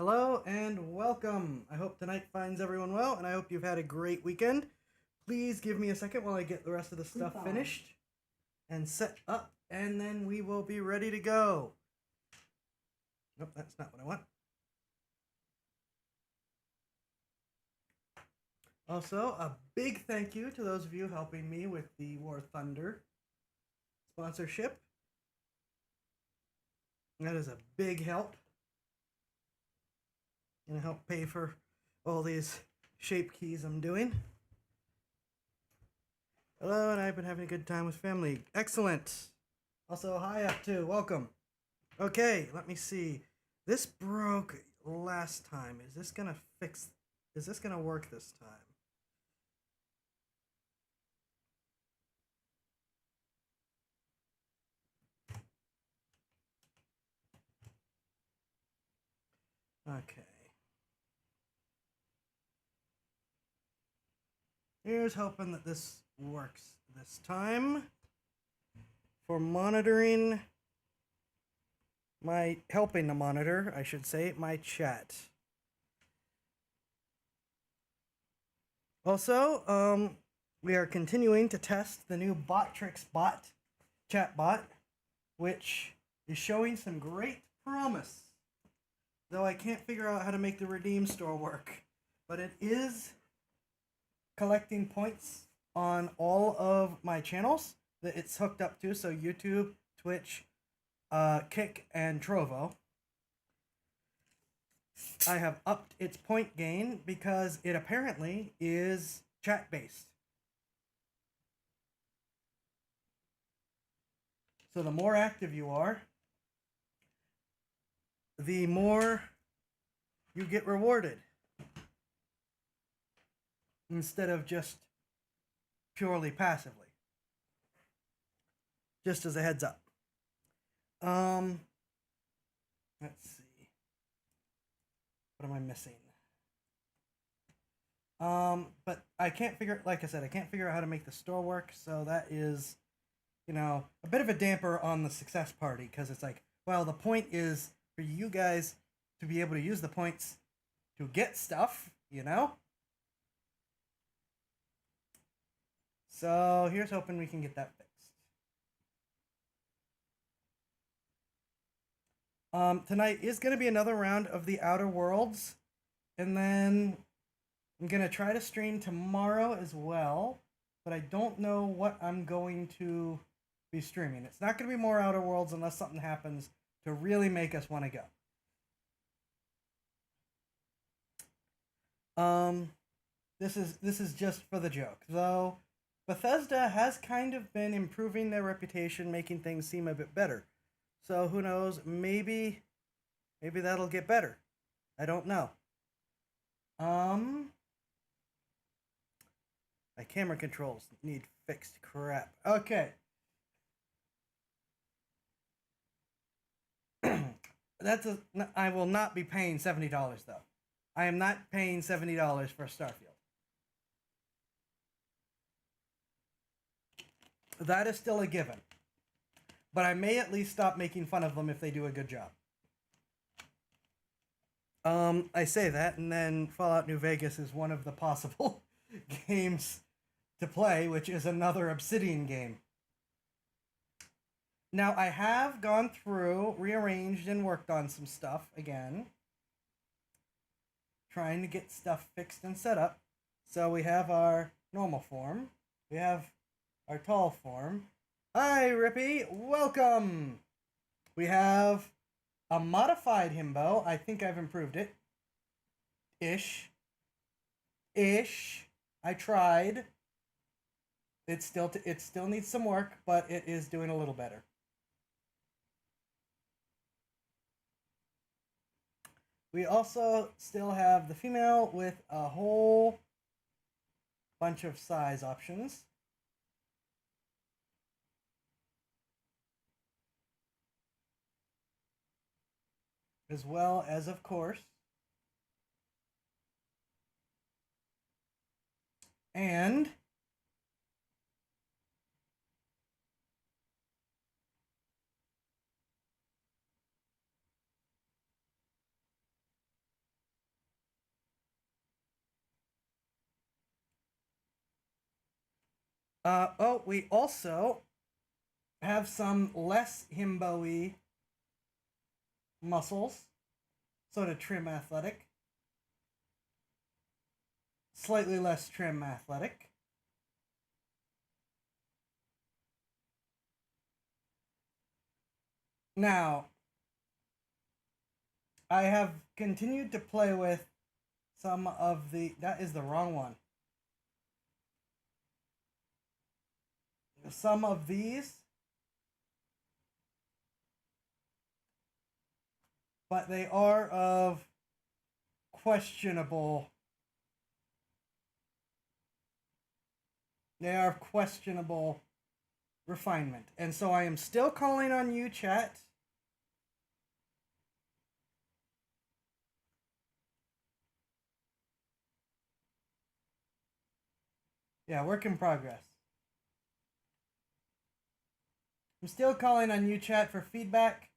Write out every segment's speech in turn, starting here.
Hello and welcome. I hope tonight finds everyone well, and I hope you've had a great weekend. Please give me a second while I get the rest of the stuff finished and set up, and then we will be ready to go. Nope, that's not what I want. Also, a big thank you to those of you helping me with the War Thunder sponsorship. That is a big help. Gonna help pay for all these shape keys I'm doing. Hello, and I've been having a good time with family. Excellent. Also, hi up too. Welcome. Okay, let me see. This broke last time. Is this gonna work this time? Okay. Here's hoping that this works this time. For monitoring helping to monitor, I should say, my chat. Also, we are continuing to test the new Botrix chat bot, which is showing some great promise. Though I can't figure out how to make the redeem store work. But it is collecting points on all of my channels that it's hooked up to. So YouTube, Twitch, Kick, and Trovo. I have upped its point gain because it apparently is chat-based. So the more active you are, the more you get rewarded. Instead of just purely passively. Just as a heads up. Let's see. What am I missing? But I can't figure, like I said, I can't figure out how to make the store work, so that is, a bit of a damper on the success party, because it's like, well, the point is for you guys to be able to use the points to get stuff, So here's hoping we can get that fixed. Tonight is going to be another round of the Outer Worlds, and then I'm going to try to stream tomorrow as well, but I don't know what I'm going to be streaming. It's not going to be more Outer Worlds unless something happens to really make us want to go. This is just for the joke, though. Bethesda has kind of been improving their reputation, making things seem a bit better. So who knows? Maybe that'll get better. I don't know. My camera controls need fixed. Crap. Okay. I will not be paying $70 though. I am not paying $70 for Starfield. That is still a given. But I may at least stop making fun of them if they do a good job. I say that, and then Fallout New Vegas is one of the possible games to play, which is another Obsidian game. Now, I have gone through, rearranged, and worked on some stuff again. Trying to get stuff fixed and set up. So we have our normal form. We have our tall form. Hi, Rippy. Welcome. We have a modified himbo. I think I've improved it. Ish. I tried. It still needs some work, but it is doing a little better. We also still have the female with a whole bunch of size options. As well as, of course, and Oh, we also have some less himbo-y muscles. Sort of trim athletic. Slightly less trim athletic. Now, I have continued to play with some of the... That is the wrong one. Some of these, but they are of questionable... They are questionable refinement. And so I am still calling on you, chat. Yeah, work in progress. I'm still calling on you, chat, for feedback,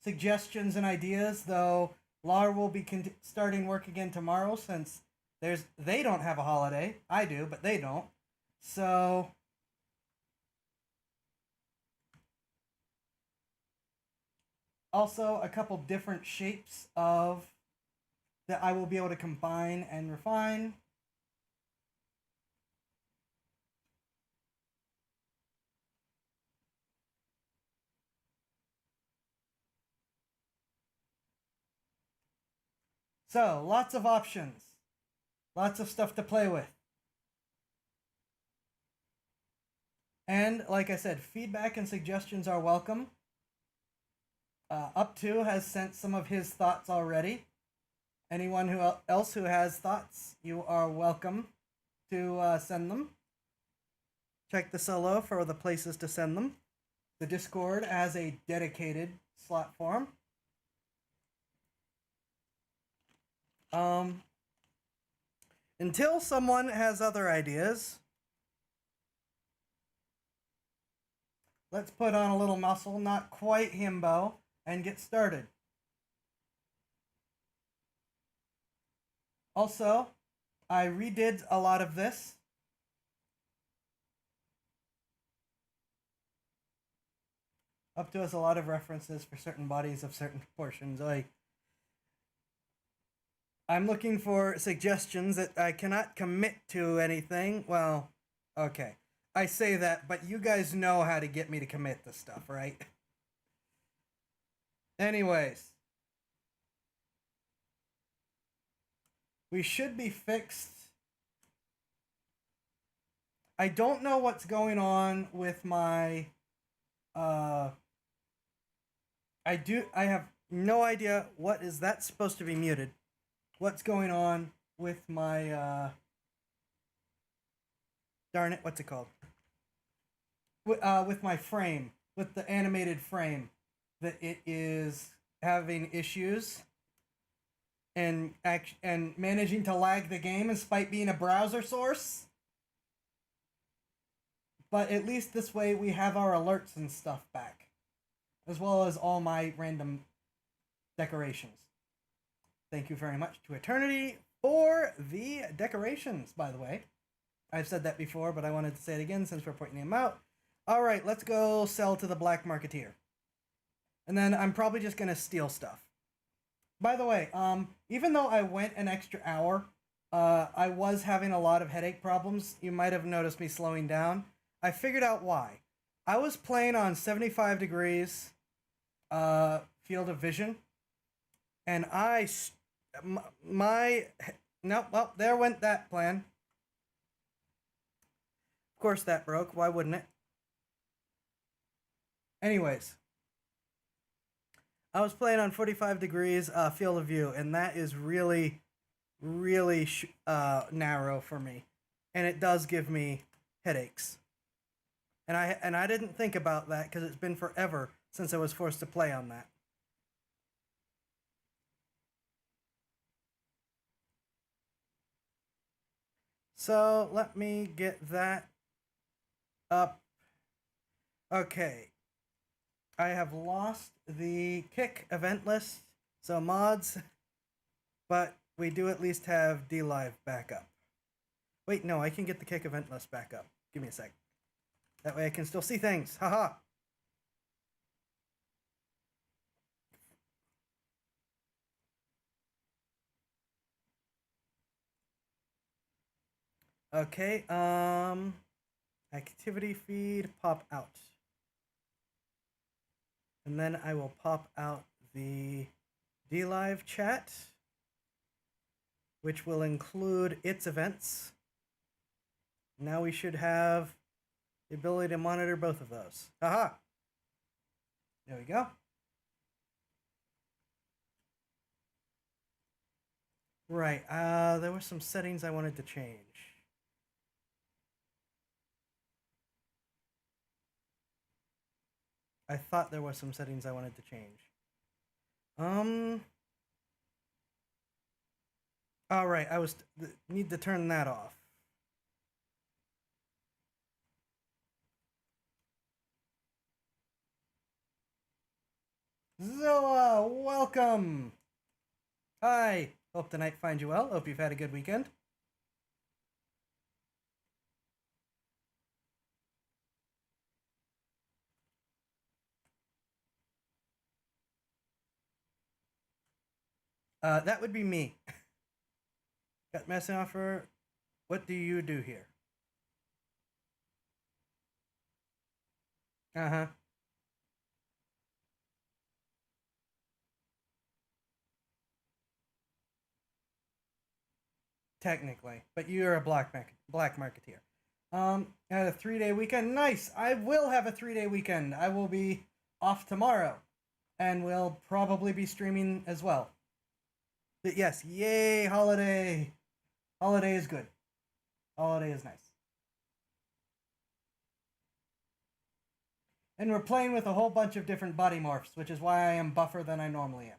suggestions, and ideas, though Lar will be starting work again tomorrow since they don't have a holiday. I do, but they don't. So... Also, a couple different shapes of that I will be able to combine and refine. So, lots of options. Lots of stuff to play with. And, like I said, feedback and suggestions are welcome. Up to has sent some of his thoughts already. Anyone else who has thoughts, you are welcome to send them. Check the solo for the places to send them. The Discord has a dedicated slot form. Until someone has other ideas, let's put on a little muscle, not quite himbo, and get started. Also, I redid a lot of this. Up to has a lot of references for certain bodies of certain proportions. I'm looking for suggestions that I cannot commit to anything. Well, okay. I say that, but you guys know how to get me to commit to stuff, right? Anyways. We should be fixed. I don't know what's going on with my... I have no idea what is that supposed to be muted. What's going on with my... Darn it, what's it called? With my frame. With the animated frame. That it is having issues. And managing to lag the game despite being a browser source. But at least this way we have our alerts and stuff back. As well as all my random decorations. Thank you very much to Eternity for the decorations, by the way. I've said that before, but I wanted to say it again since we're pointing them out. Alright, let's go sell to the Black Marketeer. And then I'm probably just going to steal stuff. By the way, even though I went an extra hour, I was having a lot of headache problems. You might have noticed me slowing down. I figured out why. I was playing on 75 degrees field of vision, and nope, well, there went that plan. Of course that broke. Why wouldn't it? Anyways. I was playing on 45 degrees field of view, and that is really, really narrow for me. And it does give me headaches. And I didn't think about that because it's been forever since I was forced to play on that. So let me get that up. Okay. I have lost the kick event list, so mods, but we do at least have D-Live back up. Wait, no, I can get the kick event list back up. Give me a sec. That way I can still see things. Haha. Okay, activity feed, pop out. And then I will pop out the DLive chat, which will include its events. Now we should have the ability to monitor both of those. Haha. There we go. Right, there were some settings I wanted to change. I thought there were some settings I wanted to change. All right, I need to turn that off. Zoa, welcome. Hi. Hope tonight finds you well. Hope you've had a good weekend. That would be me. Got messing offer. What do you do here? Uh-huh. Technically, but you're a black marketeer. I had a 3-day weekend. Nice. I will have a 3-day weekend. I will be off tomorrow, and we'll probably be streaming as well. But yes, yay, holiday. Holiday is good. Holiday is nice. And we're playing with a whole bunch of different body morphs, which is why I am buffer than I normally am.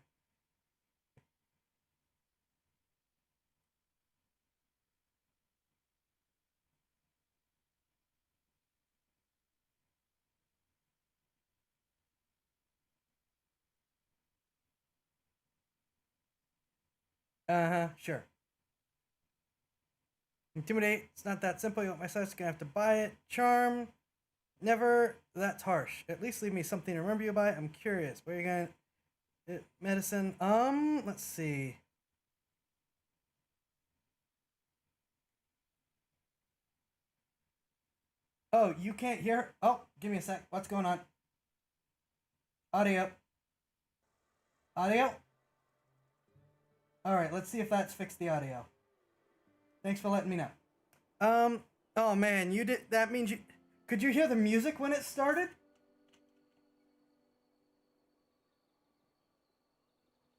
Uh-huh, sure. Intimidate, it's not that simple. You want my size, gonna have to buy it. Charm, never, that's harsh. At least leave me something to remember you by. I'm curious. Where are you gonna... medicine, let's see. Oh, you can't hear? Oh, give me a sec. What's going on? Audio. Audio? Alright, let's see if that's fixed the audio. Thanks for letting me know. Oh man, you did, that means you, could you hear the music when it started?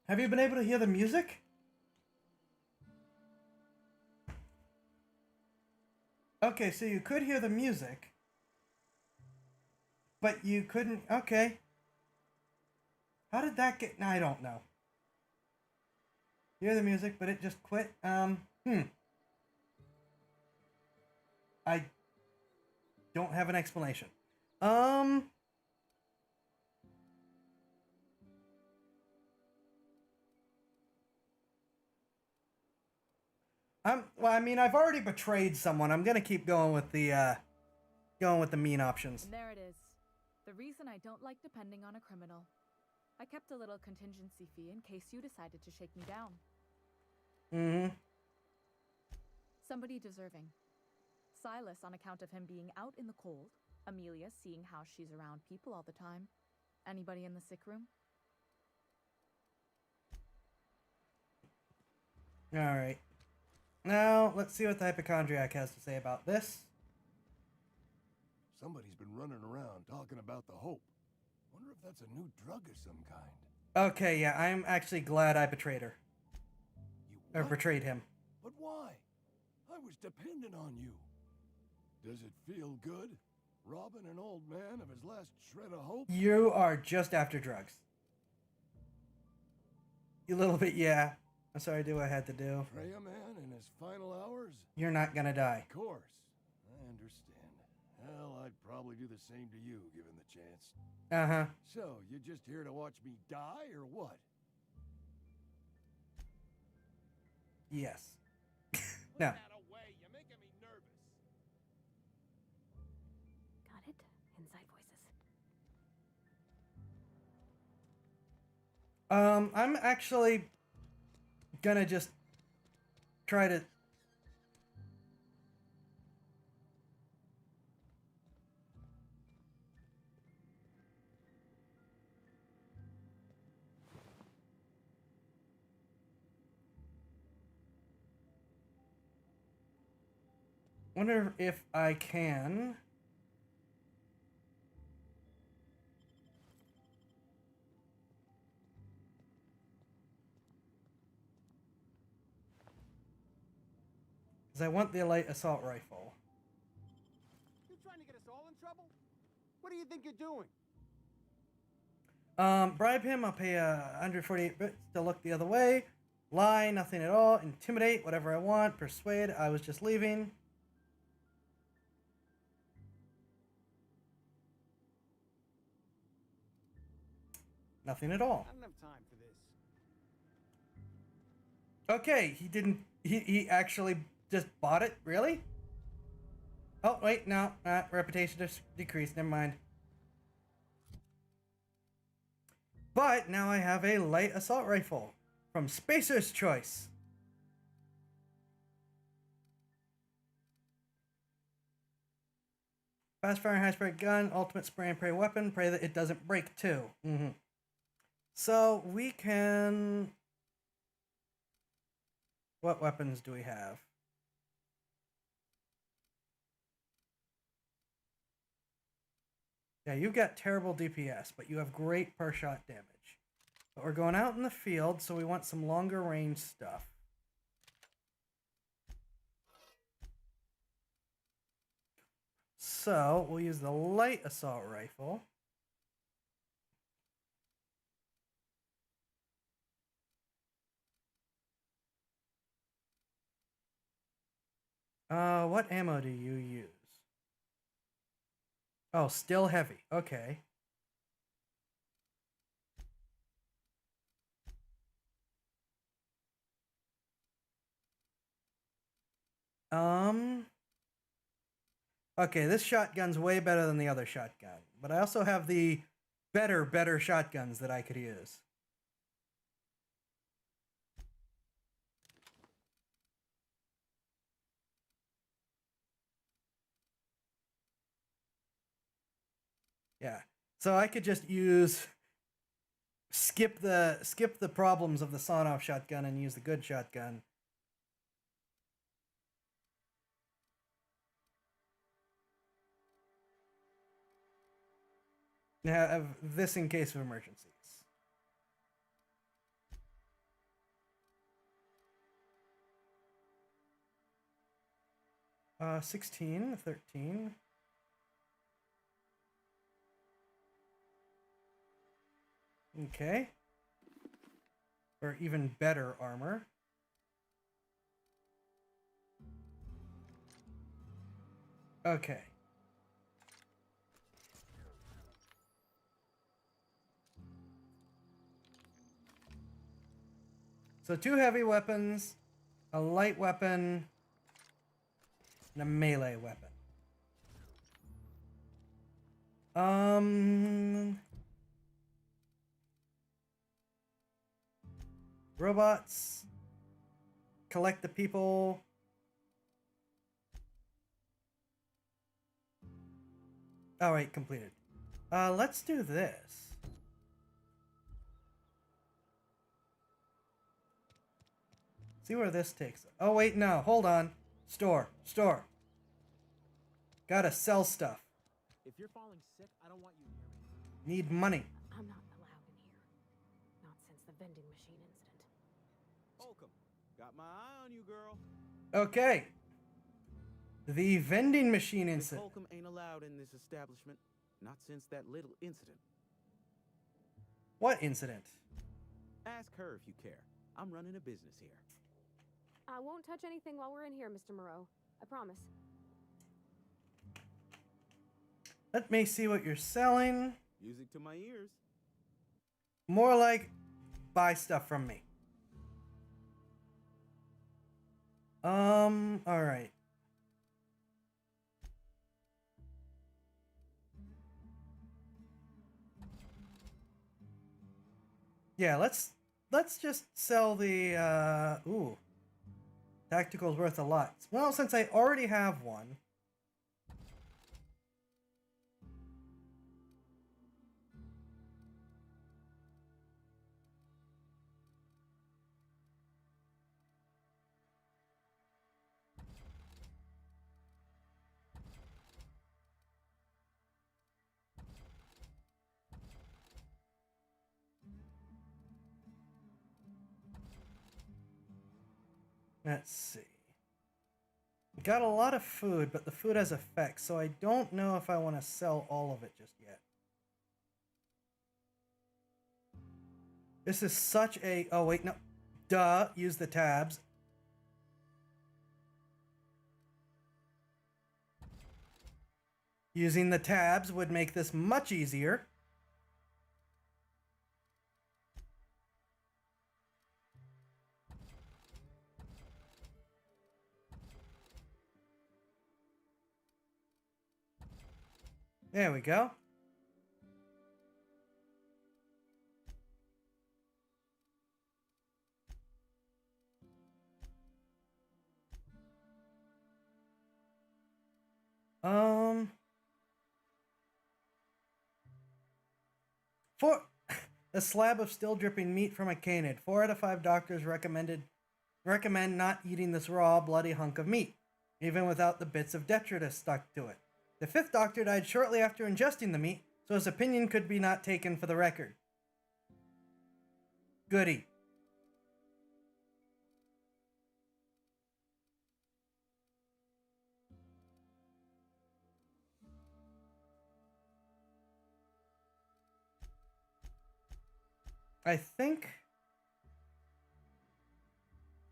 Have you been able to hear the music? Okay, so you could hear the music, but you couldn't, okay. How did that get, I don't know. Hear the music, but it just quit, I don't have an explanation. Well, I mean, I've already betrayed someone. I'm gonna keep going with the mean options. And there it is. The reason I don't like depending on a criminal. I kept a little contingency fee in case you decided to shake me down. Mm-hmm. Somebody deserving. Silas on account of him being out in the cold. Amelia seeing how she's around people all the time. Anybody in the sick room? Alright. Now, let's see what the hypochondriac has to say about this. Somebody's been running around talking about the hope. Wonder if that's a new drug of some kind. Okay, yeah, I'm actually glad I betrayed her. You Or what? betrayed him. But why? I was dependent on you. Does it feel good? Robbing an old man of his last shred of hope? You are just after drugs. You little bit, yeah. I'm sorry to do what I had to do. Betray a man in his final hours? You're not gonna die. Of course. I understand. Hell, I'd probably do the same to you, given the chance. Uh-huh. So, you just here to watch me die, or what? Yes. Put No. that away. You're making me nervous. I'm actually gonna just try to... Wonder if I can... Because I want the light assault rifle. You trying to get us all in trouble? What do you think you're doing? Bribe him, I'll pay 148 bits to look the other way. Lie, nothing at all. Intimidate, whatever I want. Persuade, I was just leaving. Nothing at all. I don't have time for this. Okay, he didn't... He actually just bought it? Really? Oh, wait, no. Reputation just decreased. Never mind. But now I have a light assault rifle from Spacer's Choice. Fast firing, high spray gun, ultimate spray and pray weapon. Pray that it doesn't break too. So we can... What weapons do we have? Yeah, you've got terrible DPS, but you have great per shot damage. But we're going out in the field, so we want some longer range stuff. So we'll use the light assault rifle. What ammo do you use? Oh, still heavy. Okay. Okay, this shotgun's way better than the other shotgun. But I also have the better shotguns that I could use. Yeah. So I could just use... Skip the problems of the sawn-off shotgun and use the good shotgun. Have this in case of emergencies. 16, 13. Okay. Or even better armor. Okay. So 2 heavy weapons, a light weapon, and a melee weapon. Robots. Collect the people. Alright, completed. Let's do this. See where this takes us. Oh, wait, no. Hold on. Store. Gotta sell stuff. If you're falling sick, I don't want you near me. Need money. I'm not allowed in here. Not since the vending machine incident. Holcomb, got my eye on you, girl. Okay. The vending machine Miss incident. Holcomb ain't allowed in this establishment. Not since that little incident. What incident? Ask her if you care. I'm running a business here. I won't touch anything while we're in here, Mr. Moreau. I promise. Let me see what you're selling. Music to my ears. More like buy stuff from me. Alright. Yeah, let's just sell the ooh. Tactical's worth a lot. Well, since I already have one. Let's see. Got a lot of food, but the food has effects, so I don't know if I want to sell all of it just yet. This is such a... Oh, wait, no. Duh. Use the tabs. Using the tabs would make this much easier. There we go. For a slab of still dripping meat from a canid. 4 out of 5 doctors recommend not eating this raw, bloody hunk of meat, even without the bits of detritus stuck to it. The 5th doctor died shortly after ingesting the meat, so his opinion could be not taken for the record. Goody. I think...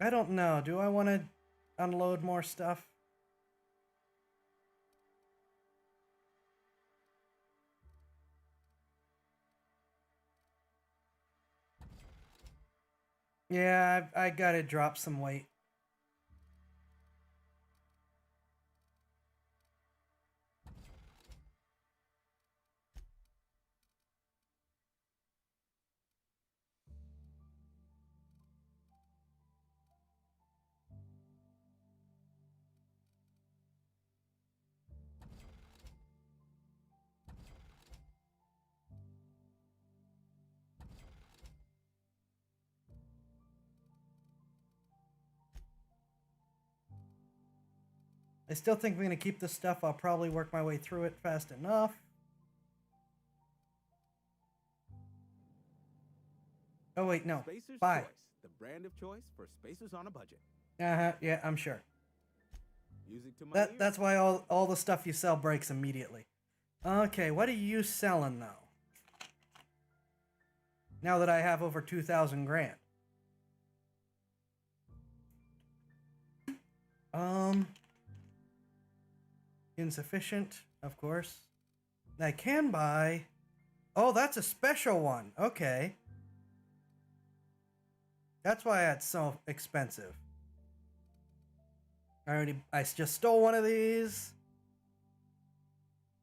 I don't know. Do I want to unload more stuff? Yeah, I gotta drop some weight. I still think I'm going to keep this stuff. I'll probably work my way through it fast enough. Oh, wait, no. Spacer's Buy. Choice, the brand of choice for spacers on a budget. Uh-huh, yeah, I'm sure. Music to my ears. That's why all the stuff you sell breaks immediately. Okay, what are you selling, though? Now that I have over 2,000 grand. Insufficient, of course. I can buy... Oh, that's a special one. Okay. That's why it's so expensive. I just stole one of these.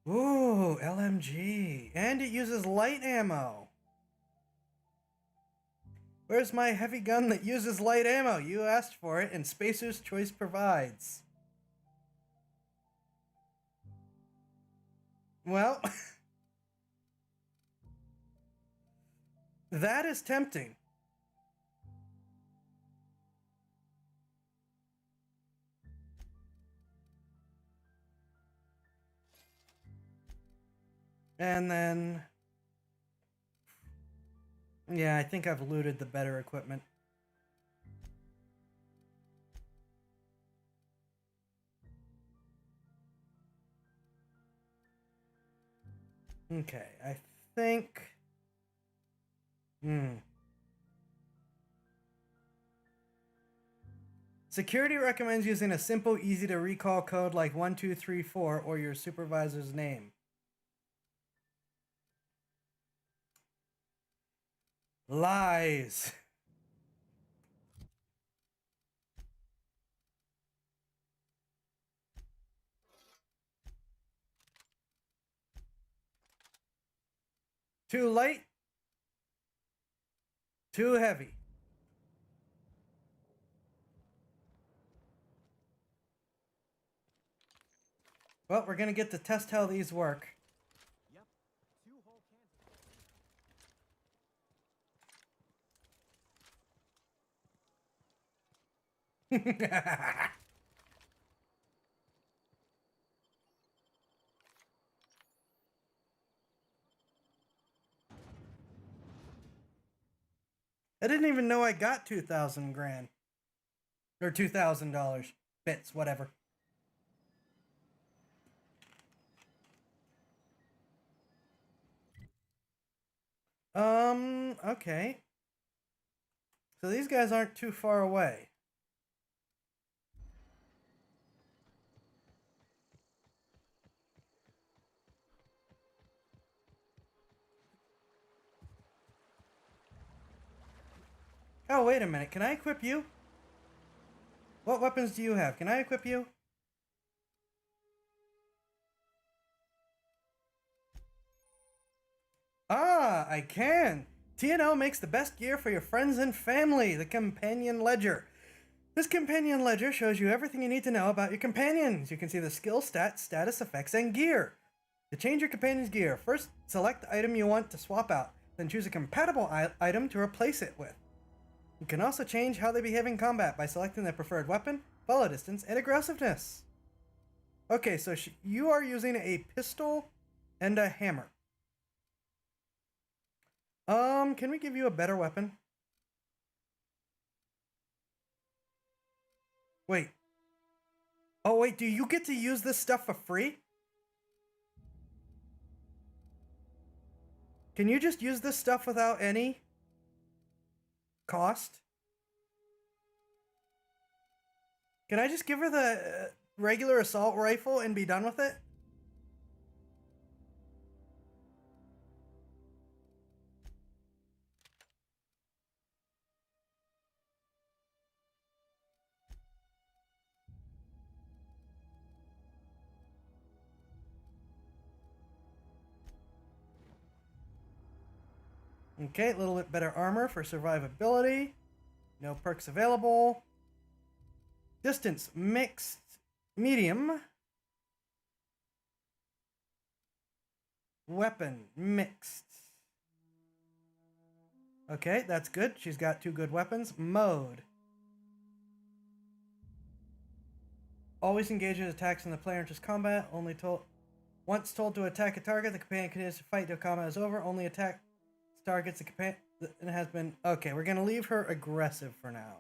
Ooh, LMG. And it uses light ammo. Where's my heavy gun that uses light ammo? You asked for it, and Spacer's Choice provides. Well, that is tempting. And then... Yeah, I think I've looted the better equipment. Okay, I think... Security recommends using a simple, easy-to-recall code like 1234 or your supervisor's name. Lies. Too late? Too heavy. Well, we're gonna get to test how these work. Yep. 2 whole cans. I didn't even know I got 2,000 grand. Or $2,000. Bits, whatever. Okay. So these guys aren't too far away. Oh, wait a minute. Can I equip you? What weapons do you have? Can I equip you? Ah, I can. TNL makes the best gear for your friends and family, the Companion Ledger. This Companion Ledger shows you everything you need to know about your companions. You can see the skill, stats, status, effects, and gear. To change your companion's gear, first select the item you want to swap out, then choose a compatible item to replace it with. You can also change how they behave in combat by selecting their preferred weapon, follow distance, and aggressiveness. Okay, so you are using a pistol and a hammer. Can we give you a better weapon? Wait. Oh, wait, do you get to use this stuff for free? Can you just use this stuff without any cost? Can I just give her the regular assault rifle and be done with it? Okay, a little bit better armor for survivability. No perks available. Distance, mixed, medium. Weapon, mixed. Okay, that's good. She's got 2 good weapons. Mode. Always engages attacks when the player enters combat. Once told to attack a target, the companion continues to fight till combat is over. Only attack targets the companion. It has been... Okay, we're going to leave her aggressive for now.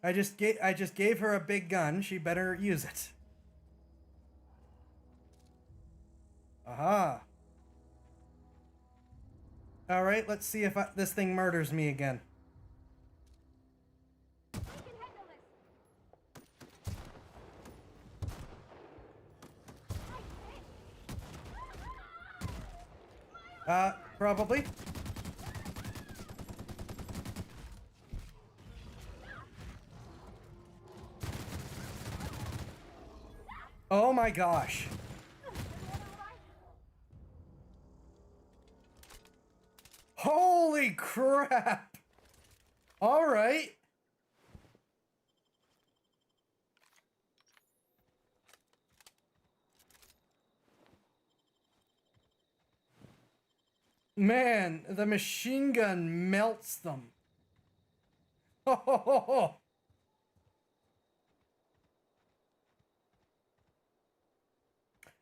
I just gave her a big gun. She better use it. Aha. All right, let's see if this thing murders me again. Probably. Oh my gosh. Holy crap. All right. Man, the machine gun melts them. Oh.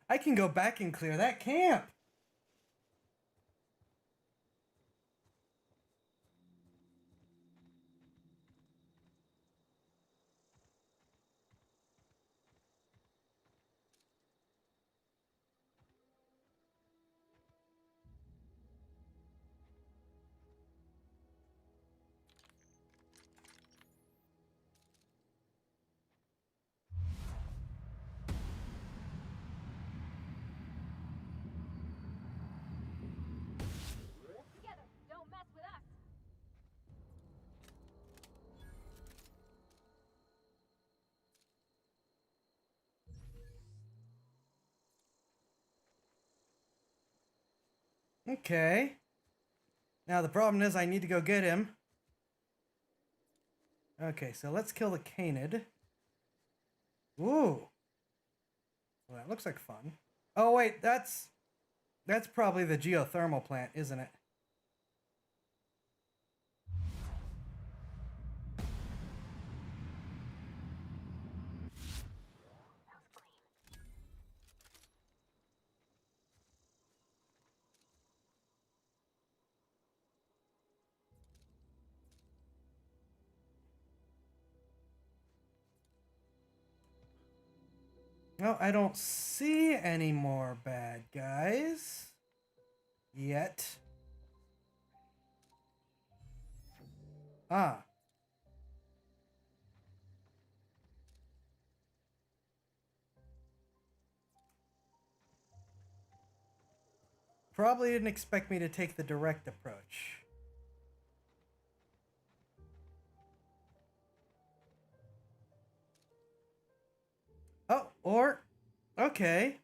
I can go back and clear that camp. Okay. Now the problem is I need to go get him. Okay, so let's kill the canid. Ooh. Well, that looks like fun. Oh wait, that's probably the geothermal plant, isn't it? No, I don't see any more bad guys yet. Ah. Probably didn't expect me to take the direct approach. Oh, or... Okay.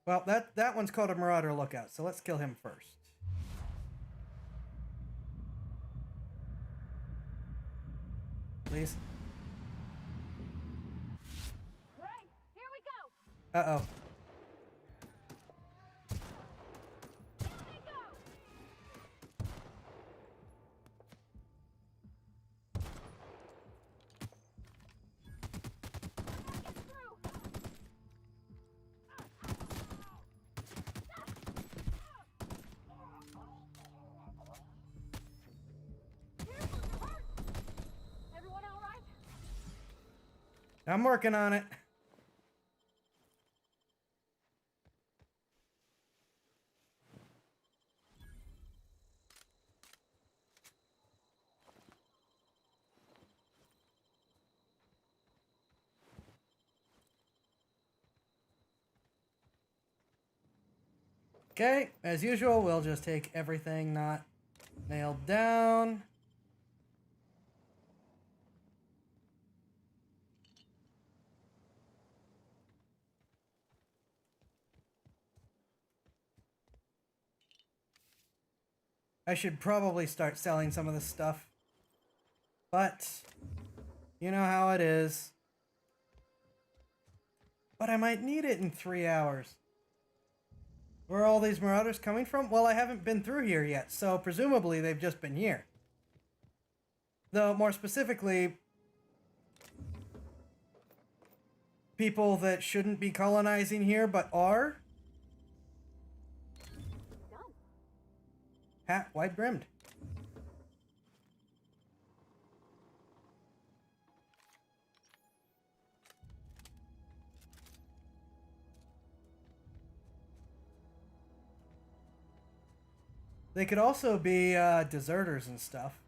Well, that one's called a Marauder Lookout, so let's kill him first. Please. Right, here we go. Uh-oh. Here we go. Get through. Careful, you're hurt. Everyone all right? I'm working on it. Okay, as usual, we'll just take everything not nailed down. I should probably start selling some of this stuff. But, you know how it is. But I might need it in 3 hours. Where are all these marauders coming from? Well, I haven't been through here yet, so presumably they've just been here. Though, more specifically, people that shouldn't be colonizing here but are. Done. Hat wide-brimmed. They could also be deserters and stuff.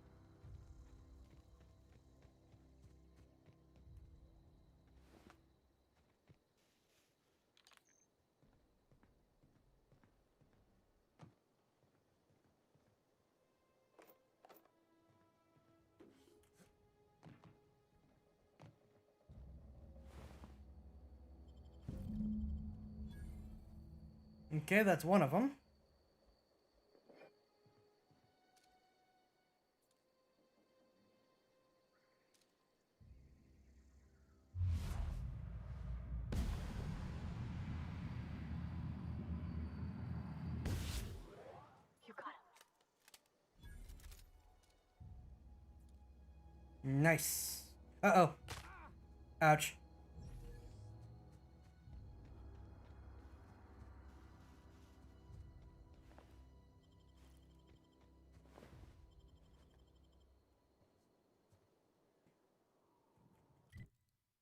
Okay, that's one of them. You got him. Nice. Uh-oh. Ouch.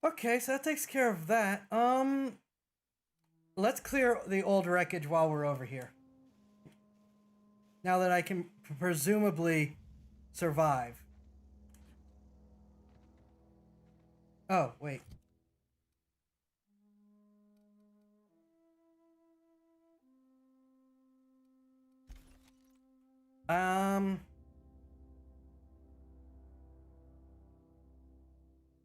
Okay, so that takes care of that. Let's clear the old wreckage while we're over here. Now that I can presumably survive. Oh, wait.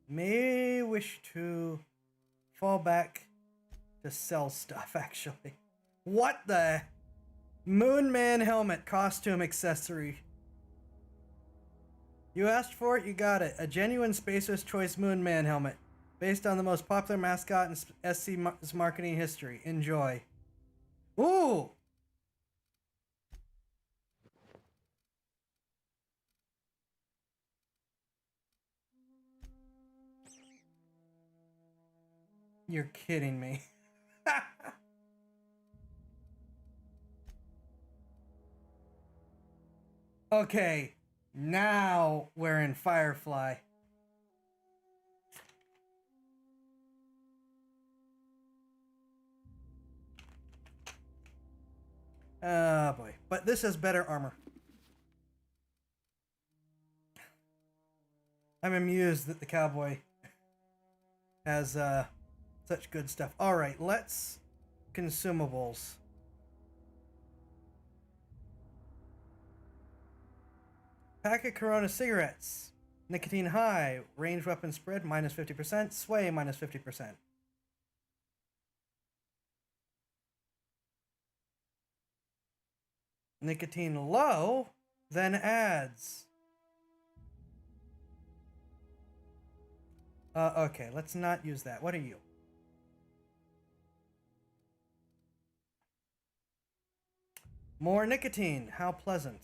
May wish to fall back to sell stuff, actually. What the? Moon Man helmet, costume accessory. You asked for it, you got it. A genuine Spacer's Choice Moon Man helmet. Based on the most popular mascot in SC's marketing history. Enjoy. Ooh! You're kidding me. Okay, now we're in Firefly. Oh boy, but this has better armor. I'm amused that the cowboy has such good stuff. All right, let's consumables. Pack of Corona cigarettes. Nicotine high. Range weapon spread minus 50%. Sway minus 50%. Nicotine low. Then adds. Okay, let's not use that. What are you? More nicotine. How pleasant.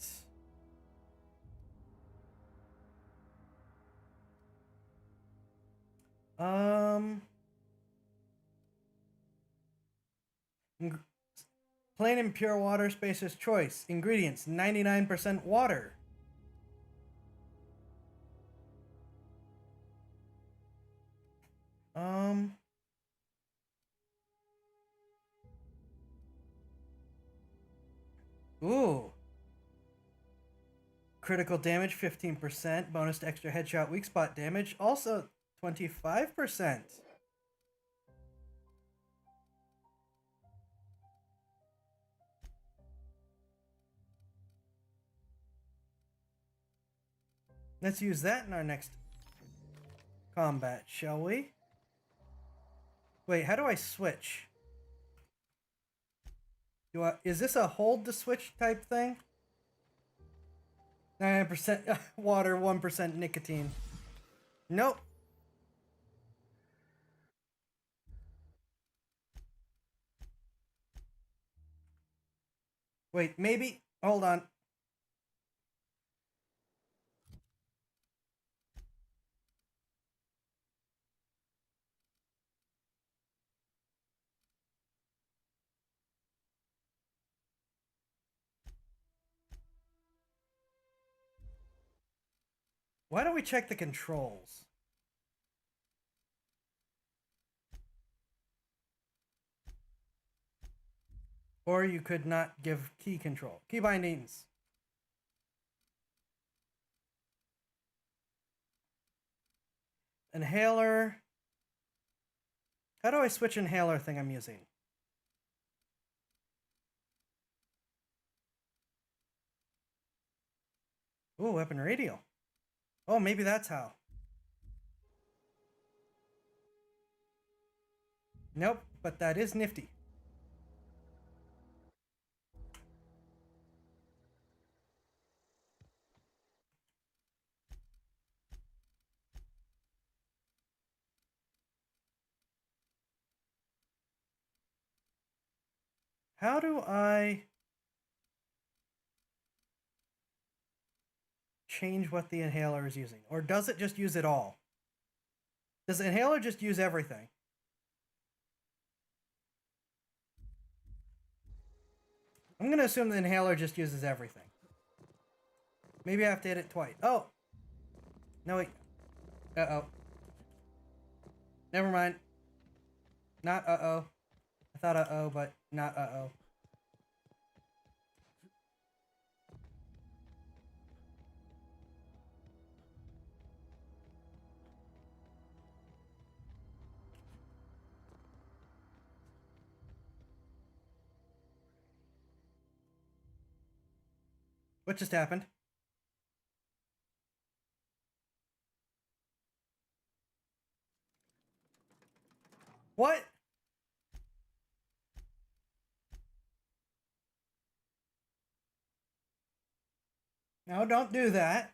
Plain and pure water, Spacer's Choice. Ingredients, 99% water. Ooh. Critical damage, 15%. Bonus to extra headshot weak spot damage, also 25%. Let's use that in our next combat, shall we? Wait, how do I switch? Is this a hold to switch type thing? 9% water, 1% nicotine. Nope. Wait, maybe. Hold on. Why don't we check the controls? Or you could not give key control. Key bindings. Inhaler. How do I switch inhaler thing I'm using? Ooh, weapon radio. Oh, maybe that's how. Nope, but that is nifty. How do I change what the inhaler is using? Or does it just use it all? Does the inhaler just use everything? I'm going to assume the inhaler just uses everything. Maybe I have to hit it twice. Oh! No, wait. Uh-oh. Never mind. Not uh-oh. I thought uh-oh, but not uh-oh. What just happened? What? No, don't do that.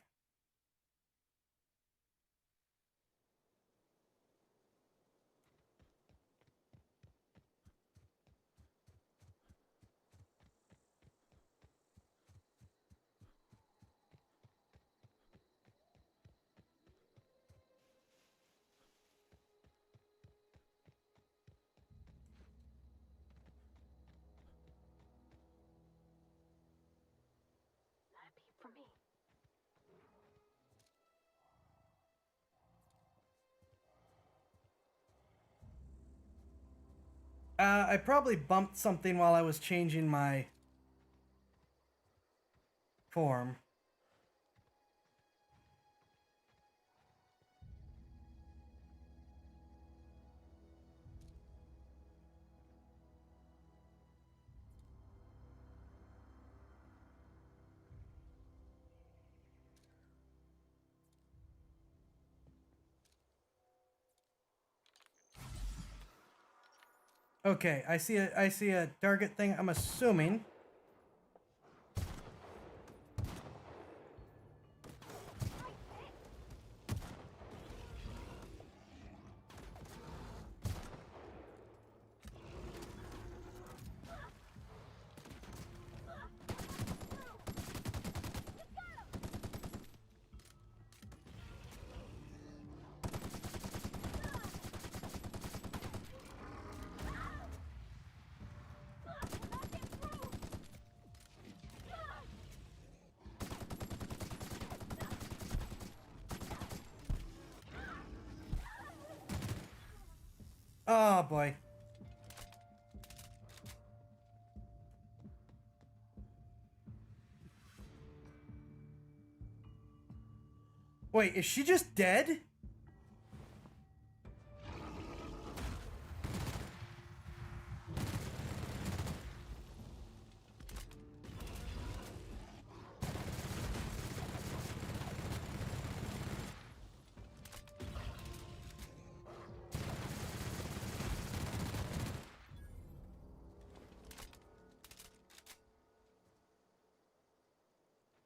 Not a peep from me. I probably bumped something while I was changing my form. Okay, I see a target thing. I'm assuming. Oh boy. Wait, is she just dead?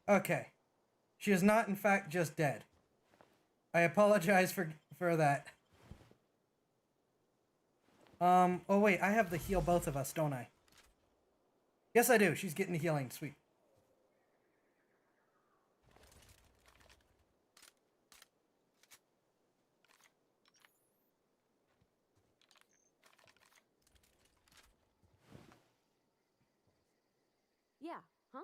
Okay. She is not in fact just dead. I apologize for that. Oh wait, I have to heal both of us, don't I? Yes, I do. She's getting the healing. Sweet. Yeah, huh?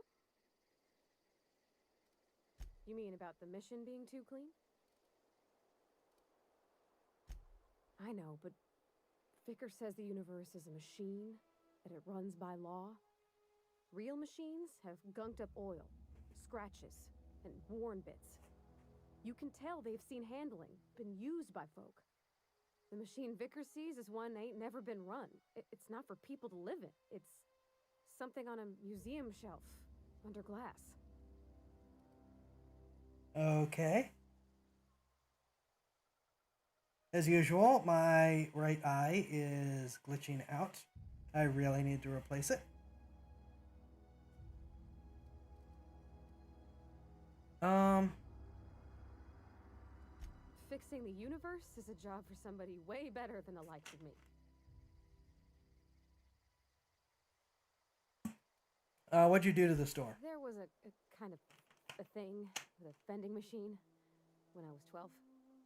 You mean about the mission being too clean? I know, but Vicker says the universe is a machine, that it runs by law. Real machines have gunked up oil, scratches, and worn bits. You can tell they've seen handling, been used by folk. The machine Vicker sees is one ain't never been run. It's not for people to live in. It's something on a museum shelf, under glass. Okay. As usual, my right eye is glitching out. I really need to replace it. Fixing the universe is a job for somebody way better than the likes of me. What'd you do to the store? There was a kind of a thing with a vending machine when I was 12.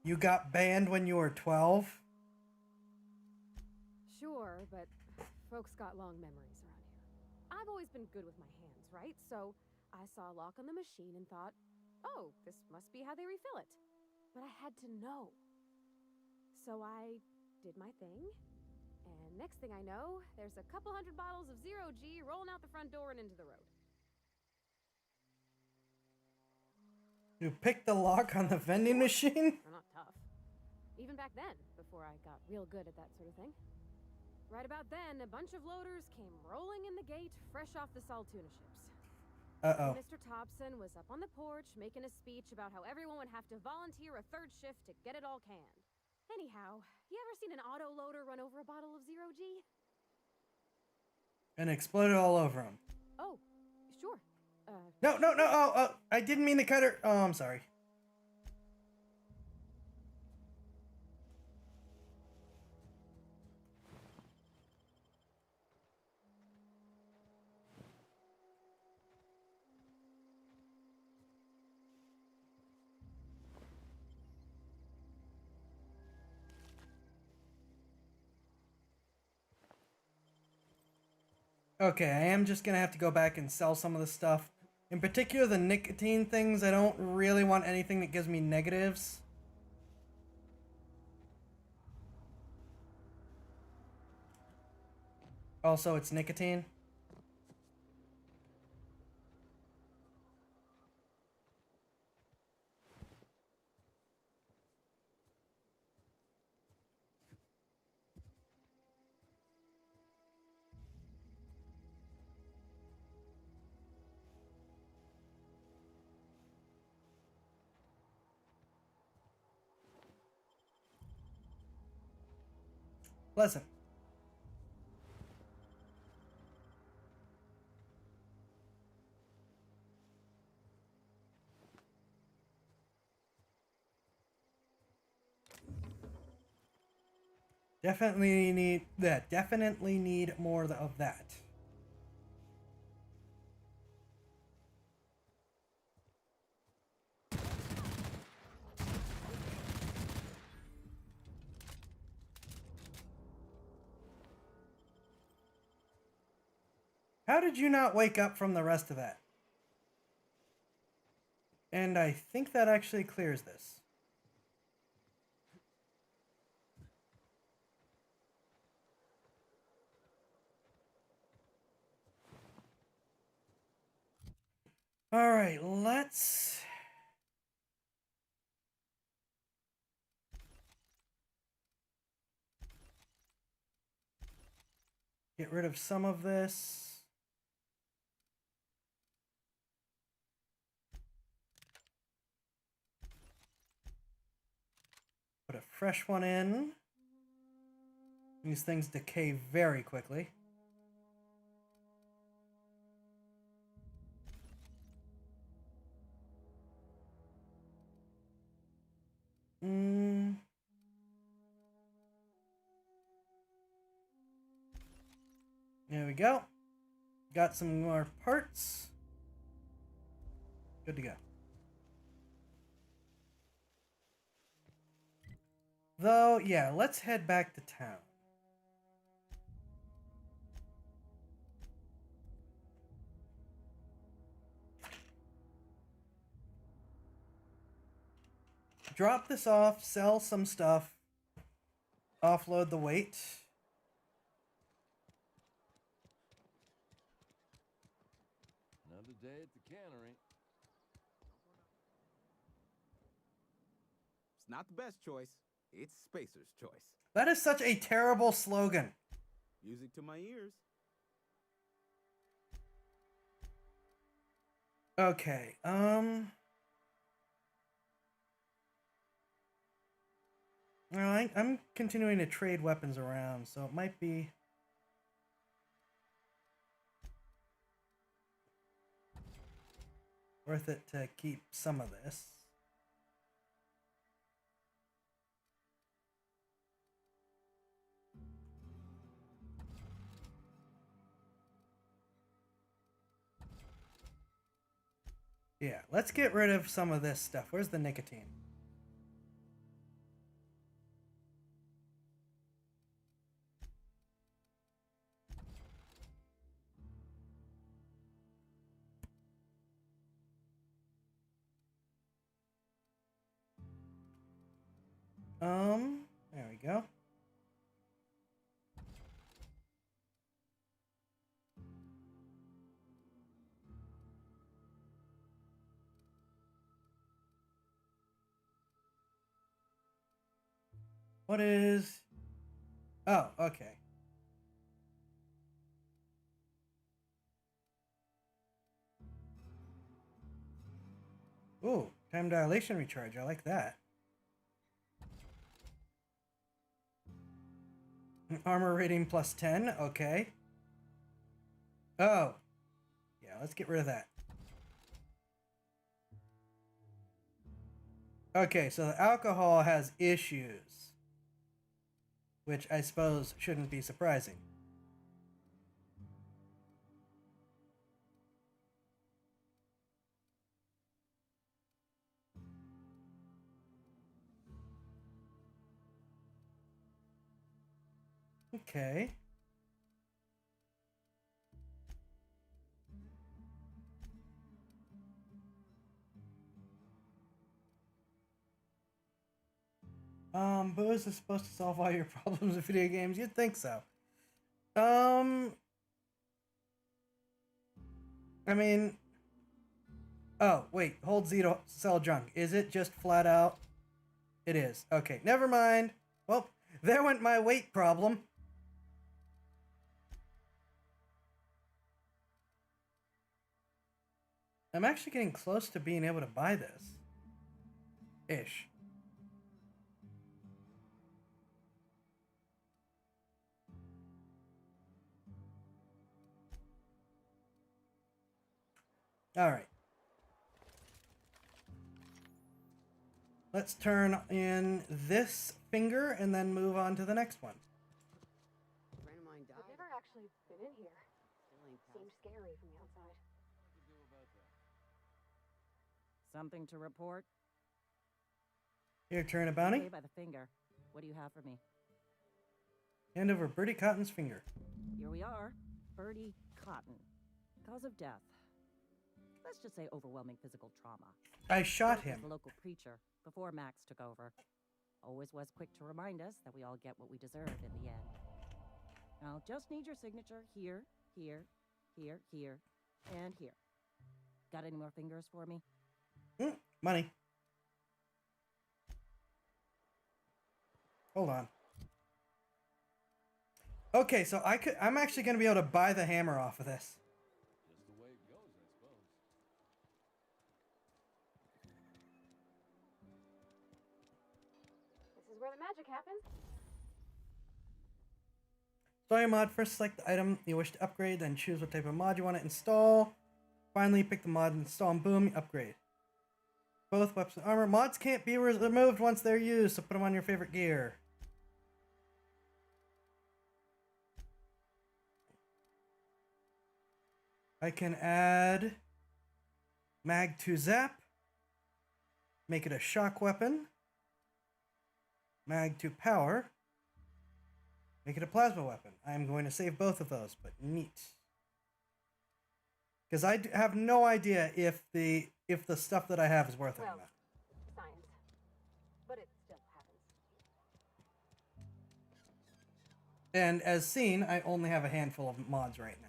You got banned when you were 12? Sure, but folks got long memories around here. I've always been good with my hands, right? So I saw a lock on the machine and thought, oh, this must be how they refill it. But I had to know. So I did my thing, and next thing I know, there's a couple hundred bottles of Zero G rolling out the front door and into the road. You picked the lock on the vending machine? They're not tough. Even back then, before I got real good at that sort of thing. Right about then, a bunch of loaders came rolling in the gate, fresh off the Saltuna ships. Uh-oh. Mr. Thompson was up on the porch making a speech about how everyone would have to volunteer a third shift to get it all canned. Anyhow, you ever seen an auto loader run over a bottle of Zero G? And exploded all over him. Oh, sure. No, no, no. Oh, I didn't mean to cut her. Oh, I'm sorry. Okay, I am just gonna have to go back and sell some of the stuff. In particular, the nicotine things. I don't really want anything that gives me negatives. Also, it's nicotine. Listen. Definitely need that. Definitely need more of that. How did you not wake up from the rest of that? And I think that actually clears this. All right, let's... get rid of some of this. Put a fresh one in. These things decay very quickly. There we go. Got some more parts. Good to go. Though, yeah, let's head back to town. Drop this off, sell some stuff, offload the weight. Another day at the cannery. It's not the best choice. It's Spacer's choice. That is such a terrible slogan. Music to my ears. Okay, well, I'm continuing to trade weapons around, so it might be worth it to keep some of this. Yeah, let's get rid of some of this stuff. Where's the nicotine? There we go. What is... Oh, okay. Ooh, time dilation recharge. I like that. Armor rating plus 10. Okay. Oh. Yeah, let's get rid of that. Okay, so the alcohol has issues, which I suppose shouldn't be surprising. Okay. Booze is supposed to solve all your problems with video games. You'd think so. I mean, oh, wait, hold Z to sell junk. Is it just flat out? It is. Okay, never mind. Well, there went my weight problem. I'm actually getting close to being able to buy this. Ish. Alright. Let's turn in this finger and then move on to the next one. A friend of mine died. I've never actually been in here. Still ain't seems scary from the outside. Something to report? Here, turn a bounty. Play by the finger. What do you have for me? Hand over Birdie Cotton's finger. Here we are. Birdie Cotton. Cause of death. Let's just say overwhelming physical trauma. I shot Bill was him. the local preacher before Max took over. Always was quick to remind us that we all get what we deserve in the end. I'll just need your signature here, here, here, here, and here. Got any more fingers for me? Money. Hold on. Okay, so I'm actually going to be able to buy the hammer off of this. Just the way it goes, I suppose. This is where the magic happens. Install your mod. First select the item you wish to upgrade, then choose what type of mod you want to install. Finally, pick the mod and install, and boom, you upgrade. Both weapons and armor. Mods can't be removed once they're used, so put them on your favorite gear. I can add mag to zap, make it a shock weapon, mag to power, make it a plasma weapon. I'm going to save both of those, but neat. Because I have no idea if the stuff that I have is worth it or Well, not. science. But it still happens. And as seen, I only have a handful of mods right now.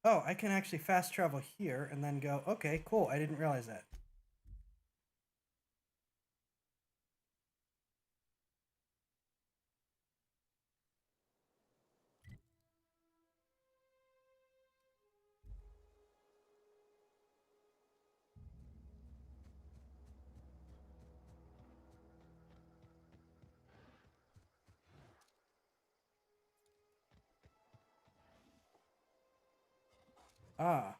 Oh, I can actually fast travel here and then go, okay, cool, I didn't realize that. Ah.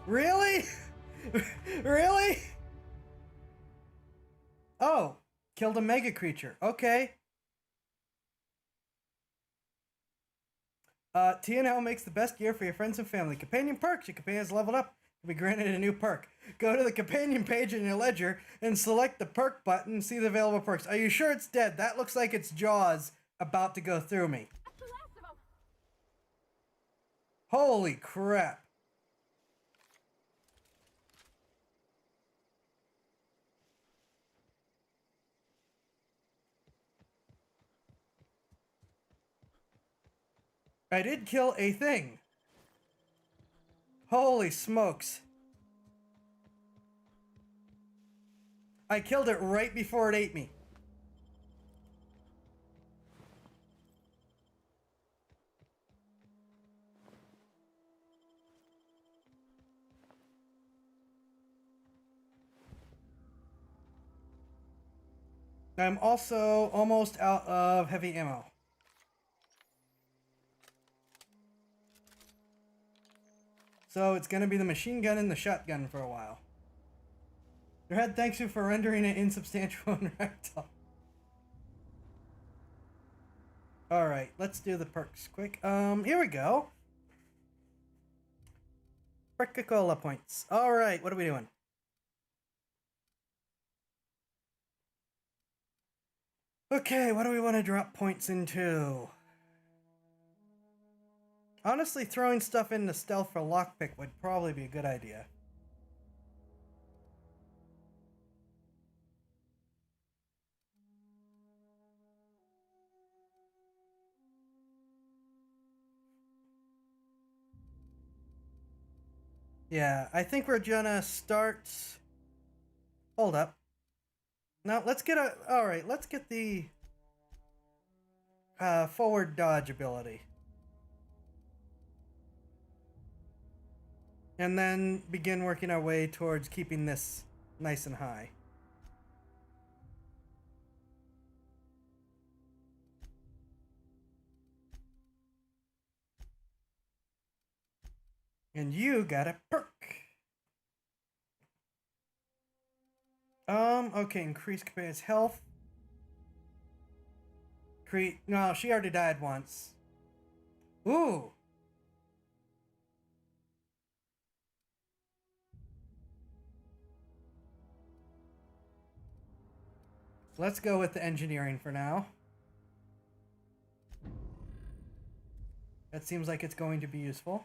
Really? Really? Oh, killed a mega creature. Okay. TNL makes the best gear for your friends and family. Companion perks. Your companion has leveled up. Will be granted a new perk. Go to the companion page in your ledger and select the perk button and see the available perks. Are you sure it's dead? That looks like it's Jaws about to go through me. That's the last of them. Holy crap. I did kill a thing. Holy smokes. I killed it right before it ate me. I'm also almost out of heavy ammo. So it's gonna be the machine gun and the shotgun for a while. Your head thanks you for rendering it insubstantial and rectal. Alright, let's do the perks quick. Here we go. Perk-a-cola points. Alright, what are we doing? Okay, what do we want to drop points into? Honestly, throwing stuff into stealth for lockpick would probably be a good idea. Yeah, I think we're gonna start... Hold up. Now, let's get a... Alright, let's get the... forward dodge ability. And then begin working our way towards keeping this nice and high. And you got a perk. Okay, increase companions' health. No, she already died once. Ooh. Let's go with the engineering for now. That seems like it's going to be useful.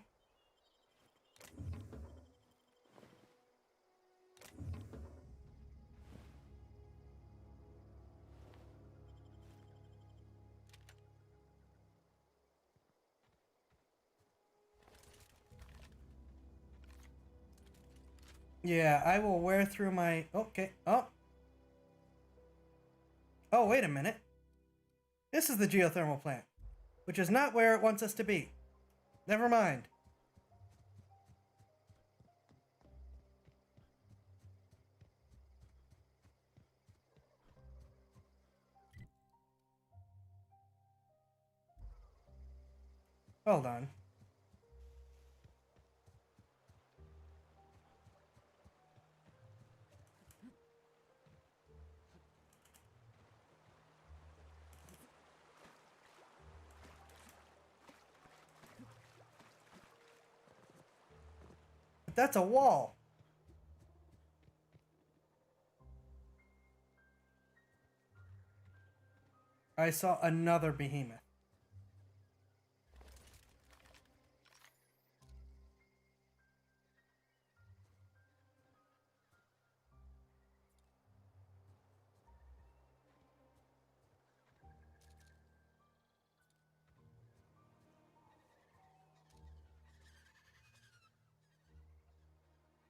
Yeah, I will wear through my... Okay. Oh. Oh, wait a minute. This is the geothermal plant, which is not where it wants us to be. Never mind. Hold on. But that's a wall. I saw another behemoth.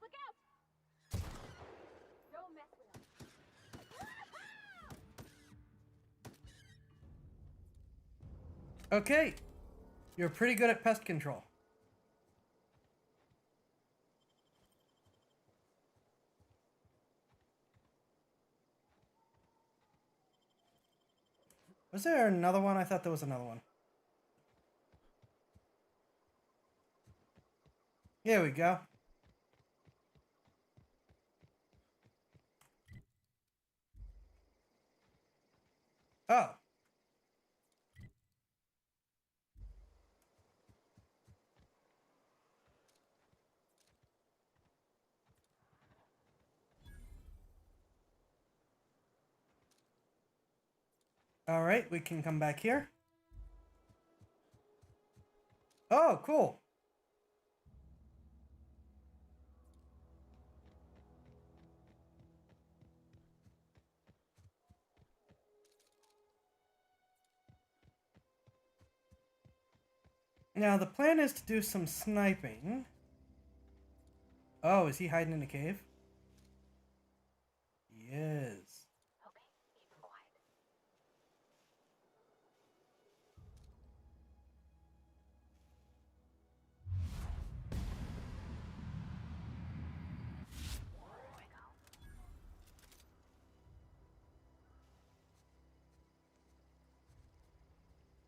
Look out! Don't mess with him. Okay. You're pretty good at pest control. Was there another one? I thought there was another one. Here we go. Oh. Alright, we can come back here. Oh, cool. Now, the plan is to do some sniping. Oh, is he hiding in a cave? He is. Okay, keep him quiet.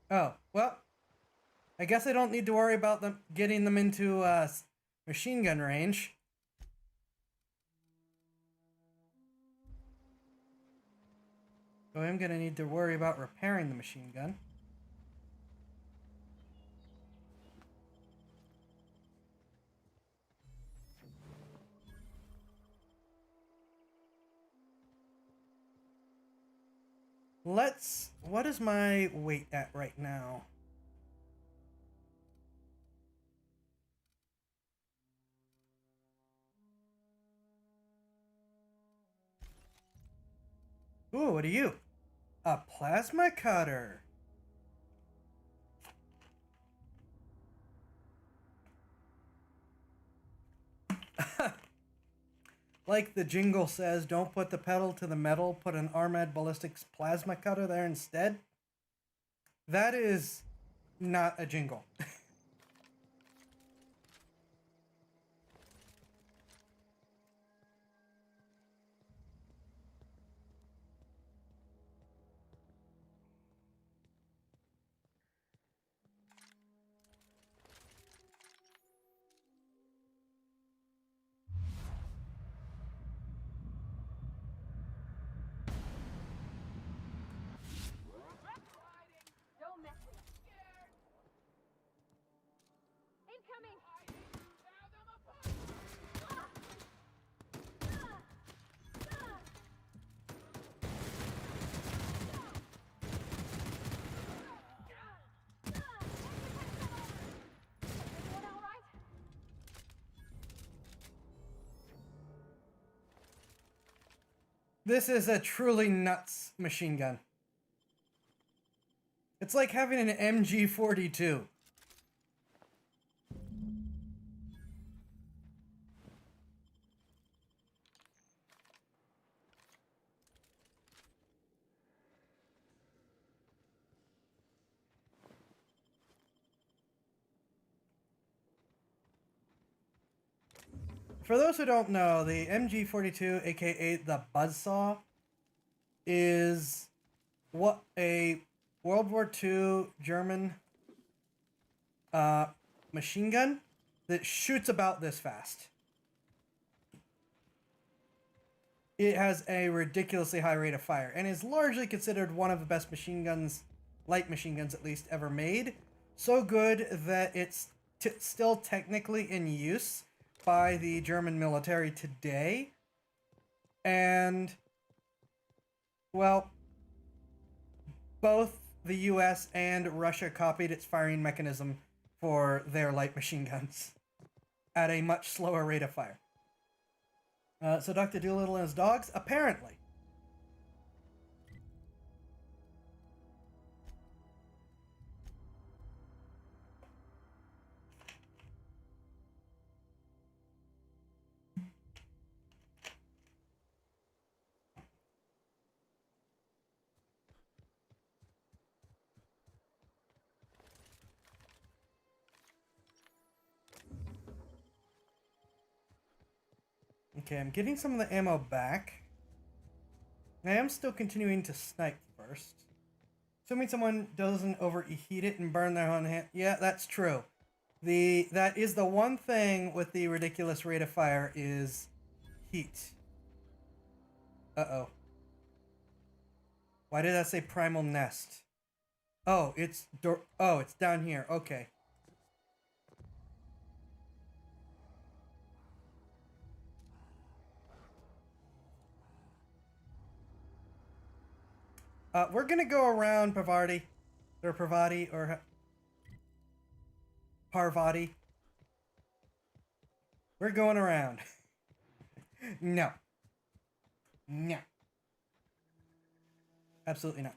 Oh, well, I guess I don't need to worry about them getting them into machine gun range. So I'm gonna need to worry about repairing the machine gun. What is my weight at right now? Ooh, what are you? A plasma cutter. Like the jingle says, don't put the pedal to the metal, put an Armed Ballistics plasma cutter there instead. That is not a jingle. Don't mess with us. Incoming! Everyone all right? This is a truly nuts machine gun. It's like having an MG42. For those who don't know, the MG42, aka the Buzzsaw, is what a World War II German machine gun that shoots about this fast. It has a ridiculously high rate of fire and is largely considered one of the best machine guns, light machine guns at least, ever made. So good that it's still technically in use by the German military today. And, well, both the US and Russia copied its firing mechanism for their light machine guns at a much slower rate of fire. So Dr. Doolittle and his dogs, apparently. Okay, I'm getting some of the ammo back. I am still continuing to snipe first. Assuming someone doesn't overheat it and burn their own hand. Yeah, that's true. That is the one thing with the ridiculous rate of fire is heat. Uh-oh. Why did that say primal nest? Oh, it's down here. Okay. We're gonna go around Parvati, or Parvati, or Parvati. We're going around. No. No. Absolutely not.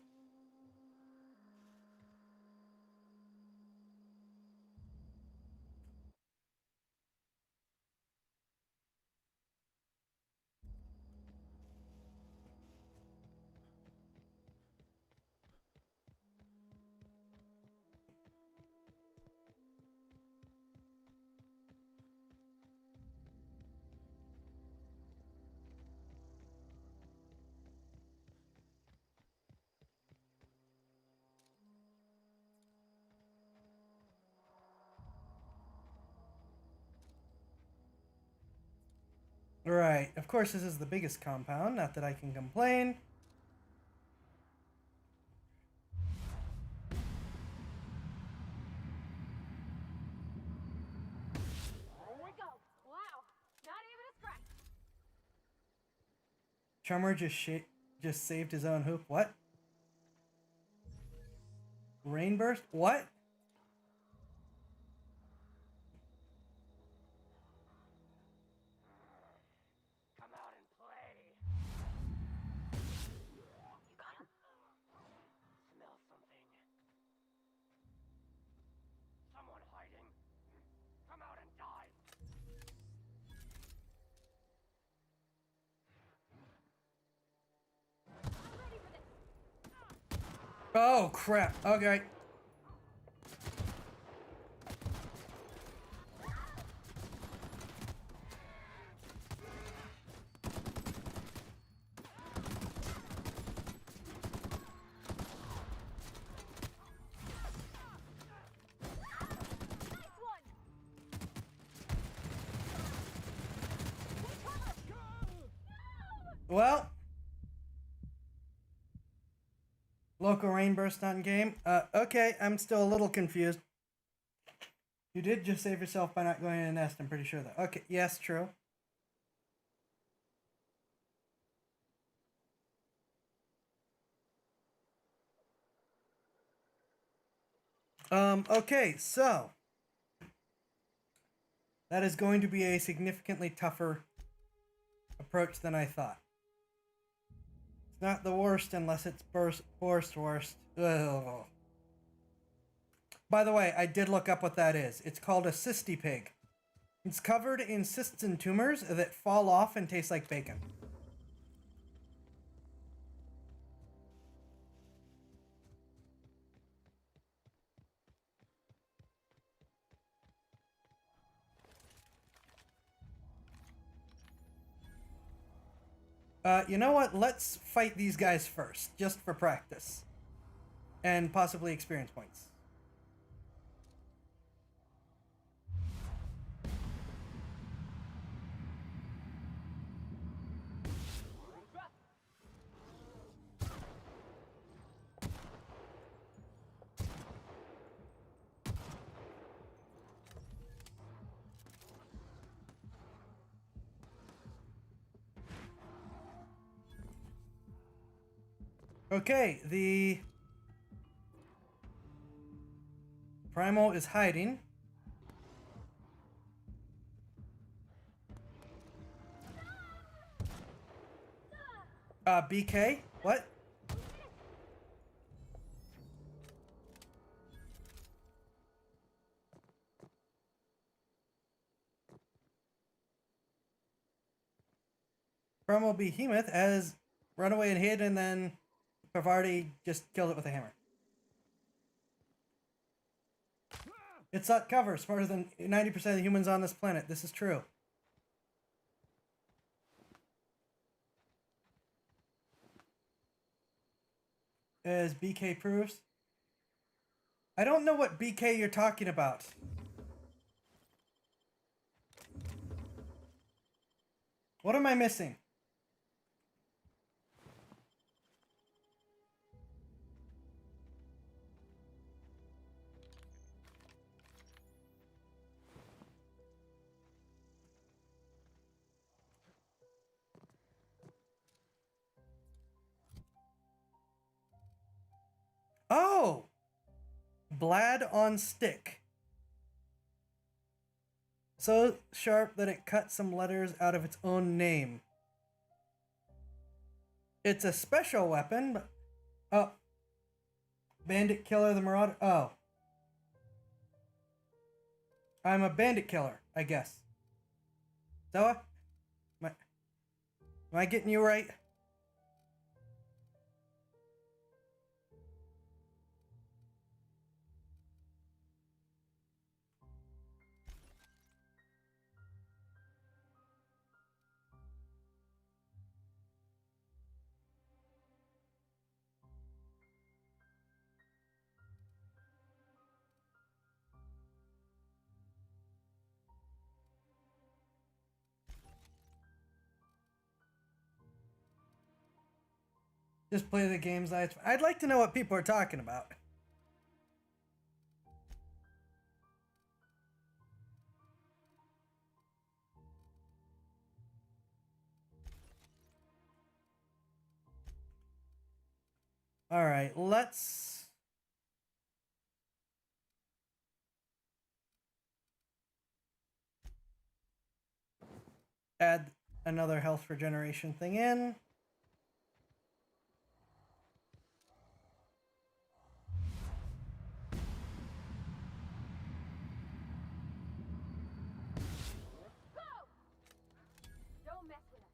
Right. Of course, this is the biggest compound. Not that I can complain. Here we go. Wow. Not even a scratch. Chummer just saved his own hoop. What? Rainburst? What? Come out and play. You got him. Smell something. Someone hiding. Come out and die. I'm ready for this. Oh, crap. Okay. Nice one. Well. Local rainburst not in game. Okay, I'm still a little confused. You did just save yourself by not going in a nest, I'm pretty sure that. Okay, yes, true. Okay, so that is going to be a significantly tougher approach than I thought. It's not the worst unless it's forced worst. Ugh. By the way, I did look up what that is. It's called a cysty pig. It's covered in cysts and tumors that fall off and taste like bacon. You know what? Let's fight these guys first, just for practice. And possibly experience points. Okay, the primal is hiding. BK? What? Primal Behemoth has run away and hid, and then Pavardi just killed it with a hammer. It sought cover, smarter than 90% of the humans on this planet. This is true. As BK proves. I don't know what BK you're talking about. What am I missing? Oh! Blad on stick. So sharp that it cut some letters out of its own name. It's a special weapon, but... Oh. Bandit Killer the Marauder. Oh. I'm a bandit killer, I guess. Zoa? Am I getting you right? Just play the games I'd like to know what people are talking about. All right, let's add another health regeneration thing in. Don't mess with us.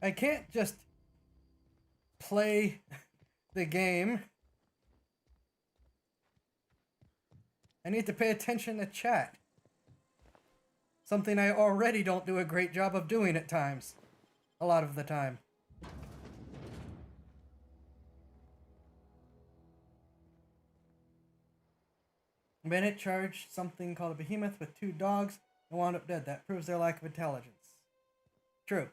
I can't just play the game. I need to pay attention to chat. Something I already don't do a great job of doing at times. A lot of the time. Bennett charged something called a behemoth with 2 dogs and wound up dead. That proves their lack of intelligence. True.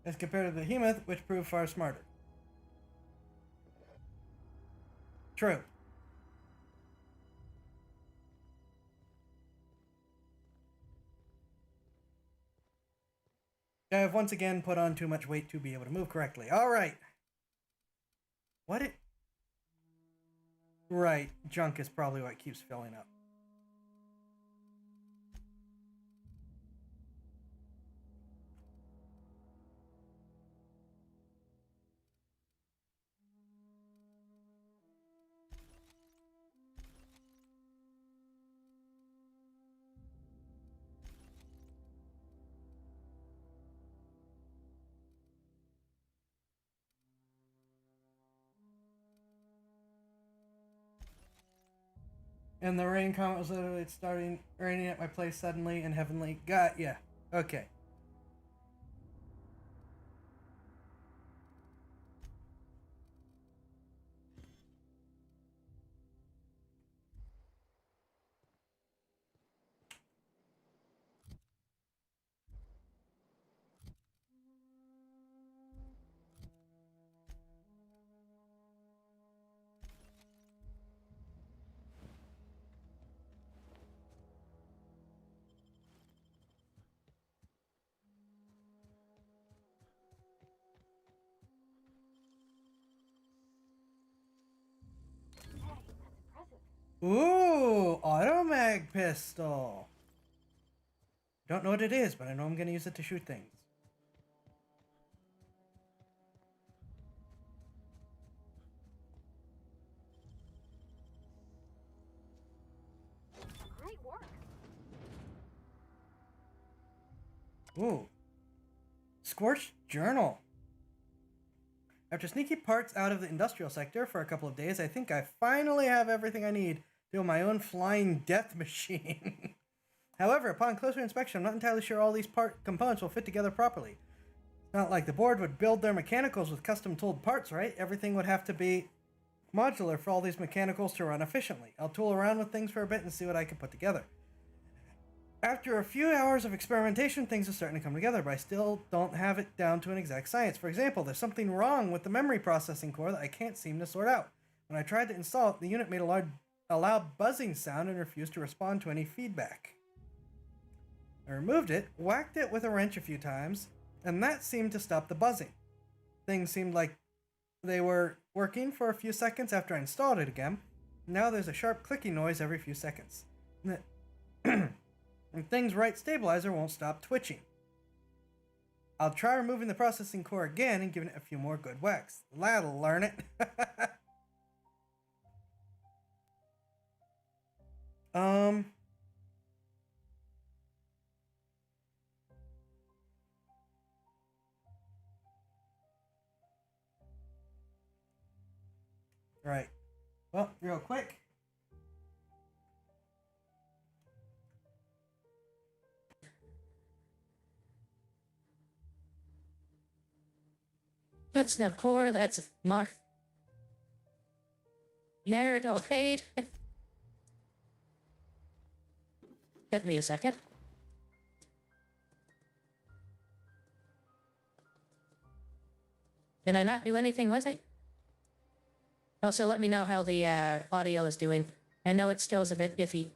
As compared to the behemoth, which proved far smarter. True. I have once again put on too much weight to be able to move correctly. Alright. What it... Right, junk is probably what keeps filling up. And the rain comment was literally starting raining at my place suddenly and heavenly. Got ya. Okay. Ooh, automag pistol. Don't know what it is, but I know I'm gonna use it to shoot things. Great work. Ooh. Scorched Journal. After sneaky parts out of the industrial sector for a couple of days, I think I finally have everything I need to build my own flying death machine. However, upon closer inspection, I'm not entirely sure all these components will fit together properly. It's not like the board would build their mechanicals with custom tooled parts, right? Everything would have to be modular for all these mechanicals to run efficiently. I'll tool around with things for a bit and see what I can put together. After a few hours of experimentation, things are starting to come together, but I still don't have it down to an exact science. For example, there's something wrong with the memory processing core that I can't seem to sort out. When I tried to install it, the unit made a loud buzzing sound and refused to respond to any feedback. I removed it, whacked it with a wrench a few times, and that seemed to stop the buzzing. Things seemed like they were working for a few seconds after I installed it again. Now there's a sharp clicking noise every few seconds. And things right stabilizer won't stop twitching. I'll try removing the processing core again and giving it a few more good whacks. That'll learn it. Right. Well, real quick. That's the core, that's mark. Narrative fade. Give me a second. Did I not do anything with it? Also, let me know how the audio is doing. I know it still is a bit iffy.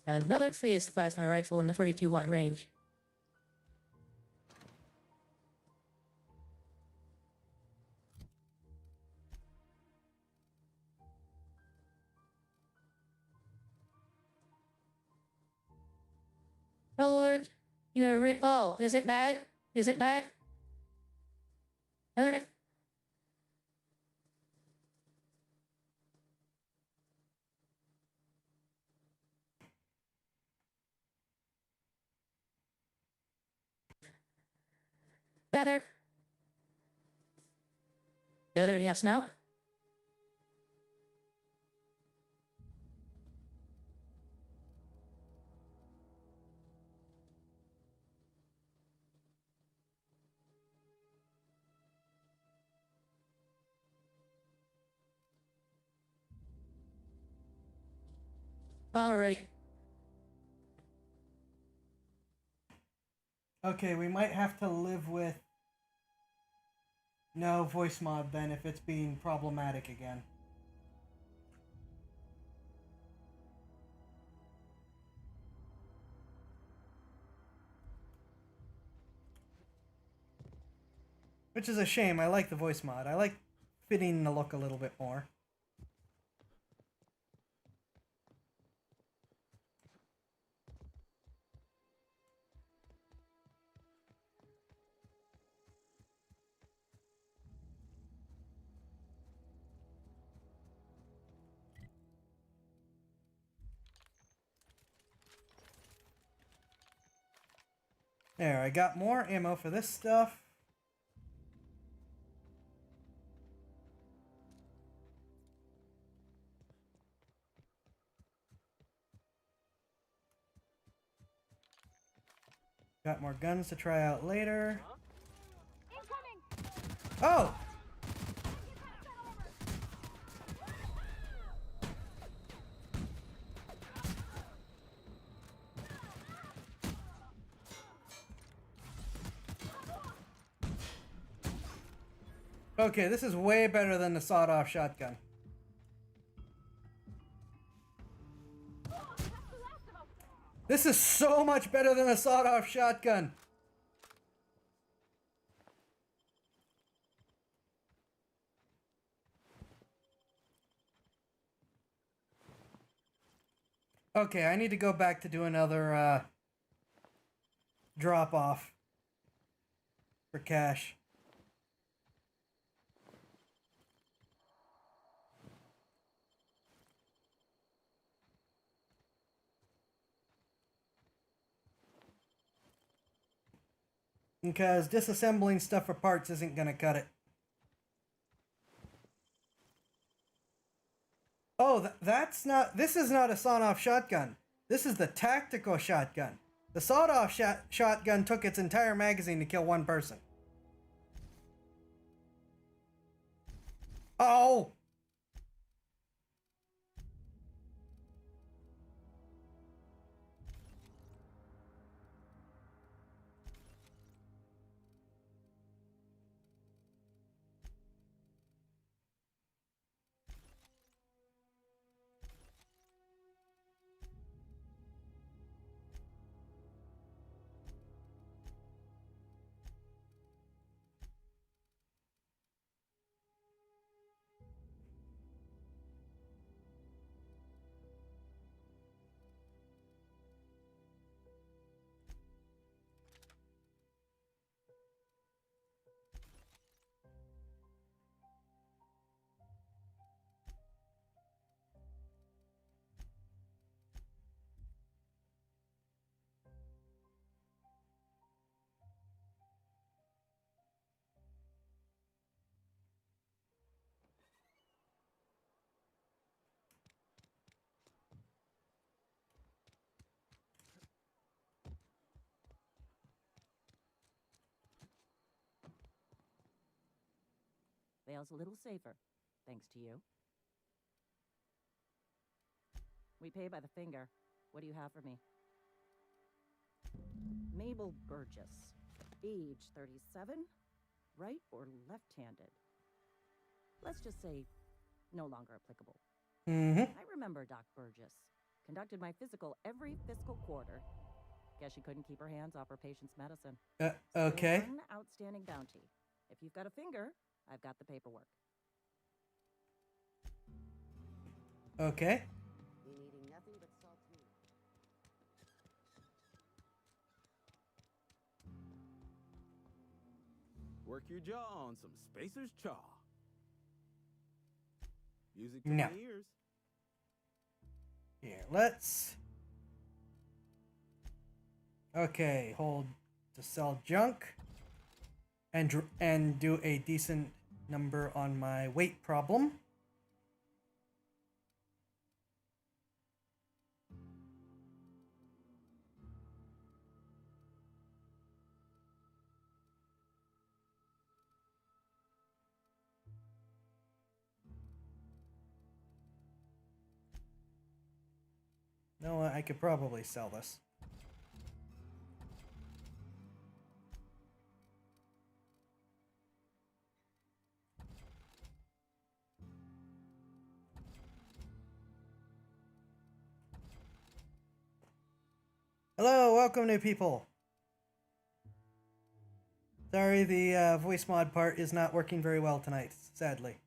Another phased plasma rifle in the 32-watt range. Oh Lord, oh, is it bad? Is it bad? Alright. Better. Better, yes, now? Alright. Okay, we might have to live with no voice mod then if it's being problematic again. Which is a shame. I like the voice mod. I like fitting the look a little bit more. There, I got more ammo for this stuff. Got more guns to try out later. Oh! Okay, this is way better than the sawed-off shotgun. This is so much better than a sawed-off shotgun. Okay, I need to go back to do another drop-off for cash. Because disassembling stuff for parts isn't gonna cut it. Oh, that's not... This is not a sawed-off shotgun. This is the tactical shotgun. The sawed-off shotgun took its entire magazine to kill one person. Oh! Vale's a little safer, thanks to you. We pay by the finger. What do you have for me? Mabel Burgess. Age 37? Right or left-handed? Let's just say no longer applicable. Mm-hmm. I remember Doc Burgess. Conducted my physical every fiscal quarter. Guess she couldn't keep her hands off her patient's medicine. Okay. Still one outstanding bounty. If you've got a finger, I've got the paperwork. Okay. Be needing nothing but saltine. Work your jaw on some Spacer's Chaw. Music to No. my ears. Here, let's... Okay, hold to sell junk. And do a decent number on my weight problem. No, I could probably sell this. Hello, welcome new people. Sorry, the voice mod part is not working very well tonight, sadly.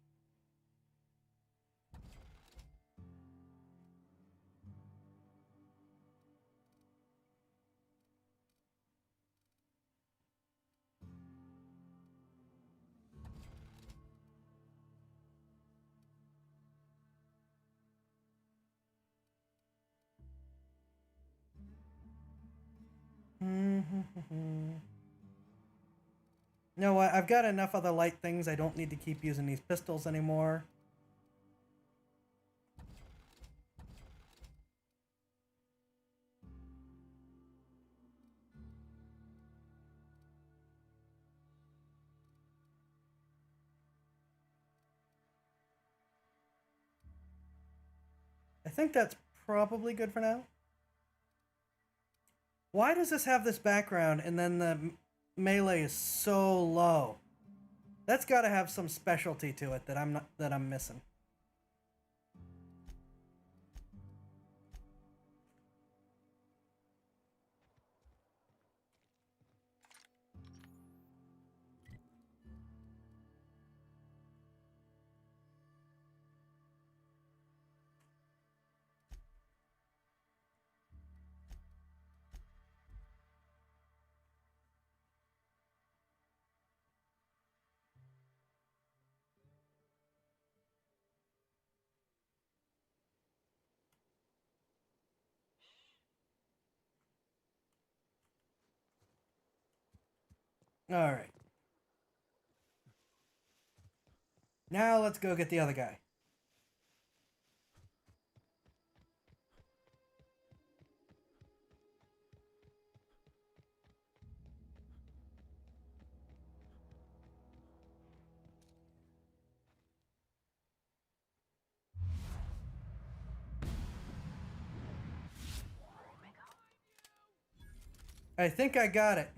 You know what? I've got enough other light things. I don't need to keep using these pistols anymore. I think that's probably good for now. Why does this have this background and then the melee is so low? That's got to have some specialty to it that I'm missing. All right. Now let's go get the other guy. I think I got it.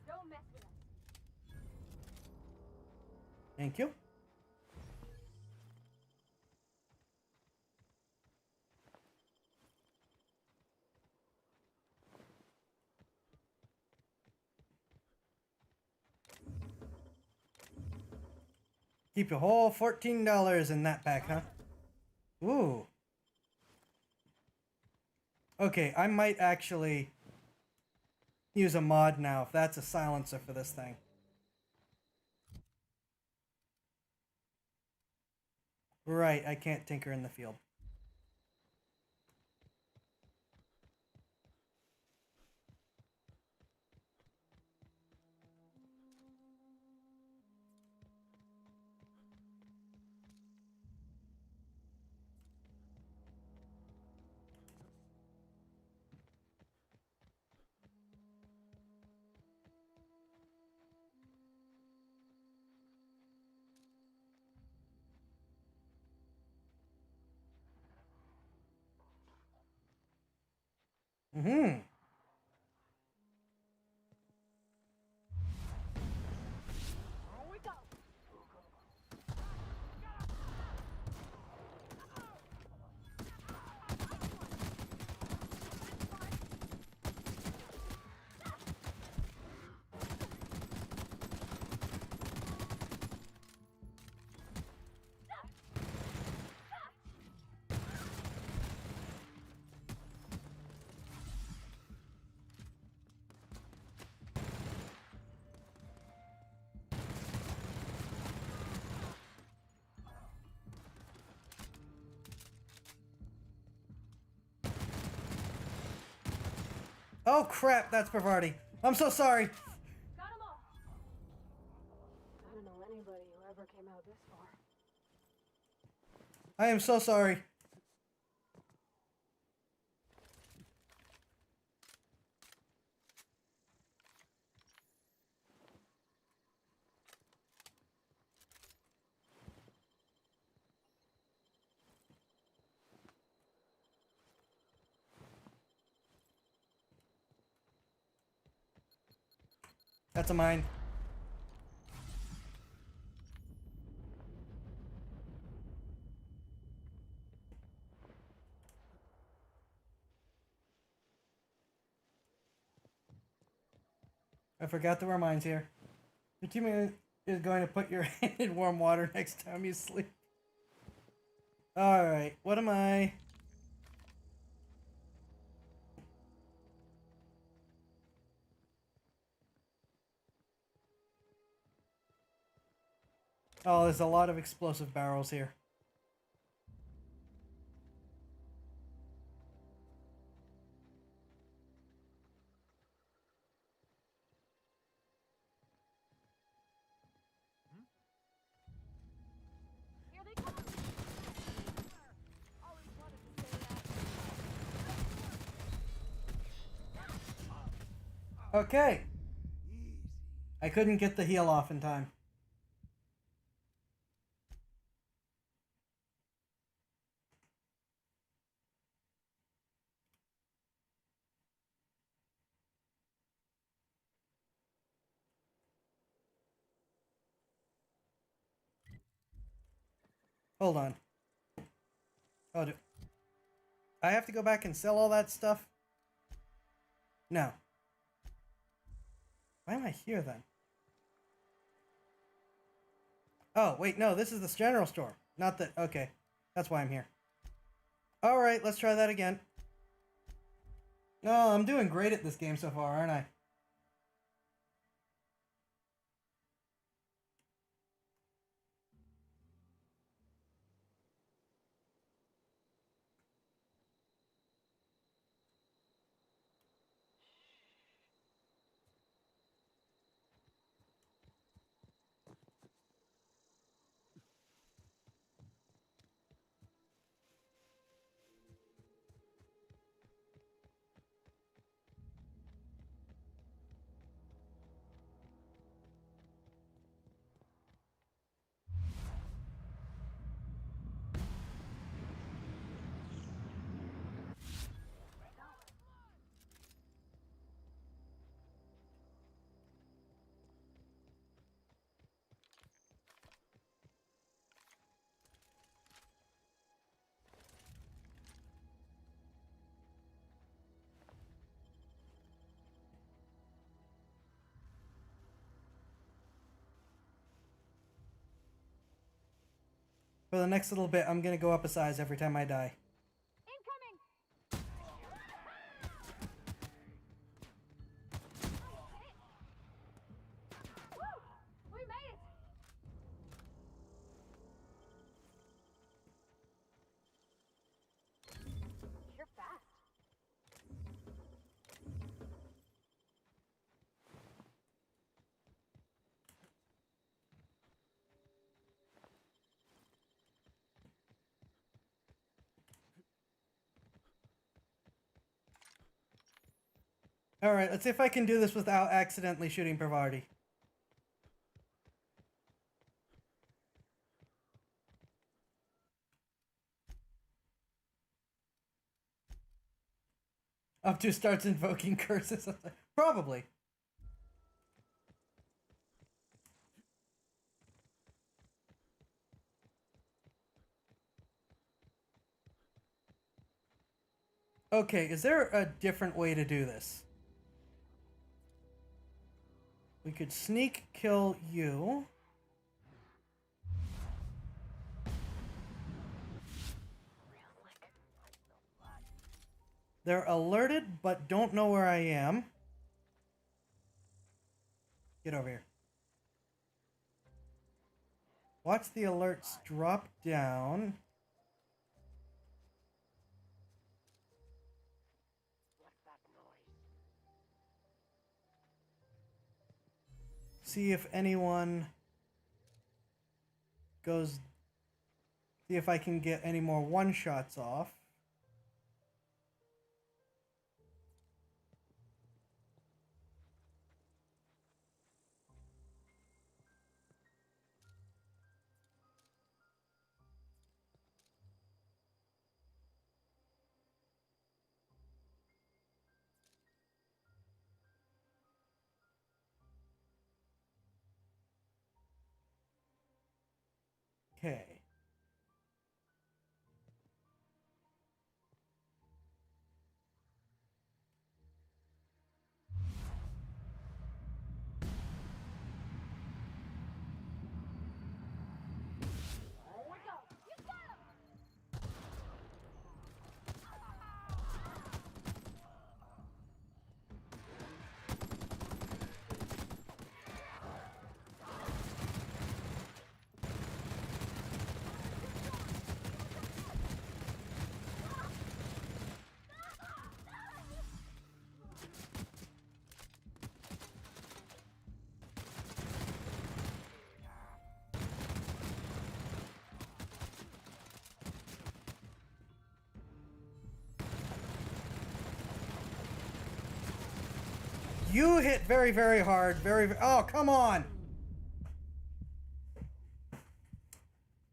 Don't mess with us. Thank you. Keep a whole $14 in that pack, huh? Ooh. Okay, I might actually use a mod now if that's a silencer for this thing. Right, I can't tinker in the field. Mm-hmm. Oh crap, that's Bavardi. I'm so sorry. Got 'em all. I don't know anybody who ever came out this far. I am so sorry. That's a mine. I forgot there were mines here. Your teammate is going to put your hand in warm water next time you sleep. Alright, what am I? Oh, there's a lot of explosive barrels here. Here they come. Always wanted to say that. Okay. I couldn't get the heal off in time. Hold on. Oh, I have to go back and sell all that stuff? No. Why am I here then? Oh, wait, no, this is the general store. Not the... Okay. That's why I'm here. Alright, let's try that again. No, I'm doing great at this game so far, aren't I? For the next little bit, I'm gonna go up a size every time I die. Incoming. Woo! We made it. Alright, let's see if I can do this without accidentally shooting Parvati. Up to starts invoking curses. Probably. Okay, is there a different way to do this? We could sneak kill you. They're alerted, but don't know where I am. Get over here. Watch the alerts drop down. See if anyone goes... See if I can get any more one-shots off. Okay. You hit very, very hard. Oh, come on!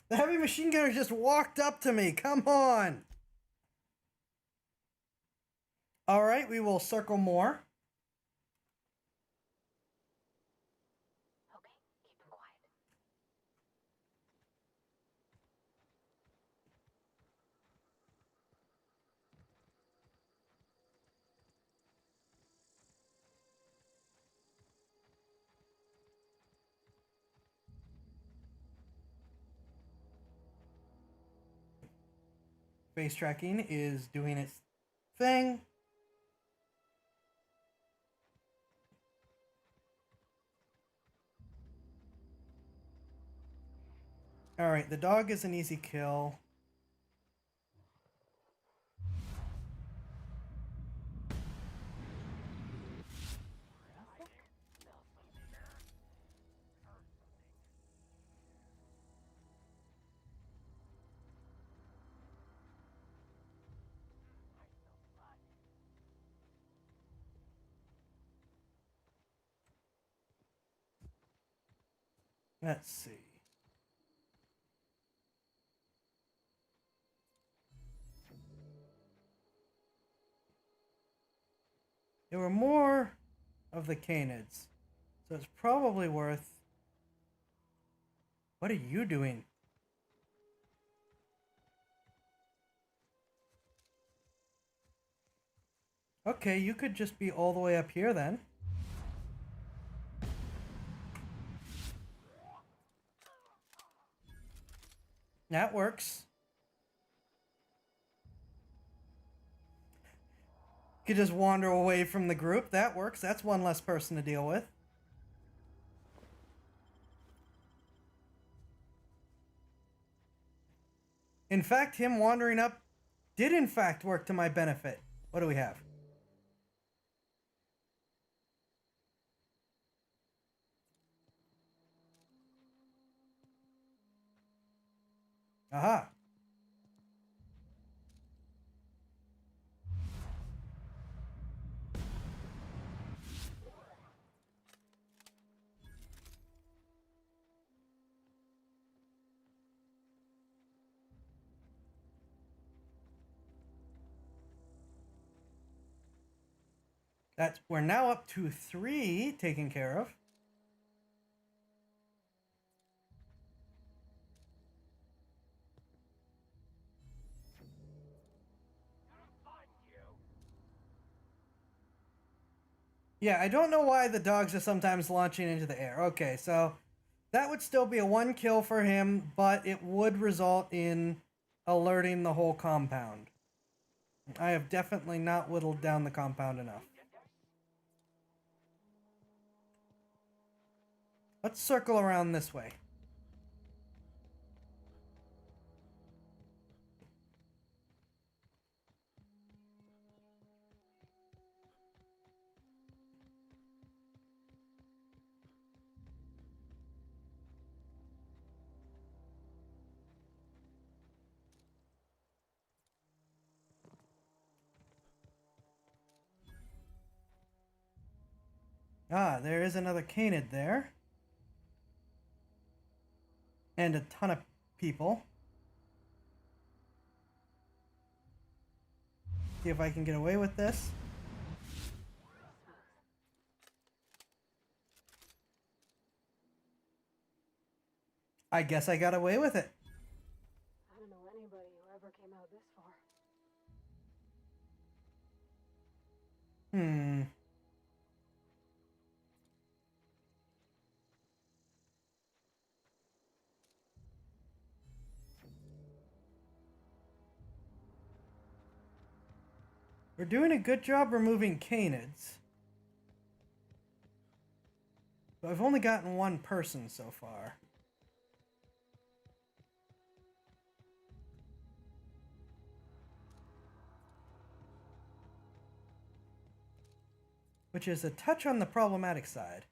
The heavy machine gunner just walked up to me. Come on! Alright, we will circle more. Okay, keep him quiet. Face tracking is doing its thing. Alright, the dog is an easy kill. Let's see. There were more of the canids, so it's probably worth... What are you doing? Okay, you could just be all the way up here then. That works. You could just wander away from the group. That works. That's one less person to deal with. In fact, him wandering up did in fact work to my benefit. What do we have? Aha. We're now up to 3 taken care of. Yeah, I don't know why the dogs are sometimes launching into the air. Okay, so that would still be a 1 kill for him, but it would result in alerting the whole compound. I have definitely not whittled down the compound enough. Let's circle around this way. Ah, there is another canid there. And a ton of people. See if I can get away with this. I guess I got away with it. I don't know anybody who ever came out this far. We're doing a good job removing canids. But I've only gotten 1 person so far. Which is a touch on the problematic side.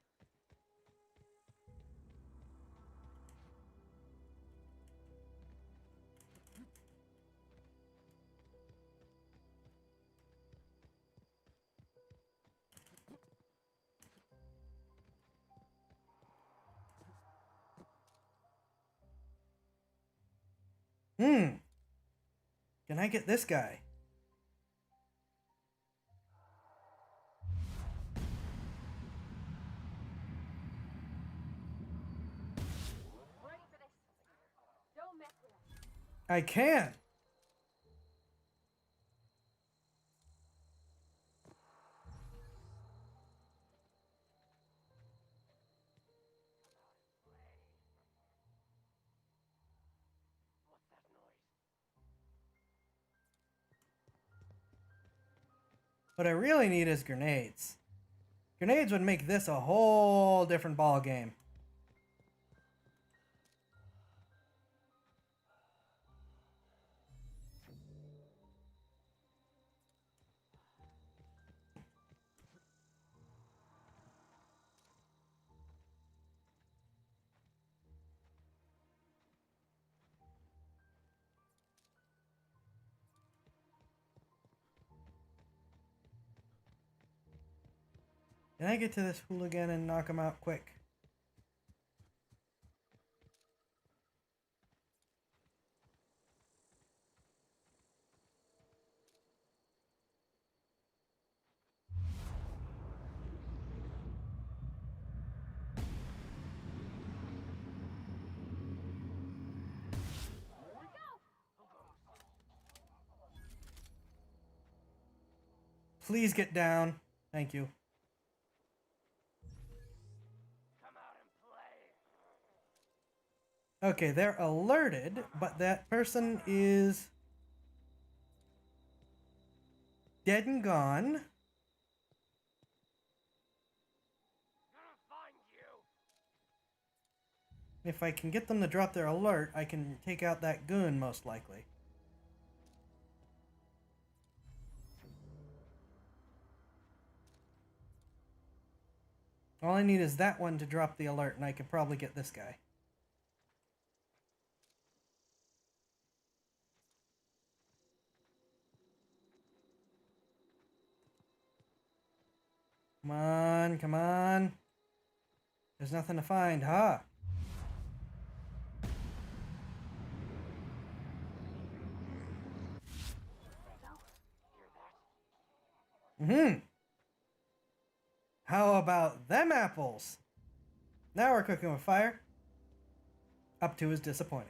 Can I get this guy? Ready for this? Don't mess with us. I can. What I really need is grenades. Grenades would make this a whole different ball game. Can I get to this hooligan and knock him out quick? Please get down. Thank you. Okay, they're alerted, but that person is dead and gone. If I can get them to drop their alert, I can take out that goon most likely. All I need is that one to drop the alert, and I could probably get this guy. Come on, come on. There's nothing to find, huh? Mm-hmm. How about them apples? Now we're cooking with fire. Up to is disappointed.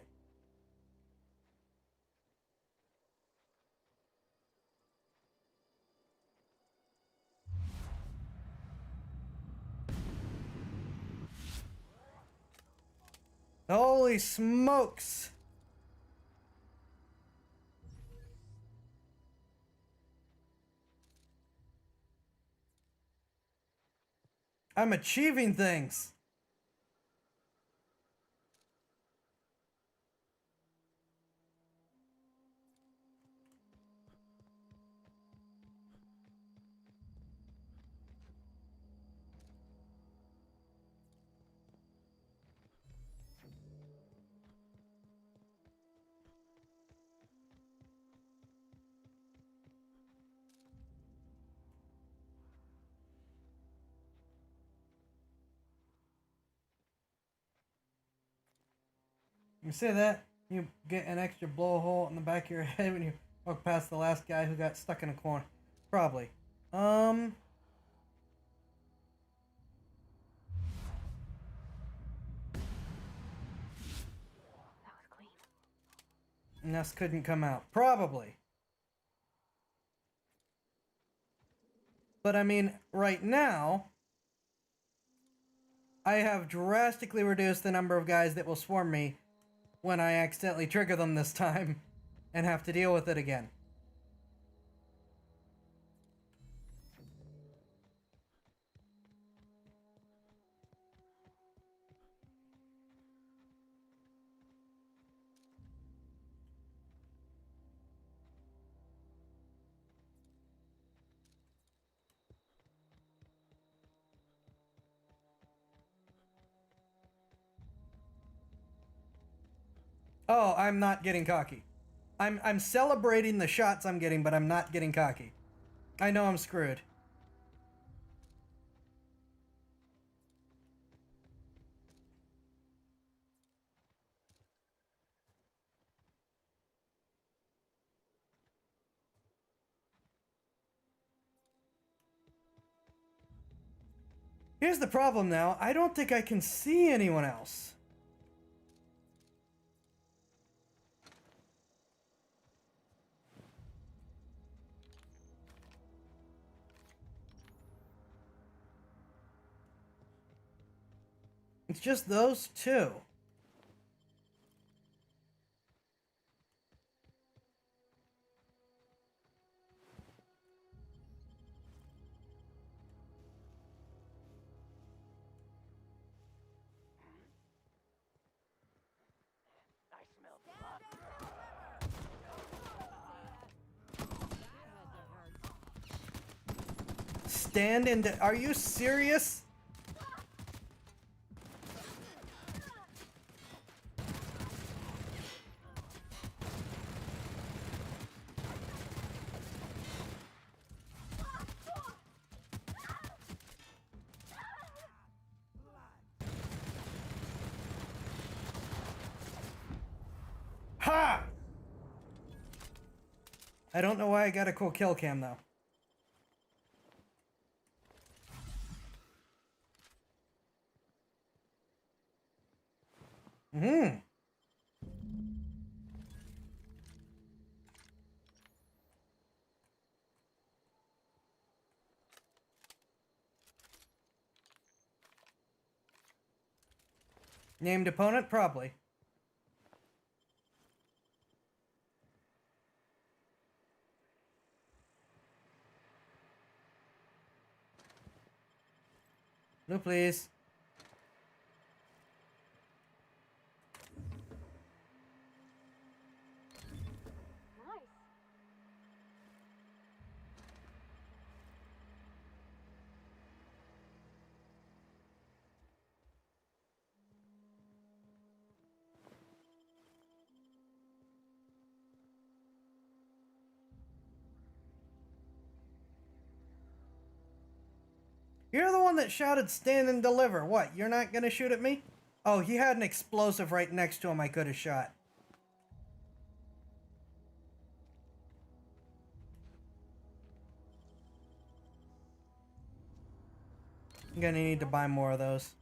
Holy smokes! I'm achieving things! You say that, you get an extra blowhole in the back of your head when you walk past the last guy who got stuck in a corner. Probably. That was clean. Ness couldn't come out. Probably. But I mean, right now, I have drastically reduced the number of guys that will swarm me when I accidentally trigger them this time and have to deal with it again. Oh, I'm not getting cocky. I'm celebrating the shots I'm getting, but I'm not getting cocky. I know I'm screwed. Here's the problem now. I don't think I can see anyone else. It's just those two. Stand in. Are you serious? Ha! I don't know why I got a cool kill cam though. Hmm. Named opponent? Probably. No, please. Nice. You're the one that shouted stand and deliver. What, you're not gonna shoot at me? Oh, he had an explosive right next to him I could have shot. I'm gonna need to buy more of those.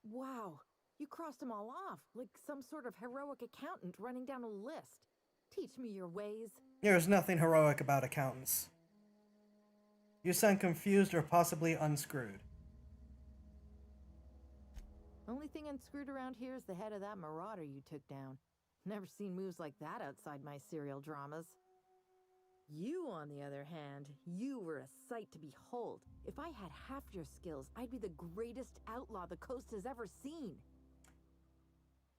Wow, you crossed them all off, like some sort of heroic accountant running down a list. Teach me your ways. There's nothing heroic about accountants. You sound confused or possibly unscrewed. Only thing unscrewed around here is the head of that marauder you took down. Never seen moves like that outside my serial dramas. You, on the other hand, you were a sight to behold. If I had half your skills, I'd be the greatest outlaw the coast has ever seen.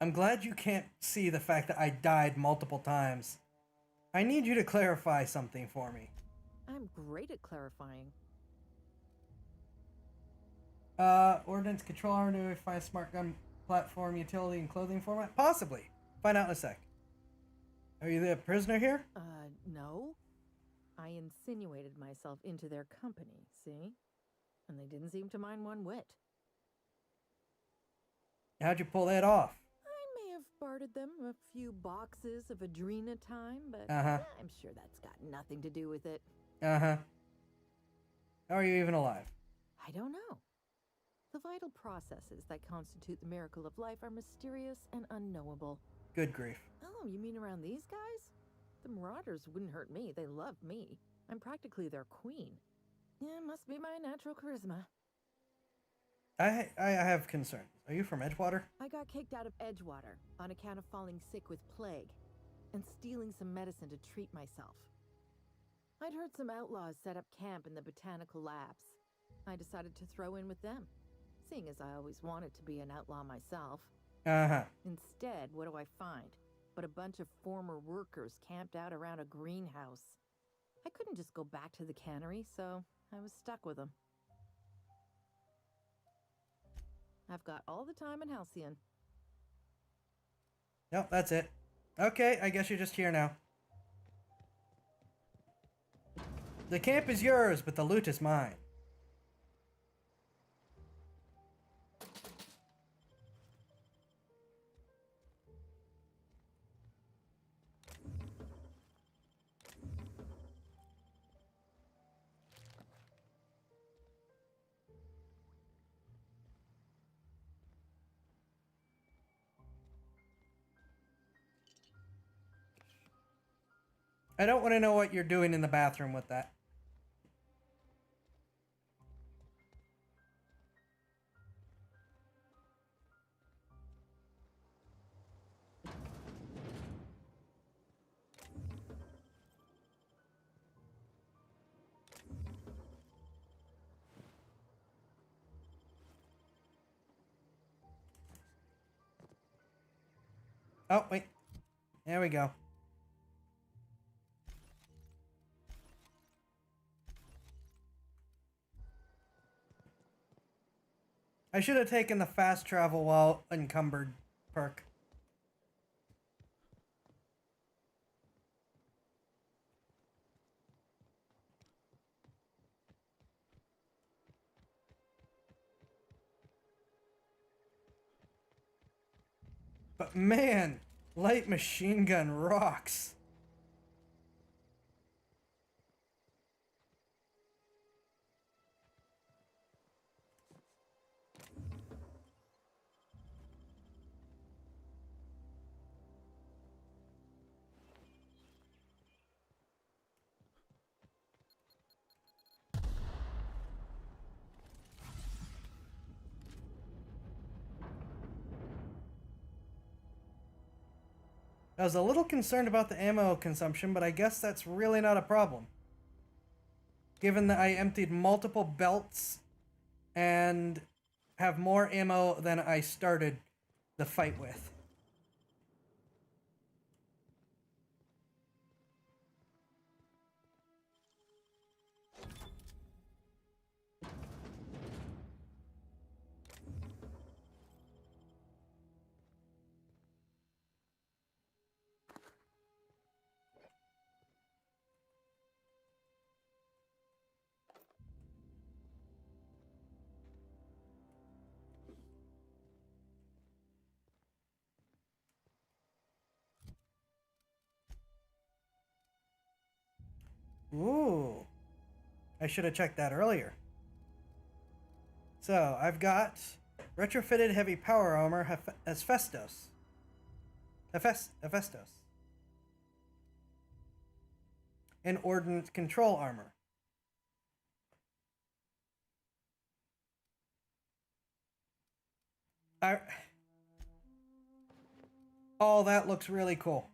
I'm glad you can't see the fact that I died multiple times. I need you to clarify something for me. I'm great at clarifying. Ordnance control armor to find smart gun platform, utility, and clothing format? Possibly. Find out in a sec. Are you the prisoner here? No. I insinuated myself into their company, see? And they didn't seem to mind one whit. How'd you pull that off? I may have bartered them a few boxes of Adrena time, but I'm sure that's got nothing to do with it. How are you even alive? I don't know. The vital processes that constitute the miracle of life are mysterious and unknowable. Good grief. Oh, you mean around these guys? The Marauders wouldn't hurt me. They love me. I'm practically their queen. Yeah, must be my natural charisma. I have concerns. Are you from Edgewater? I got kicked out of Edgewater on account of falling sick with plague and stealing some medicine to treat myself. I'd heard some outlaws set up camp in the botanical labs. I decided to throw in with them, seeing as I always wanted to be an outlaw myself. Instead, what do I find? But a bunch of former workers camped out around a greenhouse. I couldn't just go back to the cannery, so I was stuck with them. I've got all the time in Halcyon. Nope, that's it. Okay, I guess you're just here now. The camp is yours, but the loot is mine. I don't want to know what you're doing in the bathroom with that. Oh, wait. There we go. I should have taken the fast travel while encumbered perk. But man, light machine gun rocks. I was a little concerned about the ammo consumption, but I guess that's really not a problem. Given that I emptied multiple belts and have more ammo than I started the fight with. Ooh. I should have checked that earlier. So, I've got retrofitted heavy power armor as Hephaestus. Hephaestus. And ordnance control armor. Oh, that looks really cool.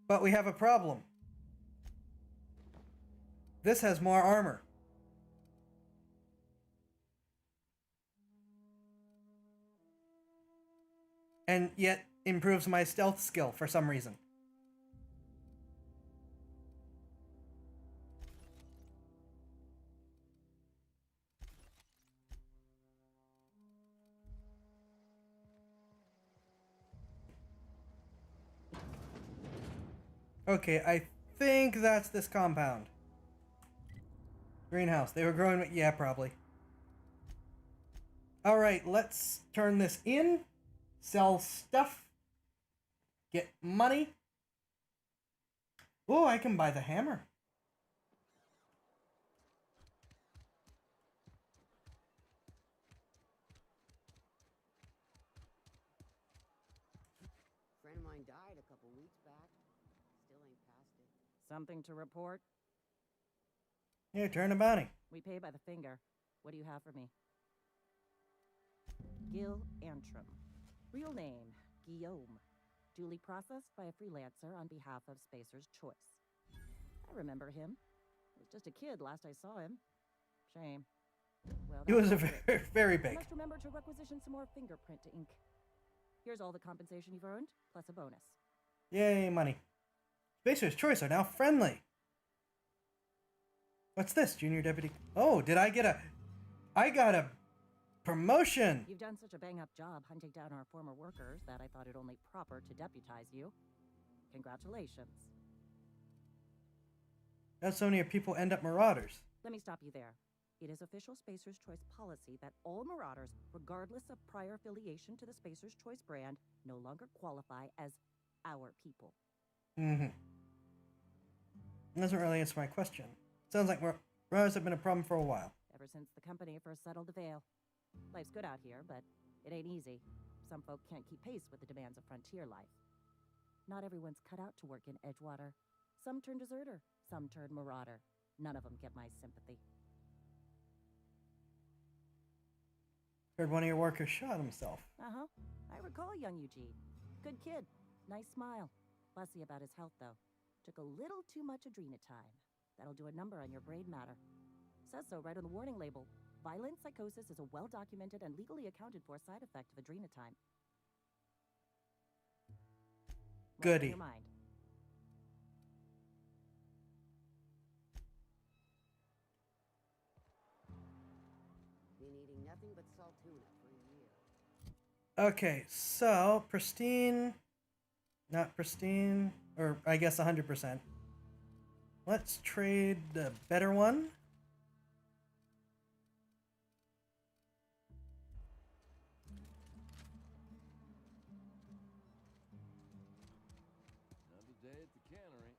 But we have a problem. This has more armor. And yet improves my stealth skill for some reason. Okay, I think that's this compound. Greenhouse. They were growing... Yeah, probably. Alright, let's turn this in. Sell stuff. Get money. Oh, I can buy the hammer. Friend of mine died a couple weeks back. Still ain't past it. Something to report? Here, turn a bounty. We pay by the finger. What do you have for me? Gil Antrim. Real name, Guillaume. Duly processed by a freelancer on behalf of Spacer's Choice. I remember him. I was just a kid last I saw him. Shame. Well, He was a that's very, it. very I big. must remember to requisition some more fingerprint ink. Here's all the compensation you've earned, plus a bonus. Yay, money. Spacer's Choice are now friendly. What's this, Junior Deputy? Oh, did I get a... I got a promotion! You've done such a bang-up job hunting down our former workers that I thought it only proper to deputize you. Congratulations. That's so many people end up marauders. Let me stop you there. It is official Spacer's Choice policy that all marauders, regardless of prior affiliation to the Spacer's Choice brand, no longer qualify as our people. Mm-hmm. Doesn't really answer my question. Sounds like marauders have been a problem for a while. Ever since the company first settled the Vale. Life's good out here, but it ain't easy. Some folk can't keep pace with the demands of frontier life. Not everyone's cut out to work in Edgewater. Some turn deserter, some turn marauder. None of them get my sympathy. Heard one of your workers shot himself. Uh-huh. I recall young Eugene. Good kid. Nice smile. Fussy about his health, though. Took a little too much adrenatime. That'll do a number on your brain matter. Says so right on the warning label. Violent psychosis is a well-documented and legally accounted for side effect of adrenatime. What's on Goody. your mind? Been eating nothing but salt tuna for a year. Okay, so pristine, not pristine, or I guess 100%. Let's trade the better one. Another day at the cannery.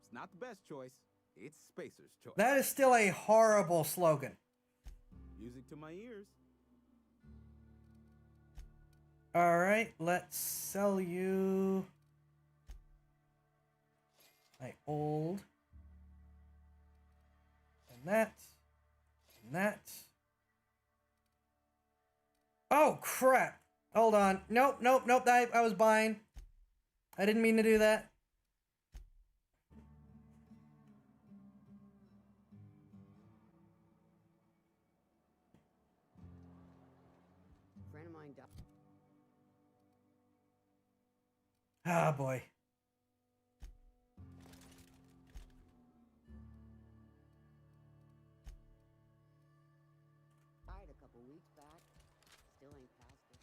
It's not the best choice. It's Spacer's Choice. That is still a horrible slogan. Music to my ears. All right, let's sell you my old and that and that. Oh crap! Hold on. Nope. I was buying. I didn't mean to do that. Friend of mine died. Ah, boy. Died a couple weeks back. Still ain't past it.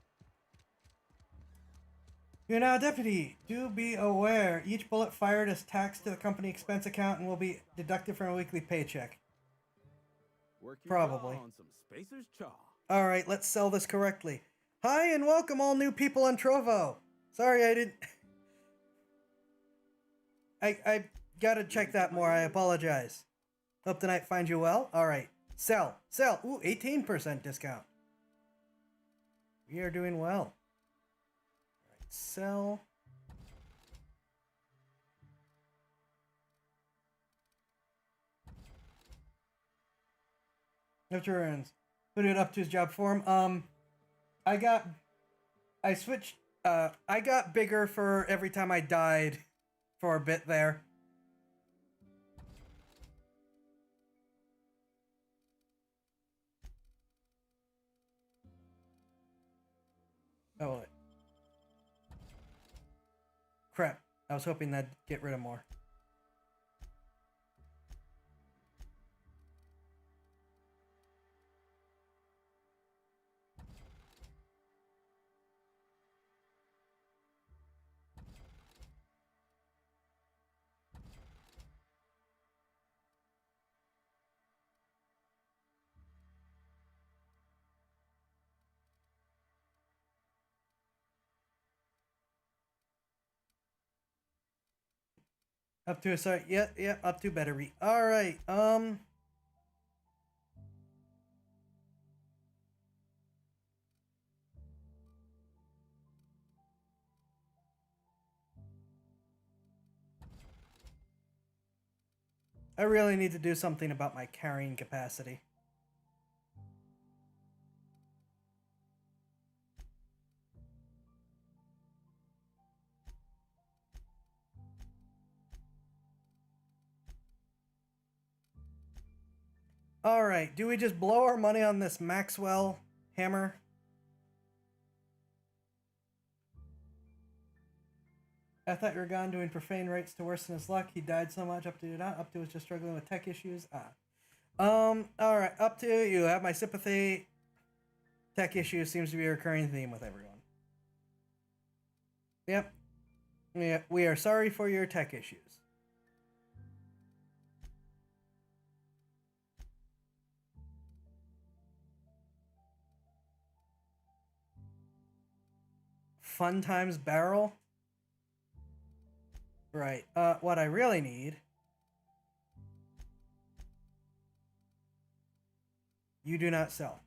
You're now a deputy. Do be aware, each bullet fired is taxed to the company expense account and will be deducted from a weekly paycheck. Work your Probably. jaw on some Spacer's Chaw. All right, let's sell this correctly. Hi and welcome all new people on Trovo. Sorry I didn't... I gotta check that more. I apologize. Hope the night finds you well. All right. Sell. Ooh, 18% discount. We are doing well. All right. Sell. After earns. Put it up to his job form. I switched. I got bigger for every time I died for a bit there. Oh, wait. Crap. I was hoping that'd get rid of more. Up to a sorry. Yeah, up to battery. All right. I really need to do something about my carrying capacity. All right. Do we just blow our money on this Maxwell hammer? I thought you were gone doing profane rites to worsen his luck. He died so much. Up to was just struggling with tech issues. All right. Up to you have my sympathy. Tech issues seems to be a recurring theme with everyone. Yep. Yeah, we are sorry for your tech issues. Fun Times barrel. Right. What I really need. You do not sell.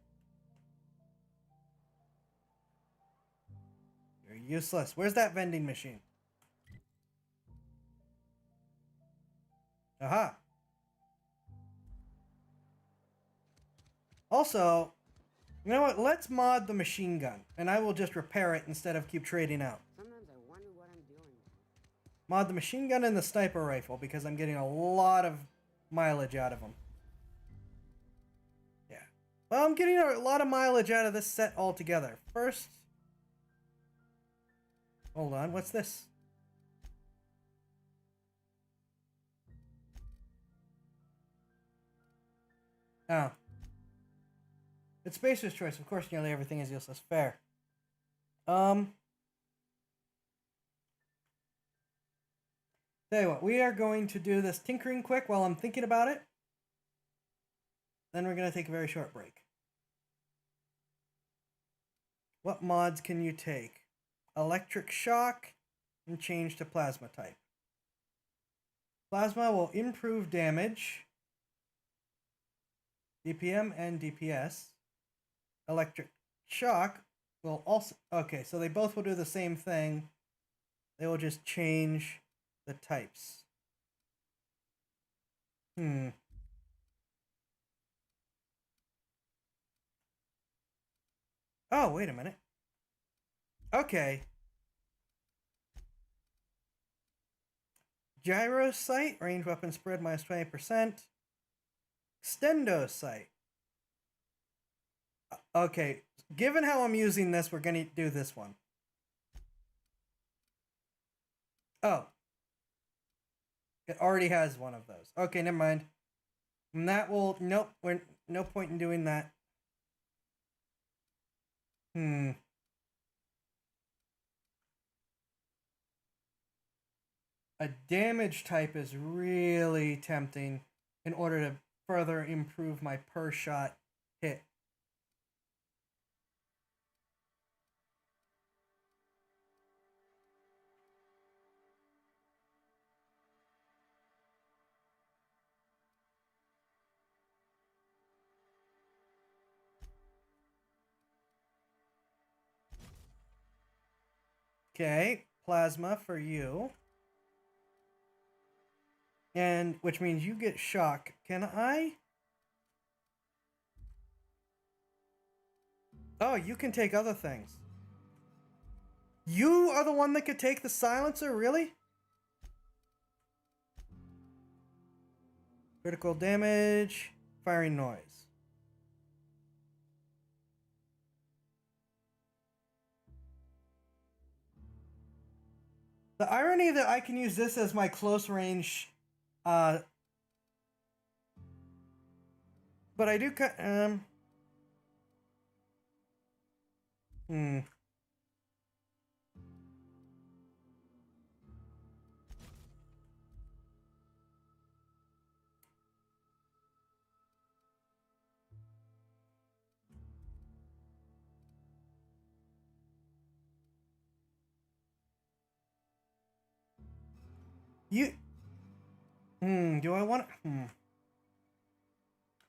You're useless. Where's that vending machine? Aha. Also, you know what? Let's mod the machine gun, and I will just repair it instead of keep trading out. Sometimes I wonder what I'm doing. Mod the machine gun and the sniper rifle, because I'm getting a lot of mileage out of them. Yeah. Well, I'm getting a lot of mileage out of this set altogether. First... Hold on, what's this? Oh. It's Spacer's choice. Of course, nearly everything is useless. Fair. Tell you what, we are going to do this tinkering quick while I'm thinking about it. Then we're going to take a very short break. What mods can you take? Electric shock and change to plasma type. Plasma will improve damage, DPM and DPS. Electric shock will also... Okay, so they both will do the same thing. They will just change the types. Oh, wait a minute. Okay. Gyro sight, range weapon spread minus 20%. Extendo sight. Okay, given how I'm using this, we're going to do this one. Oh. It already has one of those. Okay, never mind. And that will... Nope, we're no point in doing that. A damage type is really tempting in order to further improve my per shot hit. Okay, plasma for you. And which means you get shock. Can I? Oh, you can take other things. You are the one that could take the silencer, really? Critical damage, firing noise. The irony that I can use this as my close range, but I do do I want to?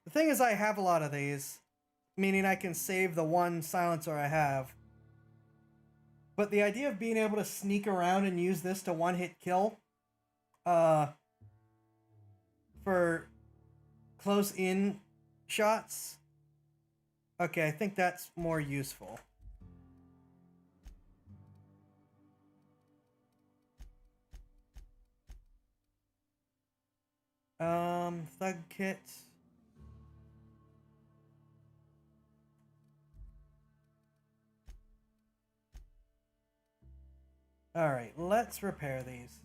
The thing is, I have a lot of these, meaning I can save the one silencer I have. But the idea of being able to sneak around and use this to one-hit kill, for close-in shots, okay, I think that's more useful. Thug kit. Alright, let's repair these.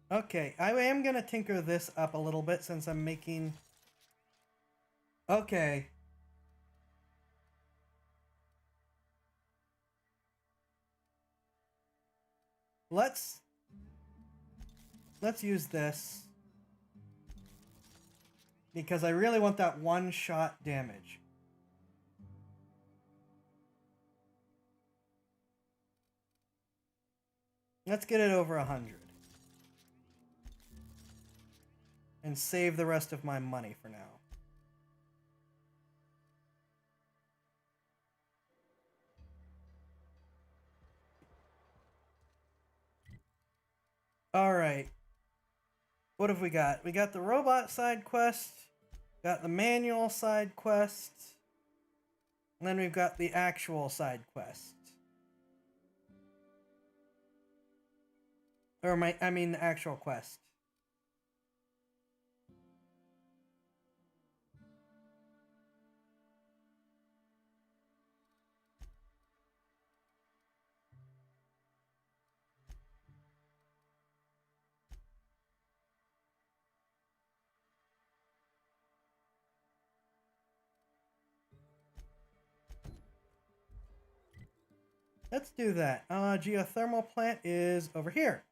Okay, I am gonna tinker this up a little bit since I'm making... Okay. Let's use this. Because I really want that one-shot damage. Let's get it over 100. And save the rest of my money for now. Alright. What have we got? We got the robot side quest. Got the manual side quest. And then we've got the actual side quest. I mean the actual quest. Let's do that. Geothermal plant is over here.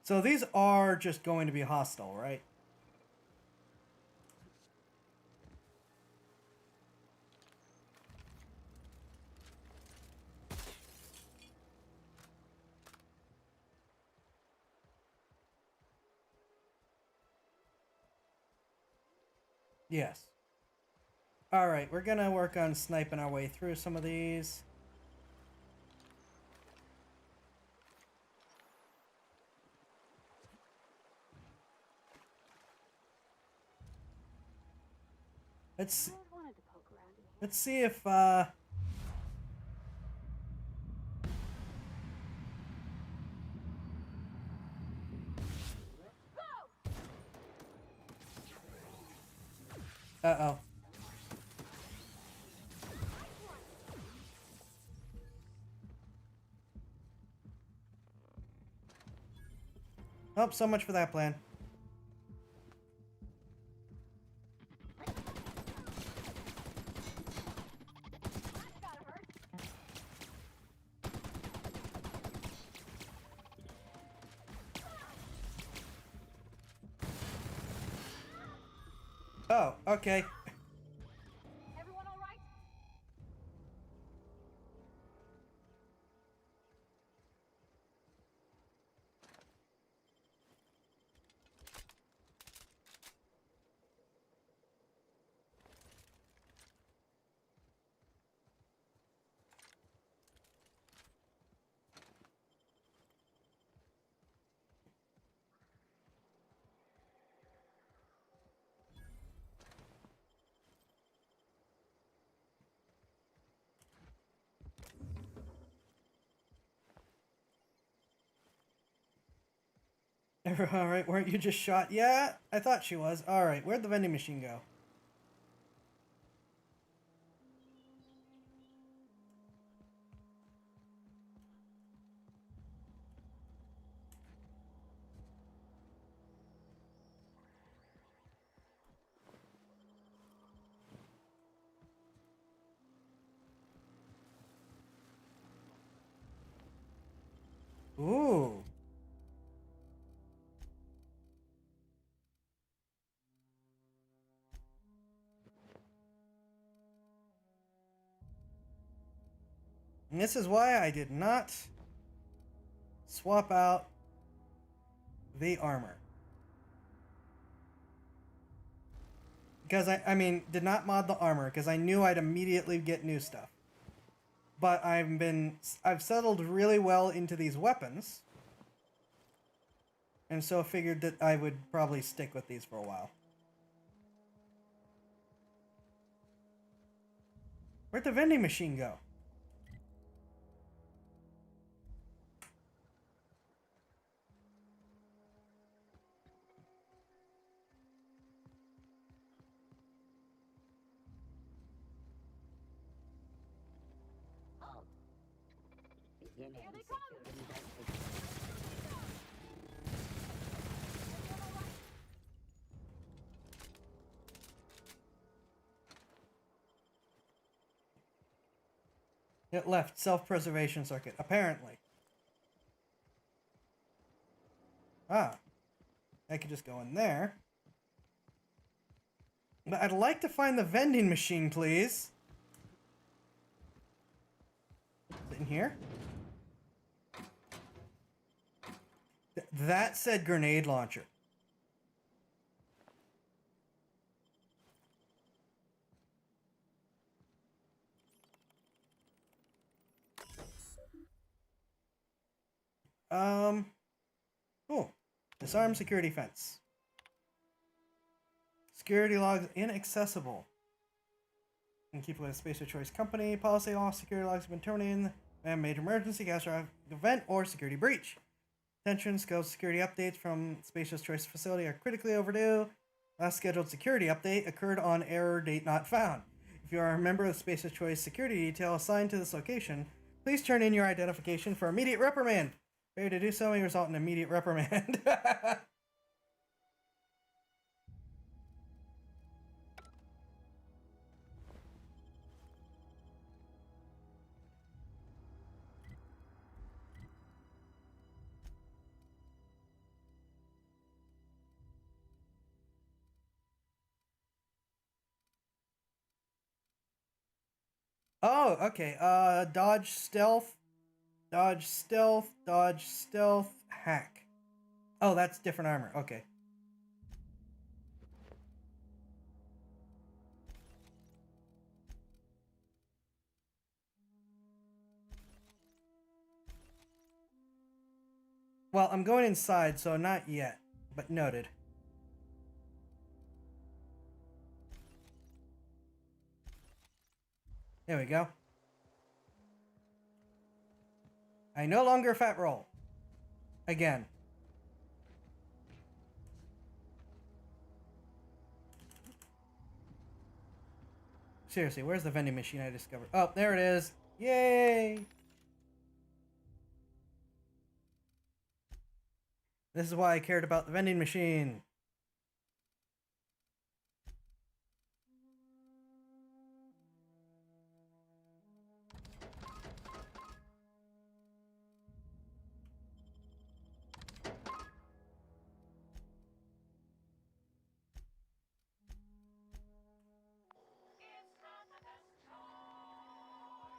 So these are just going to be hostile, right? Yes. Alright, we're gonna work on sniping our way through some of these. Let's see if uh-oh. Oh, so much for that plan. Oh, okay. Everyone all right? Alright, weren't you just shot? Yeah, I thought she was. Alright, where'd the vending machine go? Ooh. And this is why I did not swap out the armor. Because I mean, did not mod the armor because I knew I'd immediately get new stuff. But I've settled really well into these weapons. And so figured that I would probably stick with these for a while. Where'd the vending machine go? Halt. Beginning security investigation. It left self-preservation circuit, apparently. Ah. I could just go in there. But I'd like to find the vending machine, please. Is it in here? That said grenade launcher. Oh. Disarm security fence. Security logs inaccessible. And keep with Space of Choice Company. Policy all security logs have been terminated. And major emergency, catastrophic event, or security breach. Attention, scheduled security updates from Spacious Choice facility are critically overdue. Last scheduled security update occurred on error date not found. If you are a member of the Spacious Choice security detail assigned to this location, please turn in your identification for immediate reprimand. Failure to do so may result in immediate reprimand. Oh, okay. Dodge stealth, dodge stealth, dodge stealth, hack. Oh, that's different armor. Okay. Well, I'm going inside, so not yet, but noted. There we go. I no longer fat roll. Again. Seriously, where's the vending machine I discovered? Oh, there it is. Yay! This is why I cared about the vending machine.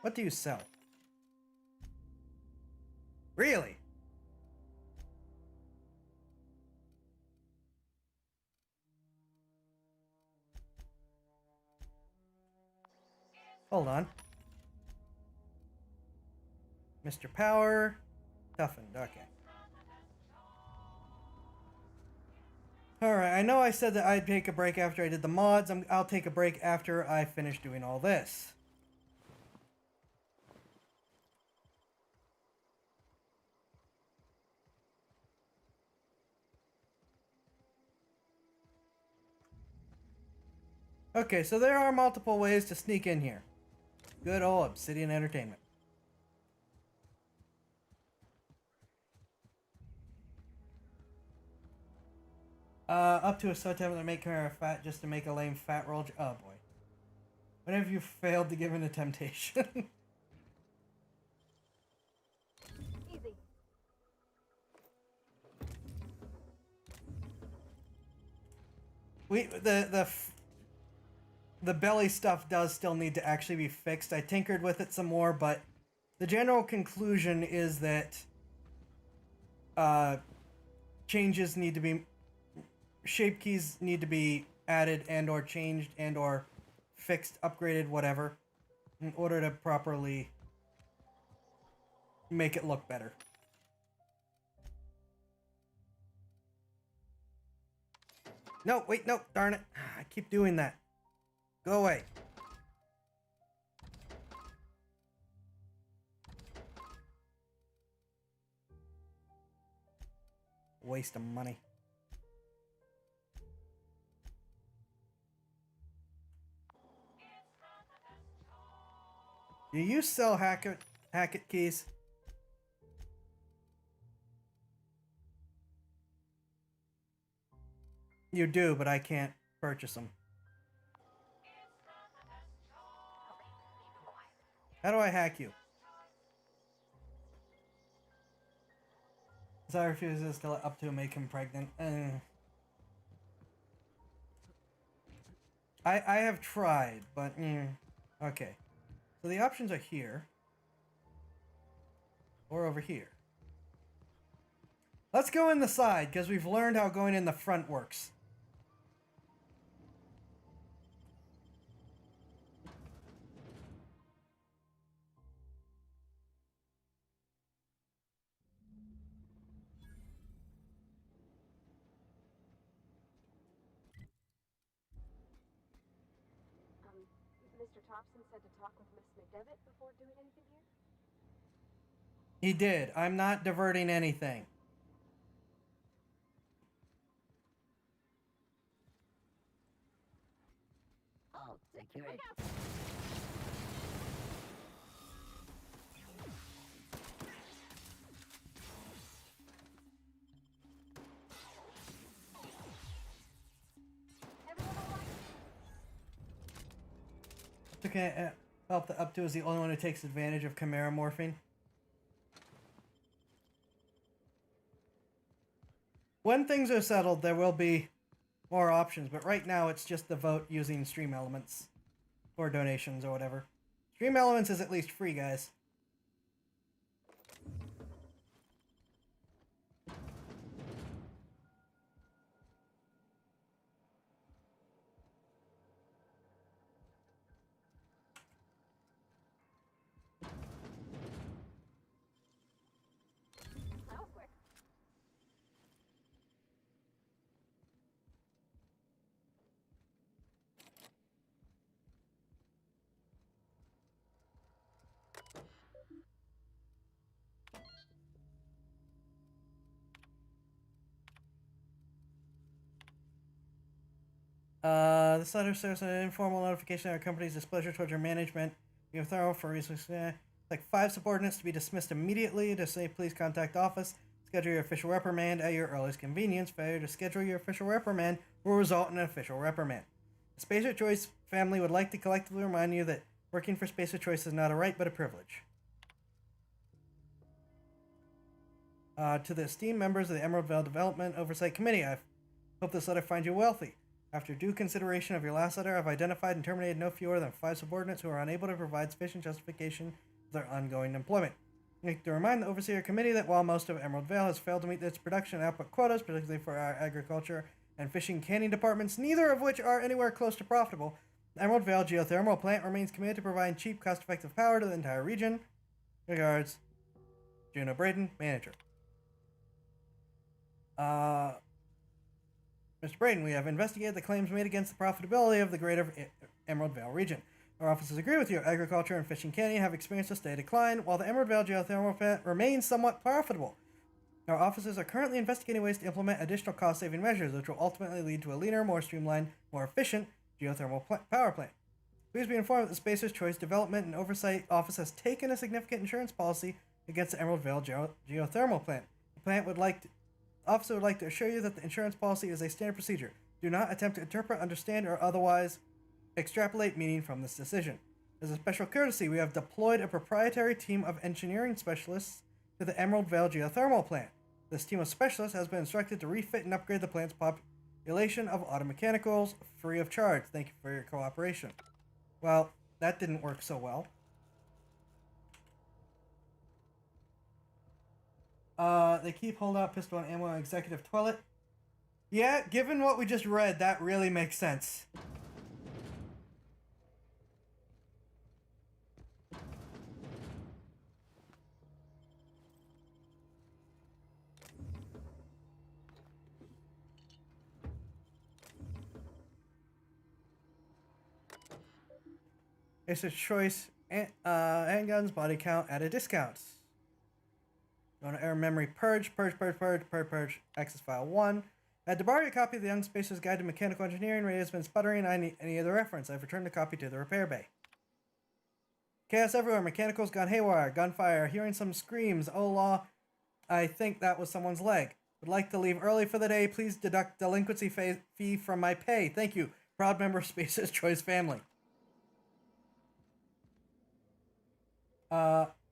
What do you sell? Really? Hold on. Mr. Power. Toughened, okay. Alright, I know I said that I'd take a break after I did the mods. I'll take a break after I finish doing all this. Okay, so there are multiple ways to sneak in here. Good old Obsidian Entertainment. Up to a certain time to make her fat just to make a lame fat roll. Oh boy. When have you failed to give in to temptation? Easy. The belly stuff does still need to actually be fixed. I tinkered with it some more, but the general conclusion is that changes need to be, shape keys need to be added and or changed and or fixed, upgraded, whatever, in order to properly make it look better. No, wait, no, darn it. I keep doing that. Go away. Waste of money. Do you sell Hackett keys? You do, but I can't purchase them. How do I hack you? Zara refuses to let up to make him pregnant. I have tried, but okay. So the options are here. Or over here. Let's go in the side, because we've learned how going in the front works. Mr. Thompson said to talk with Miss McDevitt before doing anything here? He did. I'm not diverting anything. I'll take care of it. Okay, help the up to is the only one who takes advantage of Chimera morphing. When things are settled, there will be more options, but right now it's just the vote using Stream Elements or donations or whatever. Stream Elements is at least free, guys. That was quick. This letter serves as an informal notification of our company's displeasure towards your management. We have thorough for reasons. Like 5 subordinates to be dismissed immediately. To say, please contact office. Schedule your official reprimand at your earliest convenience. Failure to schedule your official reprimand will result in an official reprimand. The Spacer Choice family would like to collectively remind you that working for Spacer Choice is not a right but a privilege. To the esteemed members of the Emerald Vale Development Oversight Committee, I hope this letter finds you wealthy. After due consideration of your last letter, I've identified and terminated no fewer than 5 subordinates who are unable to provide sufficient justification for their ongoing employment. I'd like to remind the Overseer Committee that while most of Emerald Vale has failed to meet its production and output quotas, particularly for our agriculture and fishing canning departments, neither of which are anywhere close to profitable, the Emerald Vale geothermal plant remains committed to providing cheap, cost-effective power to the entire region. Regards, Juno Braden, Manager. Mr. Braden, we have investigated the claims made against the profitability of the greater Emerald Vale region. Our offices agree with you. Agriculture and fishing canning have experienced a steady decline, while the Emerald Vale geothermal plant remains somewhat profitable. Our offices are currently investigating ways to implement additional cost-saving measures, which will ultimately lead to a leaner, more streamlined, more efficient geothermal power plant. Please be informed that the Spacer's Choice Development and Oversight Office has taken a significant insurance policy against the Emerald Vale geothermal plant. The officer would like to assure you that the insurance policy is a standard procedure. Do not attempt to interpret, understand, or otherwise extrapolate meaning from this decision. As a special courtesy, we have deployed a proprietary team of engineering specialists to the Emerald Vale geothermal plant. This team of specialists has been instructed to refit and upgrade the plant's population of auto mechanicals free of charge. Thank you for your cooperation. Well, that didn't work so well. They keep holding out pistol and ammo in executive toilet. Yeah, given what we just read, that really makes sense. It's a choice. Handguns, body count at a discount. You want to error memory purge, access file 1. I had to borrow a copy of the Young Spacer's Guide to Mechanical Engineering. Radio has been sputtering. I need any other reference. I've returned the copy to the repair bay. Chaos everywhere. Mechanicals gone haywire. Gunfire. Hearing some screams. Oh, law. I think that was someone's leg. Would like to leave early for the day. Please deduct delinquency fee from my pay. Thank you. Proud member of Spacer's Choice family.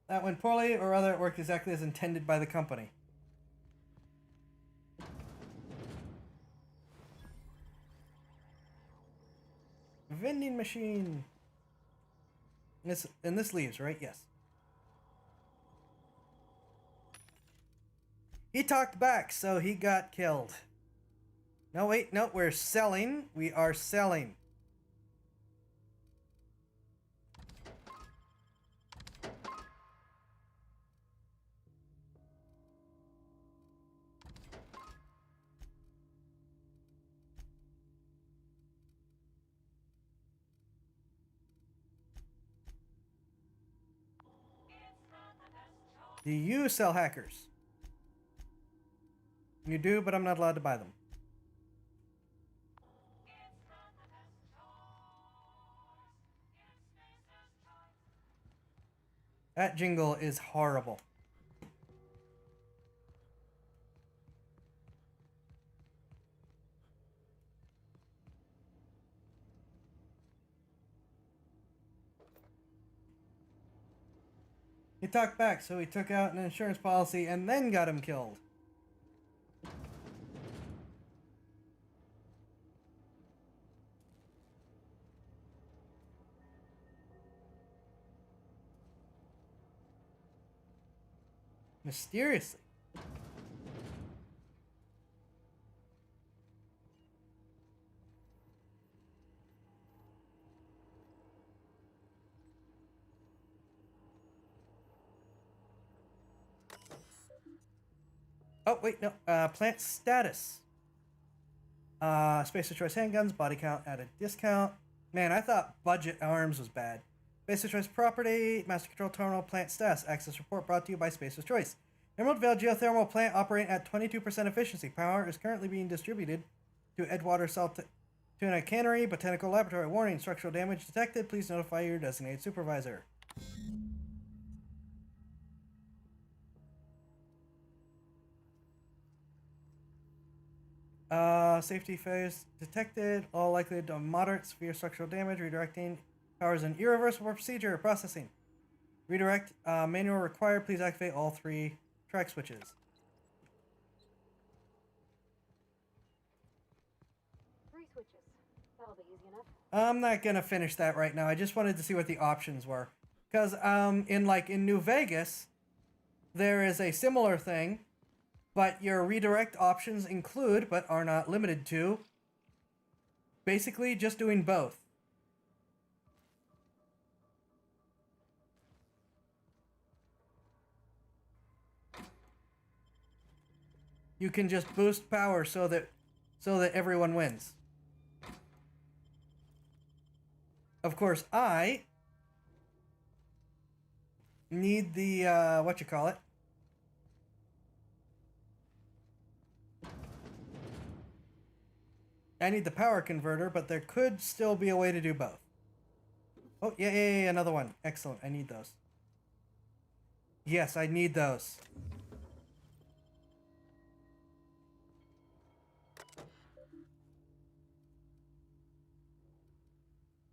That went poorly, or rather it worked exactly as intended by the company. Vending machine. And this leaves, right? Yes. He talked back, so he got killed. No, wait, no, we're selling. We are selling. Do you sell hackers? You do, but I'm not allowed to buy them. That jingle is horrible. He talked back, so he took out an insurance policy and then got him killed. Mysteriously. Oh, wait, no. Plant status. Spacer Choice handguns, body count at a discount. Man, I thought budget arms was bad. Spacer Choice property, Master Control Terminal, plant status. Access report brought to you by Spacer Choice. Emerald Vale geothermal plant operating at 22% efficiency. Power is currently being distributed to Edgewater Salt Tuna Cannery, Botanical Laboratory. Warning, structural damage detected. Please notify your designated supervisor. Safety failures detected. All likely to moderate severe structural damage. Redirecting powers an irreversible procedure. Processing. Redirect. Manual required. Please activate all 3 track switches. 3 switches. That'll be easy enough. I'm not gonna finish that right now. I just wanted to see what the options were. Because in New Vegas, there is a similar thing, but your redirect options include, but are not limited to, basically just doing both. You can just boost power so that everyone wins. Of course, I need the whatchamacallit. I need the power converter, but there could still be a way to do both. Oh, yeah, another one. Excellent. I need those. Yes, I need those.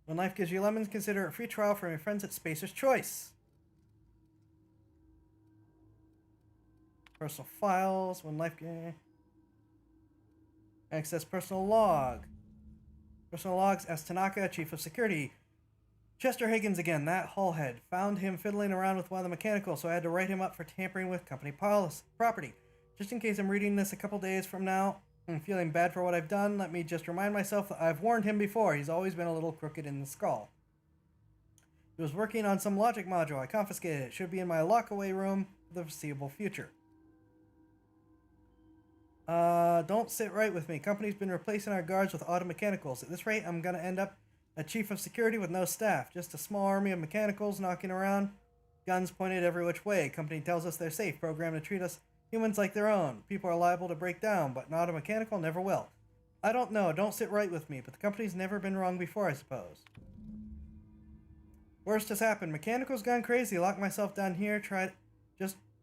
When life gives you lemons, consider a free trial from your friends at Spacer's Choice. Personal files. When life... Access personal log. Personal logs. S. Tanaka, Chief of Security. Chester Higgins again, that hullhead. Found him fiddling around with one of the mechanicals, so I had to write him up for tampering with company property. Just in case I'm reading this a couple days from now and feeling bad for what I've done, let me just remind myself that I've warned him before. He's always been a little crooked in the skull. He was working on some logic module. I confiscated it. It should be in my lockaway room for the foreseeable future. Don't sit right with me. Company's been replacing our guards with auto mechanicals. At this rate, I'm gonna end up a chief of security with no staff. Just a small army of mechanicals knocking around. Guns pointed every which way. Company tells us they're safe, programmed to treat us humans like their own. People are liable to break down, but not a mechanical never will. I don't know. Don't sit right with me, but the company's never been wrong before, I suppose. Worst has happened. Mechanical's gone crazy. Locked myself down here.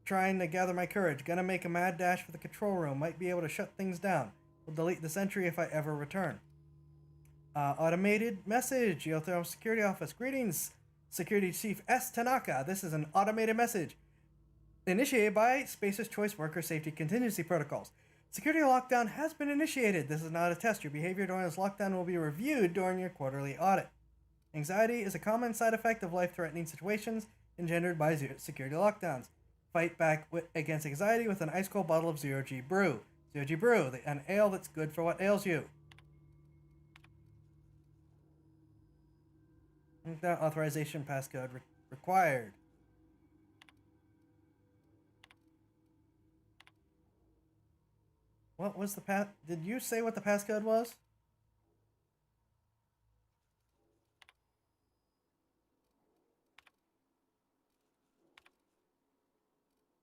Trying to gather my courage. Gonna make a mad dash for the control room. Might be able to shut things down. Will delete this entry if I ever return. Automated message. Geothermal Security Office. Greetings, Security Chief S. Tanaka. This is an automated message initiated by Spacer's Choice Worker Safety Contingency Protocols. Security lockdown has been initiated. This is not a test. Your behavior during this lockdown will be reviewed during your quarterly audit. Anxiety is a common side effect of life-threatening situations engendered by security lockdowns. Fight back against anxiety with an ice-cold bottle of Zero-G Brew. Zero-G Brew, an ale that's good for what ails you. Authorization passcode required. What was the pass? Did you say what the passcode was?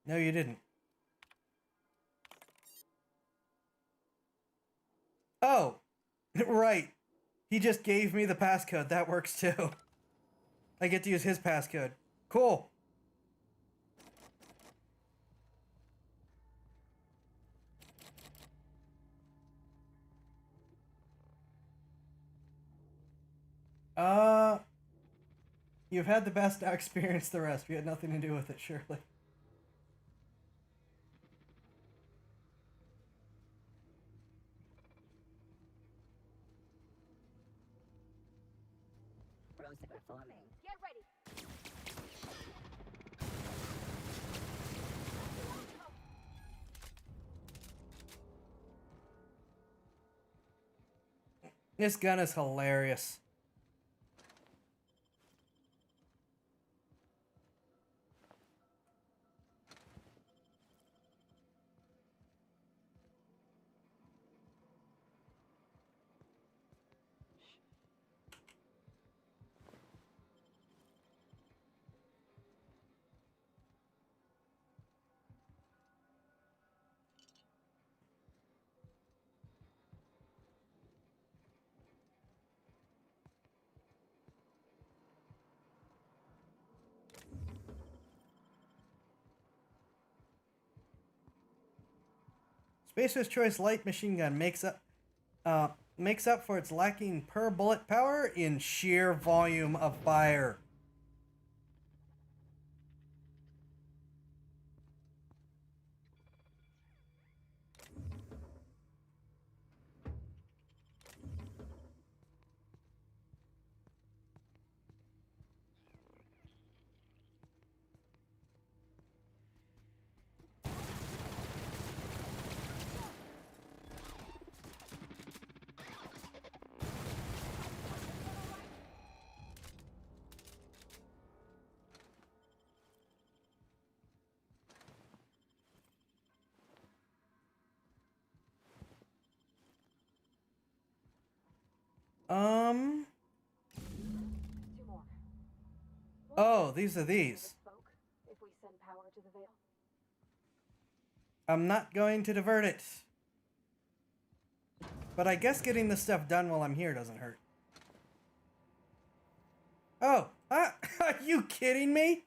No, you didn't. Oh, right. He just gave me the passcode. That works too. I get to use his passcode. Cool. You've had the best, now experience the rest. We had nothing to do with it, surely. Get ready. This gun is hilarious. Spacer's Choice light machine gun makes up makes up for its lacking per bullet power in sheer volume of fire. Two more. Oh, these are these. Spoke if we send power to the Veil. I'm not going to divert it. But I guess getting this stuff done while I'm here doesn't hurt. Oh, are you kidding me?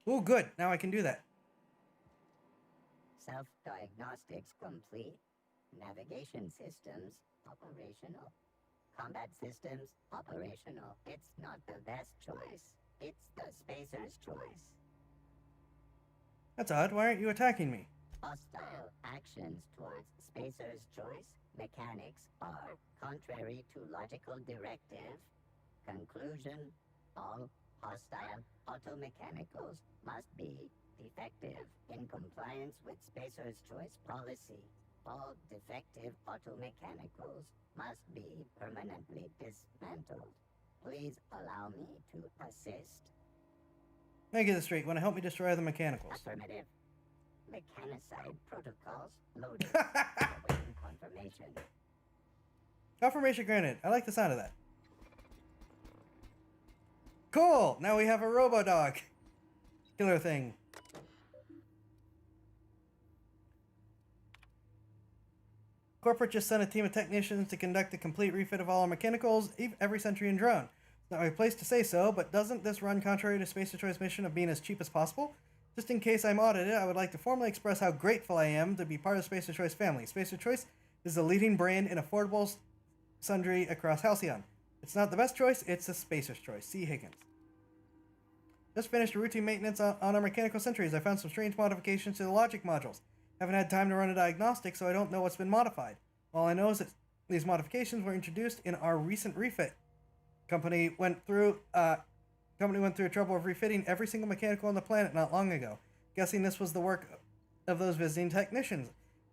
Oh, good. Now I can do that. Self-diagnostics complete. Navigation systems operational. Combat systems operational. It's not the best choice. It's the spacer's choice. That's odd. Why aren't you attacking me? Hostile actions towards spacer's choice mechanics are contrary to logical directive. Conclusion: all hostile automechanicals must be defective in compliance with spacer's choice policy. All defective automechanicals must be permanently dismantled. Please allow me to assist. Let me get this straight. You want to help me destroy the mechanicals? Affirmative. Mechanicide protocols loaded. Awaiting confirmation. Confirmation granted. I like the sound of that. Cool! Now we have a robo-dog. Killer thing. Corporate just sent a team of technicians to conduct a complete refit of all our mechanicals, every sentry and drone. It's not my place to say so, but doesn't this run contrary to Spacer Choice mission of being as cheap as possible? Just in case I'm audited, I would like to formally express how grateful I am to be part of Spacer Choice family. Spacer Choice is the leading brand in affordable sundry across Halcyon. It's not the best choice, it's a Spacer's choice. C. Higgins. Just finished routine maintenance on our mechanical sentries. I found some strange modifications to the logic modules. Haven't had time to run a diagnostic, so I don't know what's been modified. All I know is that these modifications were introduced in our recent refit. Company went through trouble of refitting every single mechanical on the planet not long ago. Guessing this was the work of those visiting technicians.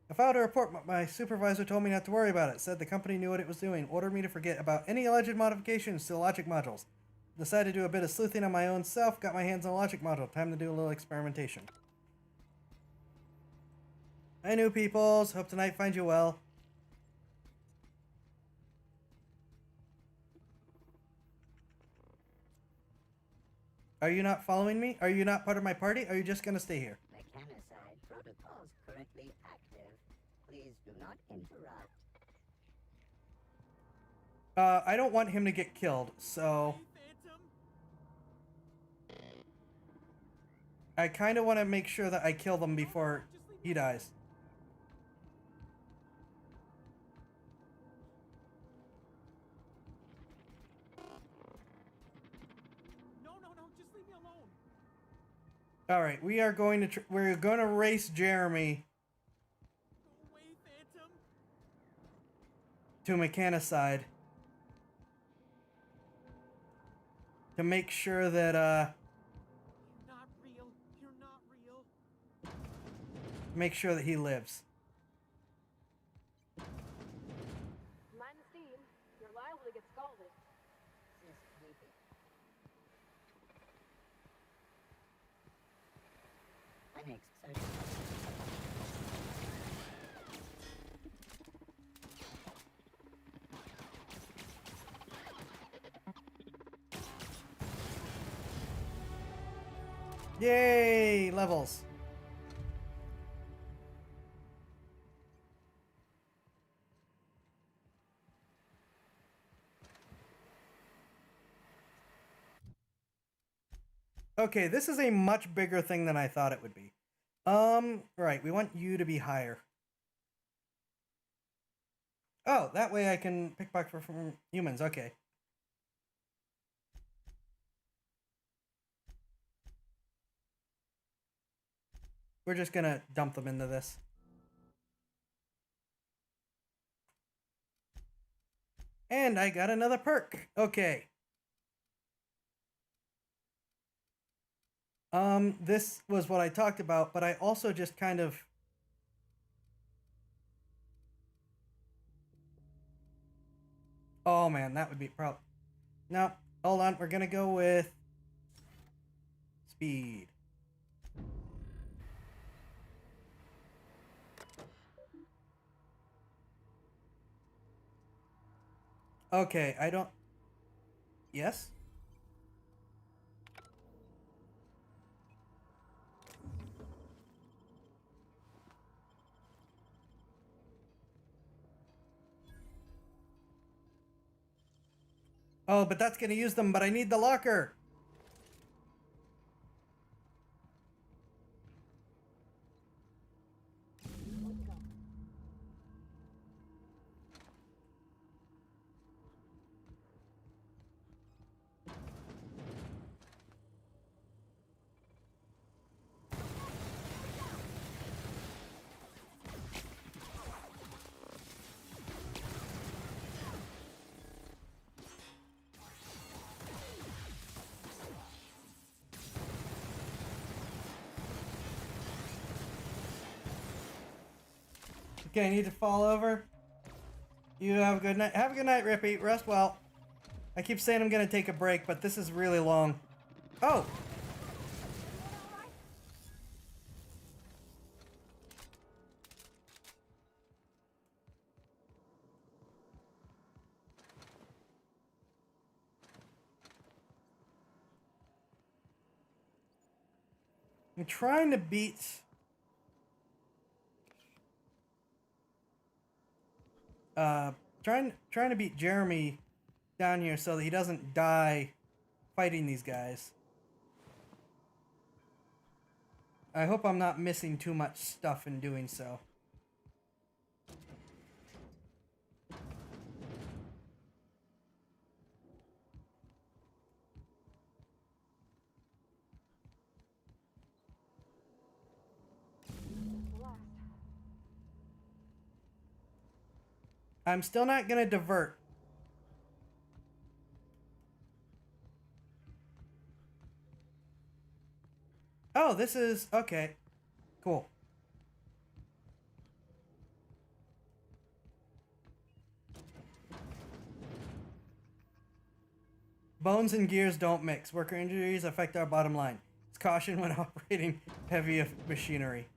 I filed a report, but my supervisor told me not to worry about it. Said the company knew what it was doing. Ordered me to forget about any alleged modifications to the logic modules. Decided to do a bit of sleuthing on my own self. Got my hands on a logic module. Time to do a little experimentation. Hi, new peoples. Hope tonight finds you well. Are you not following me? Are you not part of my party? Are you just gonna stay here? Mechanicide protocols currently active. Please do not interrupt. I don't want him to get killed, so... I kind of want to make sure that I kill them before he dies. No, just leave me alone. All right, we are going to we're going to race Jeremy Go away, Phantom. to mechanicide to make sure that You're not real. make sure that he lives. Mind the steam. You're liable to get scalded. This is creepy. Phoenix, search. Yay, levels. Okay, this is a much bigger thing than I thought it would be. Right, we want you to be higher. Oh, that way I can pickpocket from humans, okay. We're just gonna dump them into this. And I got another perk. Okay. This was what I talked about, but I also just kind of... Oh man, that would be probably... No, hold on, we're gonna go with... Speed. Okay, I don't... Yes? Oh, but that's gonna use them, but I need the locker! Okay, I need to fall over. You have a good night. Have a good night, Rippy. Rest well. I keep saying I'm gonna take a break, but this is really long. Oh! I'm trying to beat... trying to beat Jeremy down here so that he doesn't die fighting these guys. I hope I'm not missing too much stuff in doing so. I'm still not gonna divert. Oh, this is... Okay. Cool. Bones and gears don't mix. Worker injuries affect our bottom line. It's caution when operating heavy machinery.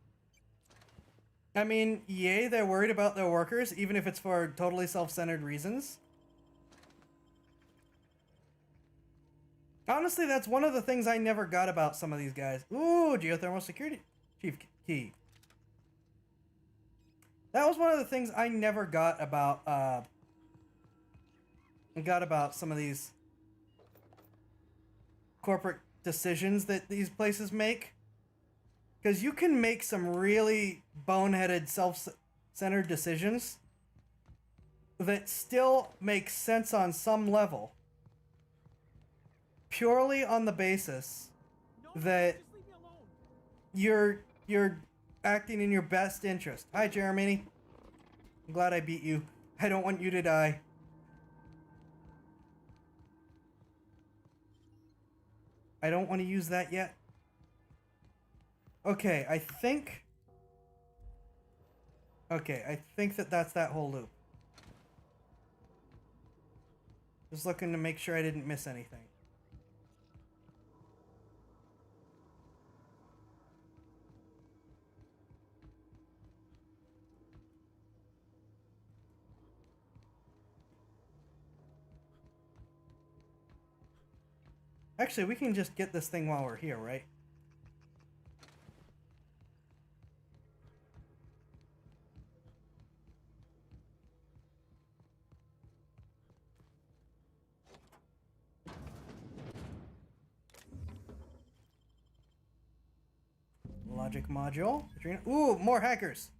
I mean, yay, they're worried about their workers, even if it's for totally self-centered reasons. Honestly, that's one of the things I never got about some of these guys. Ooh, geothermal security chief key. That was one of the things I never got about some of these corporate decisions that these places make. Because you can make some really boneheaded, self-centered decisions that still make sense on some level. Purely on the basis that you're acting in your best interest. Hi, Jeremy. I'm glad I beat you. I don't want you to die. I don't want to use that yet. Okay, I think that's that whole loop. Just looking to make sure I didn't miss anything. Actually, we can just get this thing while we're here, right? logic module. Ooh, more hackers.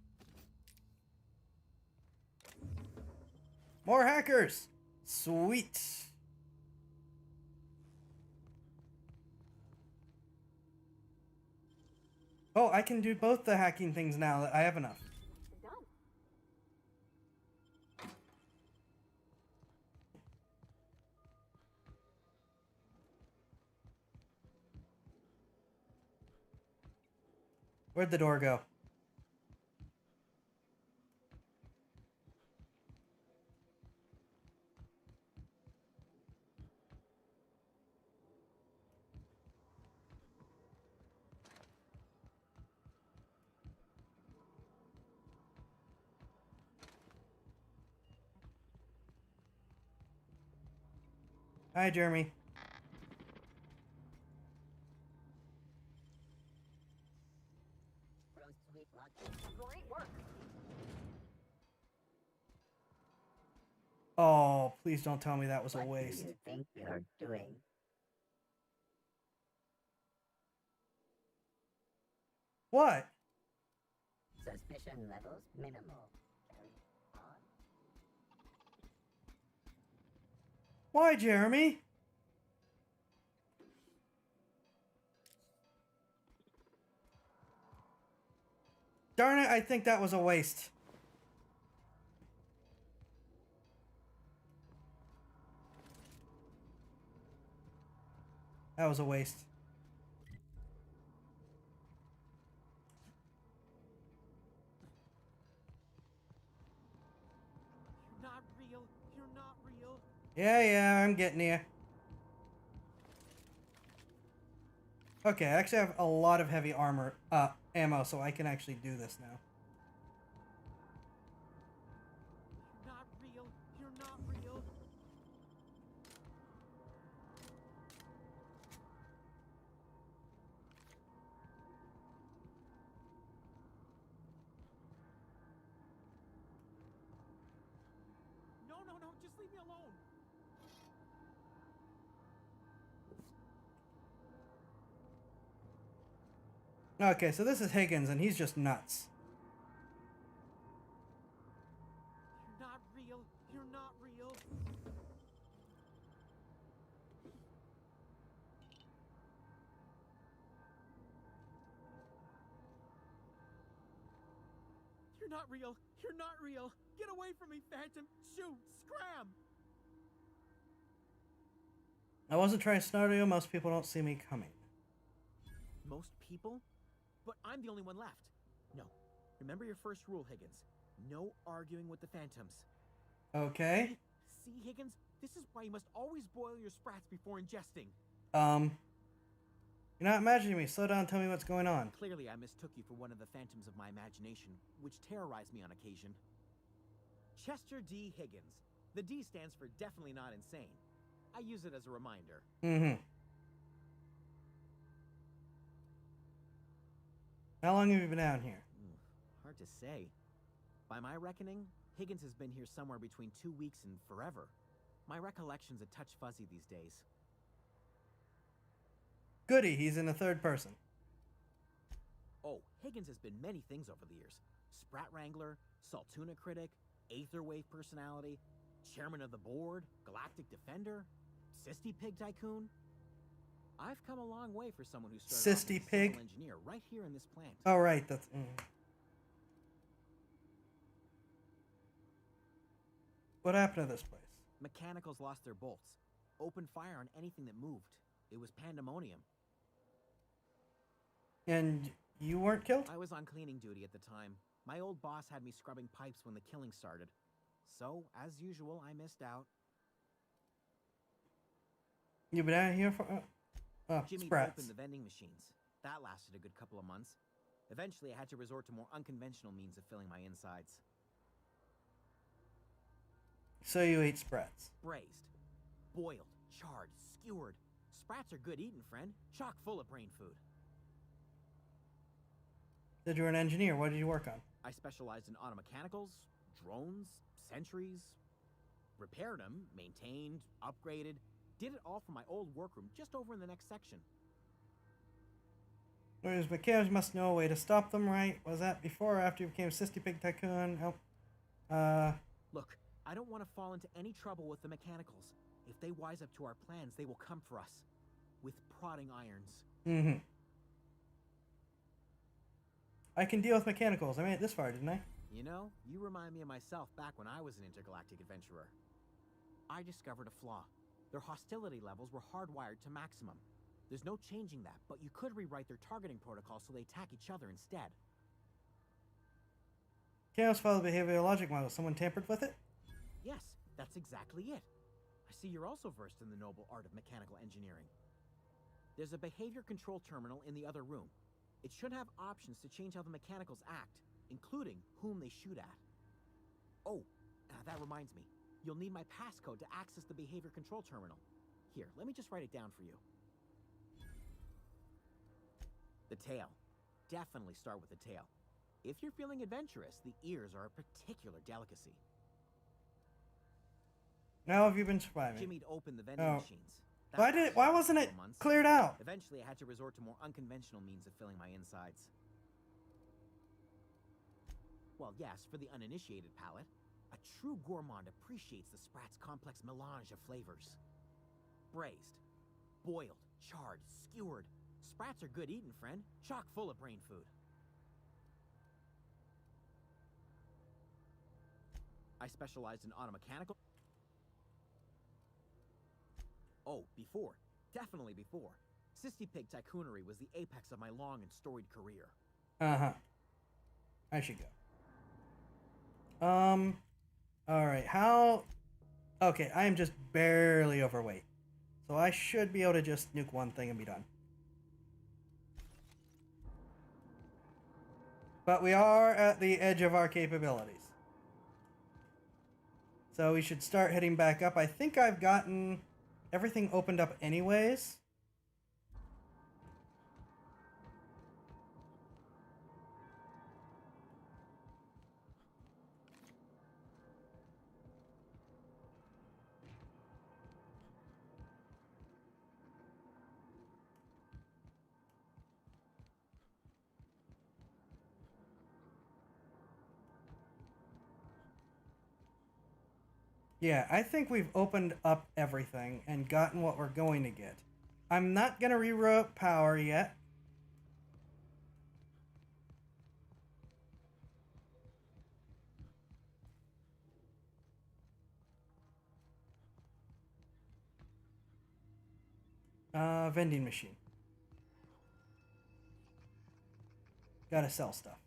More hackers. Sweet. Oh, I can do both the hacking things now that I have enough. Done. Where'd the door go? Hi, Jeremy. Sweet luck. Great work. Oh, please don't tell me that was a What waste. do you think you're doing? What? Suspicion levels minimal. Carry on. Why, Jeremy? Darn it, I think that was a waste. That was a waste. You're not real. You're not real. Yeah, I'm getting you. Okay, I actually have a lot of heavy armor, ammo, so I can actually do this now. You're not real. You're not real. No, no, no. Just leave me alone. Okay, so this is Higgins, and he's just nuts. You're not real. You're not real. You're not real. You're not real. Get away from me, Phantom. Shoot. Scram. I wasn't trying to snarl you. Most people don't see me coming. Most people? But I'm the only one left. No. Remember your first rule, Higgins. No arguing with the Phantoms. Okay. See, Higgins? This is why you must always boil your sprats before ingesting. You're not imagining me. Slow down and tell me what's going on. Clearly, I mistook you for one of the phantoms of my imagination, which terrorize me on occasion. Chester D. Higgins. The D stands for definitely not insane. I use it as a reminder. Mm-hmm. How long have you been down here? Hard to say. By my reckoning, Higgins has been here somewhere between 2 weeks and forever. My recollection's a touch fuzzy these days. Goody, he's in the third person. Oh, Higgins has been many things over the years. Sprat Wrangler, Saltuna Critic, Aetherwave Personality, Chairman of the Board, Galactic Defender, Sisty Pig Tycoon. I've come a long way for someone who started off as a Sisty Pig? civil engineer right here in this plant. Oh, right, that's... What happened to this place? Mechanicals lost their bolts. Opened fire on anything that moved. It was pandemonium. And you weren't killed? I was on cleaning duty at the time. My old boss had me scrubbing pipes when the killing started. So, as usual, I missed out. You've been out here for... Jimmy sprats. opened the vending machines. That lasted a good couple of months. Eventually, I had to resort to more unconventional means of filling my insides. So you ate sprats. Braised, boiled, charred, skewered. Sprats are good eating, friend. Chock full of brain food. Said you were an engineer. What did you work on? I specialized in automechanicals, drones, sentries. Repaired them, maintained, upgraded. Did it all from my old workroom just over in the next section. Whereas mechanics must know a way to stop them, right? Was that before or after you became Sisty Pig Tycoon? Oh. Look, I don't want to fall into any trouble with the mechanicals. If they wise up to our plans, they will come for us. With prodding irons. Mm-hmm. I can deal with mechanicals. I made it this far, didn't I? You know, you remind me of myself back when I was an intergalactic adventurer. I discovered a flaw. Their hostility levels were hardwired to maximum. There's no changing that, but you could rewrite their targeting protocol so they attack each other instead. Chaos follow the behavioral logic model. Someone tampered with it? Yes, that's exactly it. I see you're also versed in the noble art of mechanical engineering. There's a behavior control terminal in the other room. It should have options to change how the mechanicals act, including whom they shoot at. Oh, that reminds me. You'll need my passcode to access the behavior control terminal. Here, let me just write it down for you. The tail. Definitely start with the tail. If you're feeling adventurous, the ears are a particular delicacy. How have you been surviving? Jimmy'd open the vending machines. Why wasn't it cleared out? Eventually, I had to resort to more unconventional means of filling my insides. Well, yes, for the uninitiated palate, a true gourmand appreciates the Sprat's complex melange of flavors. Braised, boiled, charred, skewered. Sprats are good eating, friend. Chock full of brain food. I specialized in automechanical. Oh, before. Definitely before. Sisty Pig Tycoonery was the apex of my long and storied career. Uh-huh. I should go. Alright, how... Okay, I am just barely overweight. So I should be able to just nuke one thing and be done. But we are at the edge of our capabilities. So we should start heading back up. I think I've gotten everything opened up anyways. Yeah, I think we've opened up everything and gotten what we're going to get. I'm not going to reroute power yet. Vending machine. Gotta sell stuff.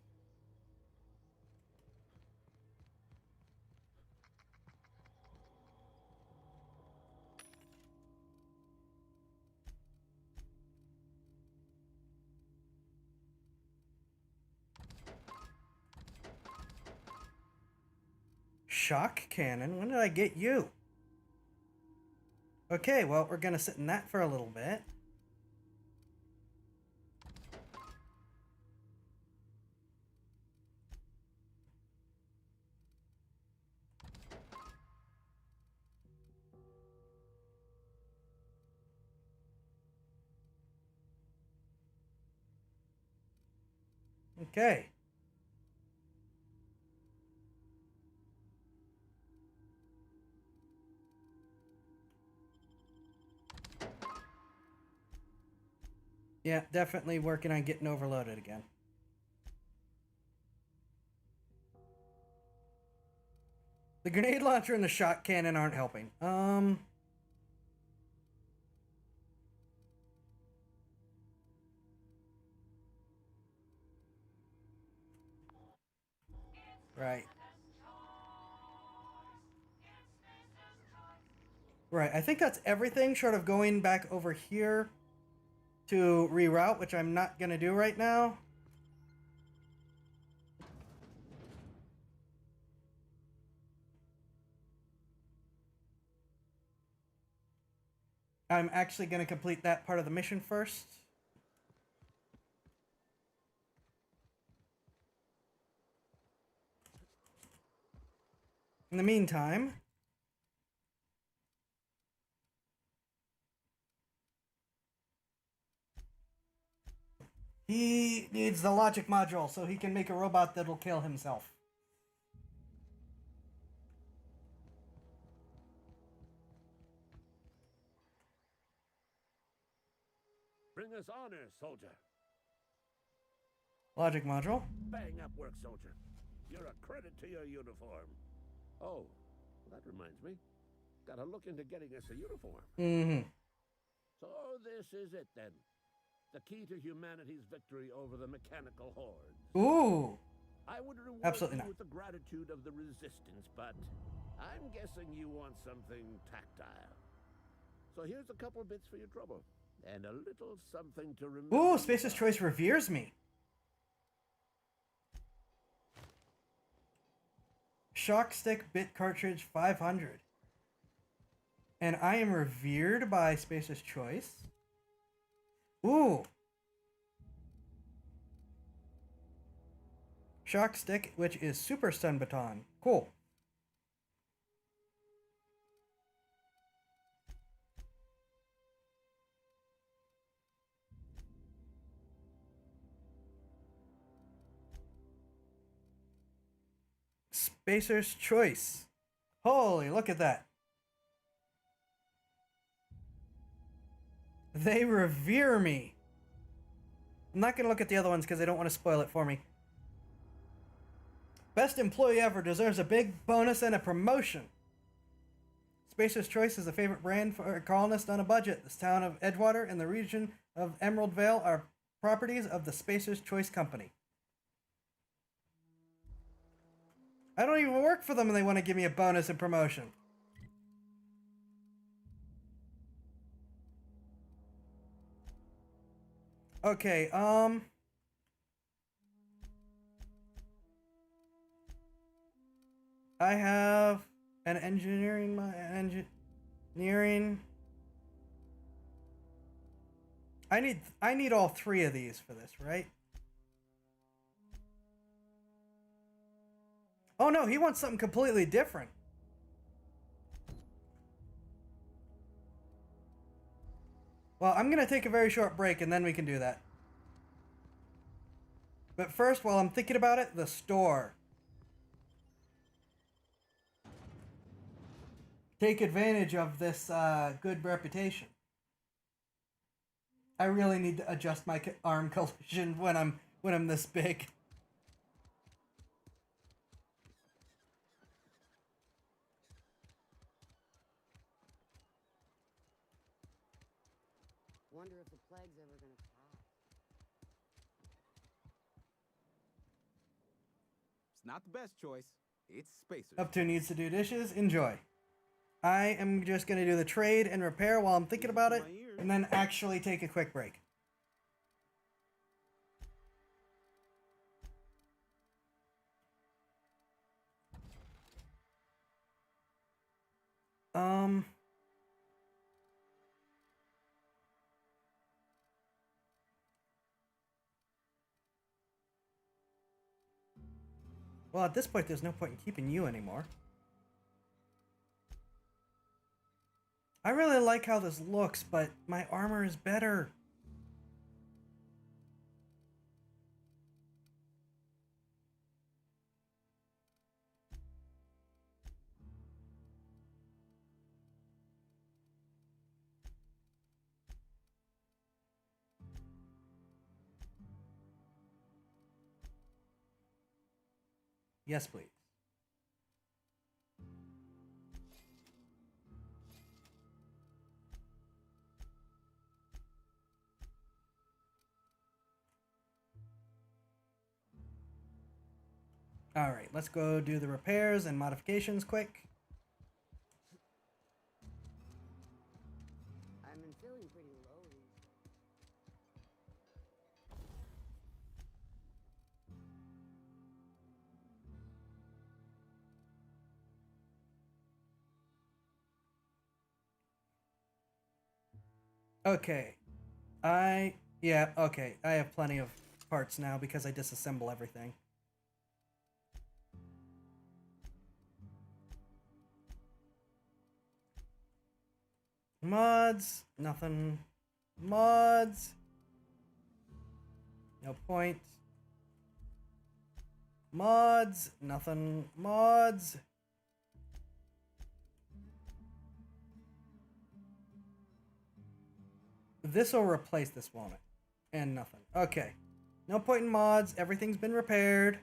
Shock cannon? When did I get you? Okay, well, we're gonna sit in that for a little bit. Okay. Yeah, definitely working on getting overloaded again. The grenade launcher and the shock cannon aren't helping. Right. Right, I think that's everything short of going back over here to reroute, which I'm not gonna do right now. I'm actually gonna complete that part of the mission first. In the meantime, He needs the logic module so he can make a robot that'll kill himself. Bring us honor, soldier. Logic module. Bang up work, soldier. You're a credit to your uniform. Oh, that reminds me. Gotta look into getting us a uniform. Mm-hmm. So this is it then. The key to humanity's victory over the mechanical hordes. Ooh. I would reward Absolutely you not. with the gratitude of the resistance, but I'm guessing you want something tactile. So here's a couple bits for your trouble. And a little something to remember. Ooh, Spacer's Choice reveres me. Shock stick bit cartridge 500. And I am revered by Spacer's Choice. Ooh. Shock stick, which is super stun baton. Cool. Spacer's Choice. Holy, look at that. They revere me. I'm not going to look at the other ones because I don't want to spoil it for me. Best employee ever deserves a big bonus and a promotion. Spacer's Choice is a favorite brand for a colonist on a budget. This town of Edgewater and the region of Emerald Vale are properties of the Spacer's Choice Company. I don't even work for them and they want to give me a bonus and promotion. Okay, I have an engineering. I need all three of these for this, right? Oh no, he wants something completely different. Well, I'm gonna take a very short break and then we can do that. But first, while I'm thinking about it, the store. Take advantage of this good reputation. I really need to adjust my arm collision when I'm this big. Wonder if the plague's ever gonna pass. It's not the best choice. It's Spacer's. Up to needs to do dishes. Enjoy. I am just going to do the trade and repair while I'm thinking about it, and then actually take a quick break. Well, at this point, there's no point in keeping you anymore. I really like how this looks, but my armor is better. Yes, please. Alright, let's go do the repairs and modifications quick. I've been feeling pretty low these Okay. Yeah, okay. I have plenty of parts now because I disassemble everything. Mods. Nothing. Mods. No point. Mods. Nothing. Mods. This will replace this, won't it? And nothing. Okay. No point in mods. Everything's been repaired.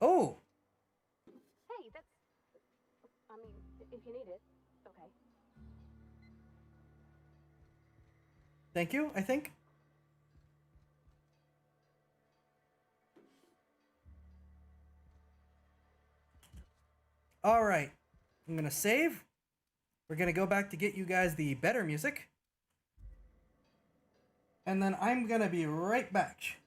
Oh! Hey, that's. I mean, if you need it, okay. Thank you, I think. Alright. I'm gonna save. We're gonna go back to get you guys the better music. And then I'm gonna be right back.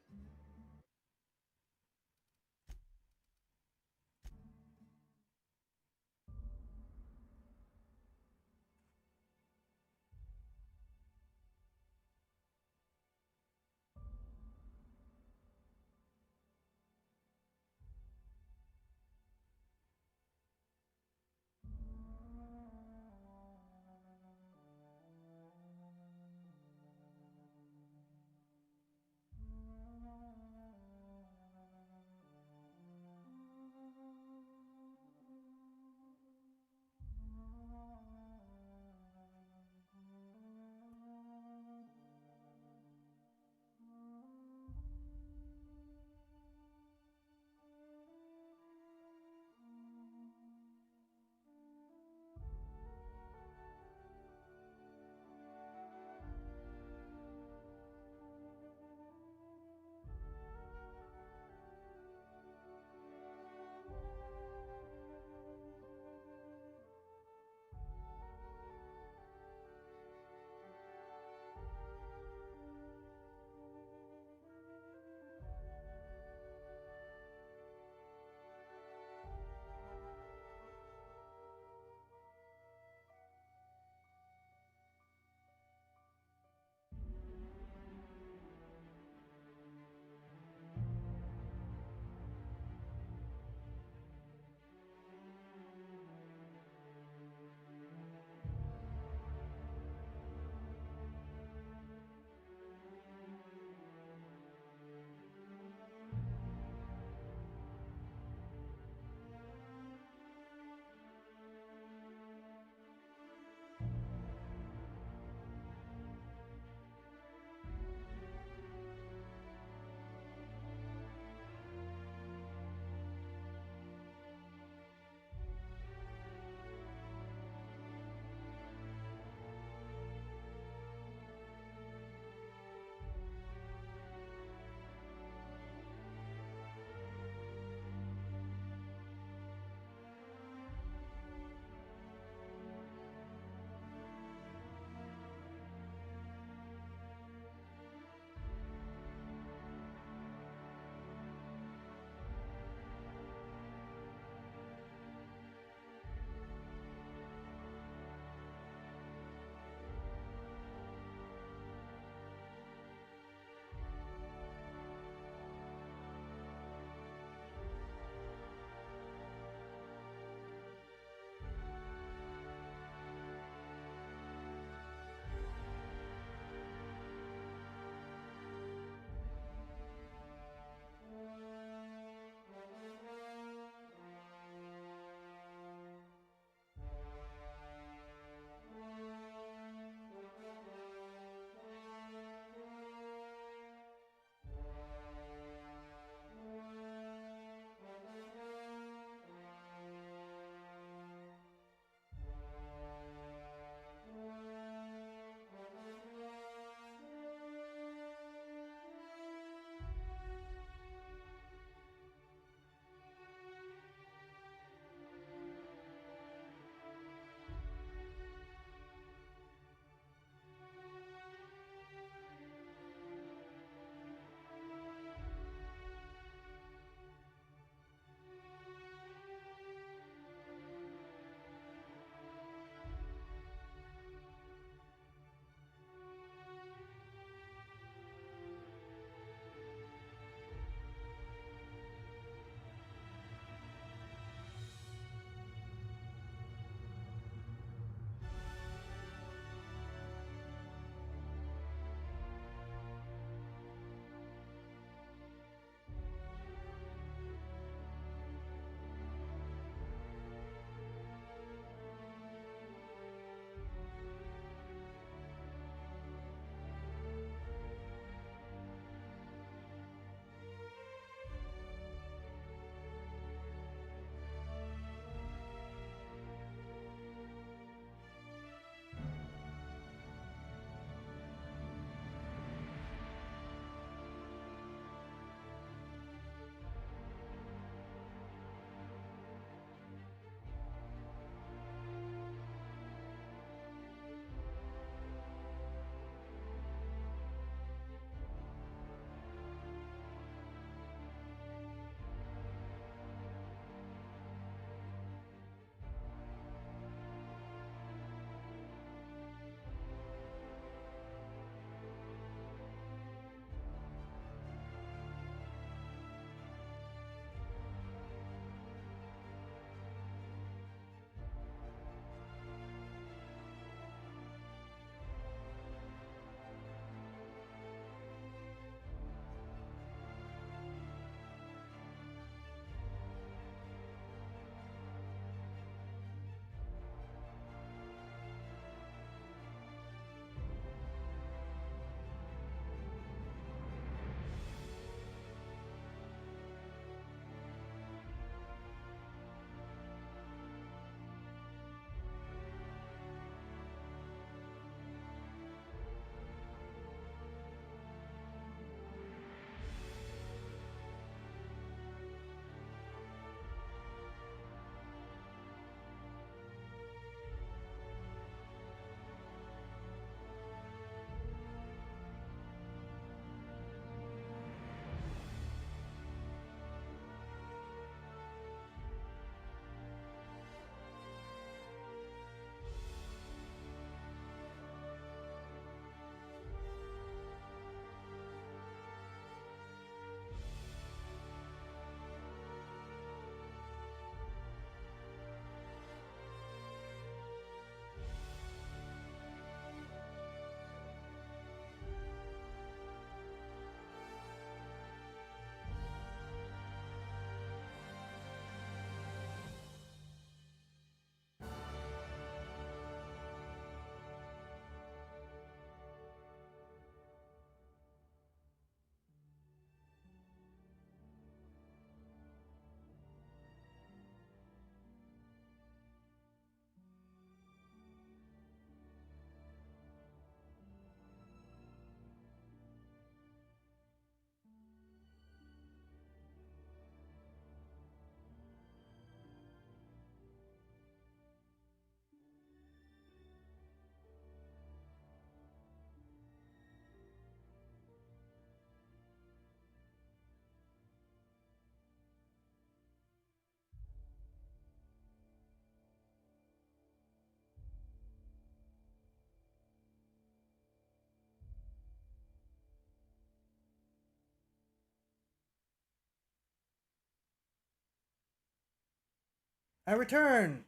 I return.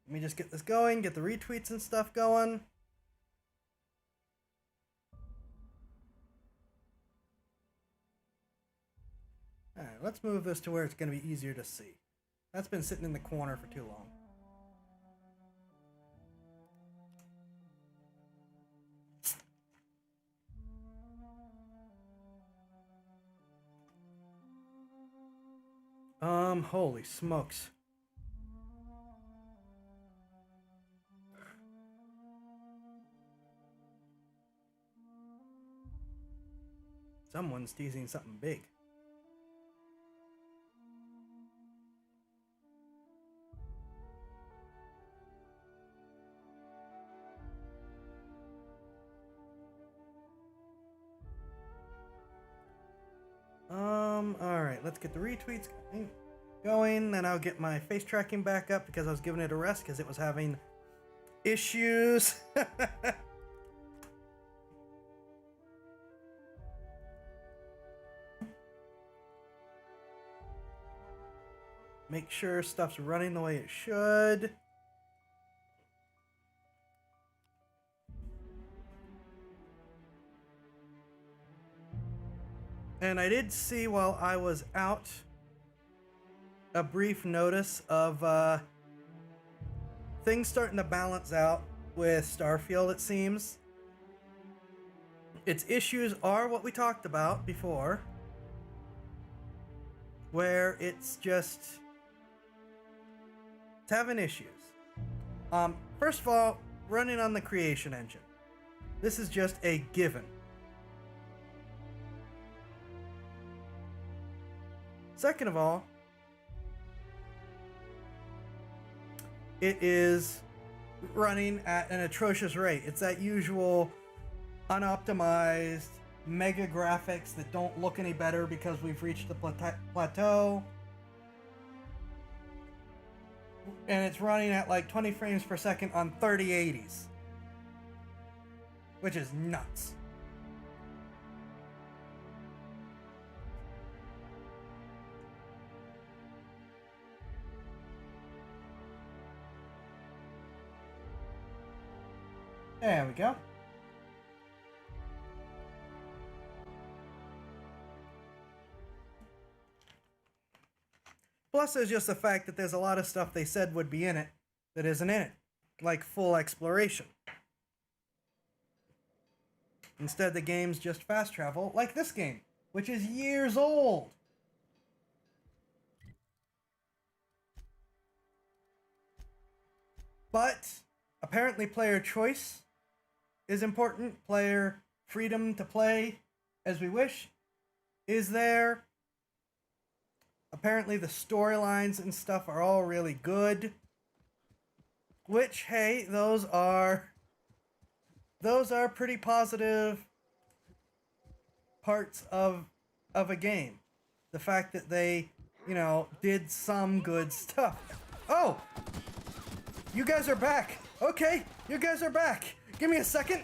Let me just get this going, get the retweets and stuff going. Alright, let's move this to where it's going to be easier to see. That's been sitting in the corner for too long. Holy smokes. Someone's teasing something big. Alright, let's get the retweets going, then I'll get my face tracking back up because I was giving it a rest because it was having issues. Make sure stuff's running the way it should. And I did see while I was out a brief notice of things starting to balance out with Starfield, it seems. Its issues are what we talked about before, where it's having issues. First of all, running on the creation engine. This is just a given. Second of all, it is running at an atrocious rate. It's that usual unoptimized mega graphics that don't look any better because we've reached the plateau. And it's running at like 20 frames per second on 3080s, which is nuts. There we go. Plus, there's just the fact that there's a lot of stuff they said would be in it that isn't in it, like full exploration. Instead, the game's just fast travel, like this game, which is years old. But apparently player choice is important. Player freedom to play as we wish is there. Apparently the storylines and stuff are all really good. Which, hey, those are pretty positive parts of a game. The fact that they, did some good stuff. Oh! You guys are back! Okay, you guys are back! Give me a second!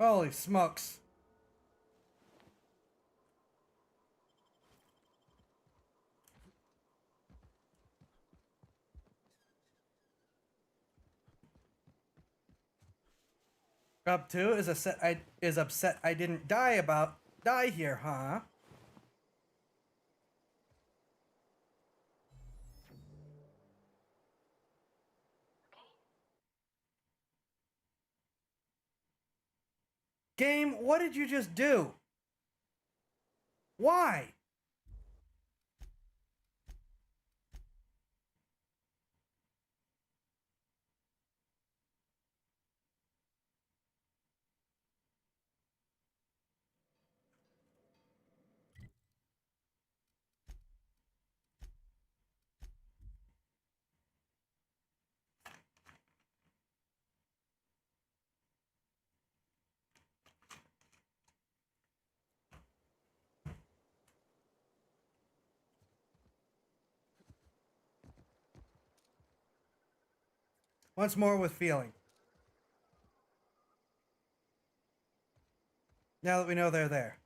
Holy smokes. Up 2 is upset I didn't die here, huh? Game, what did you just do? Why? Once more with feeling. Now that we know they're there.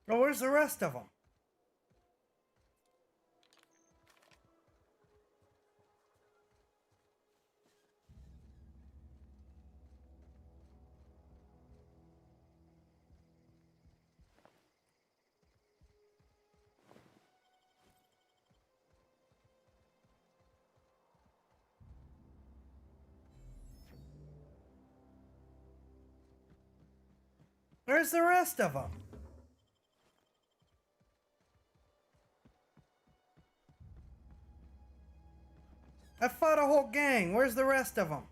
Oh, where's the rest of them? Where's the rest of them? I fought a whole gang. Where's the rest of them?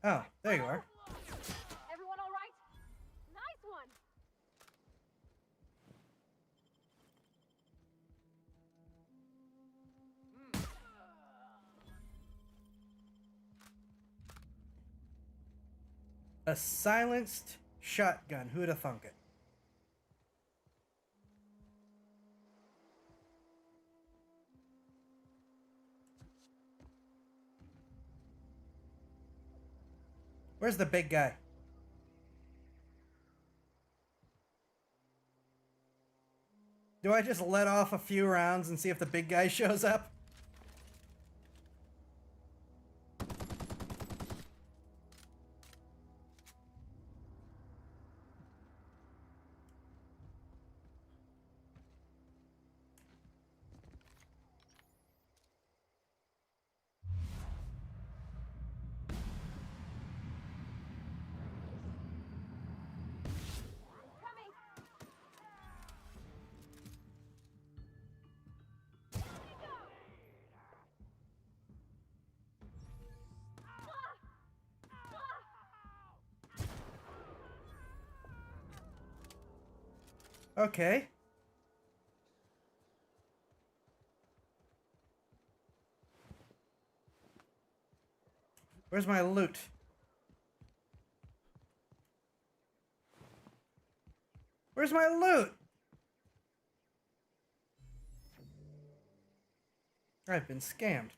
Oh, there you are. Everyone all right? Nice one! A silenced shotgun. Who'd have thunk it? Where's the big guy? Do I just let off a few rounds and see if the big guy shows up? Okay. Where's my loot? Where's my loot? I've been scammed.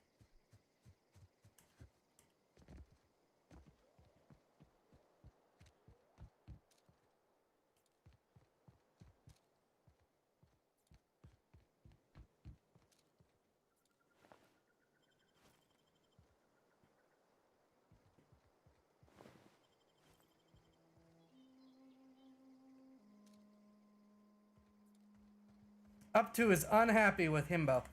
Up to is unhappy with himbo.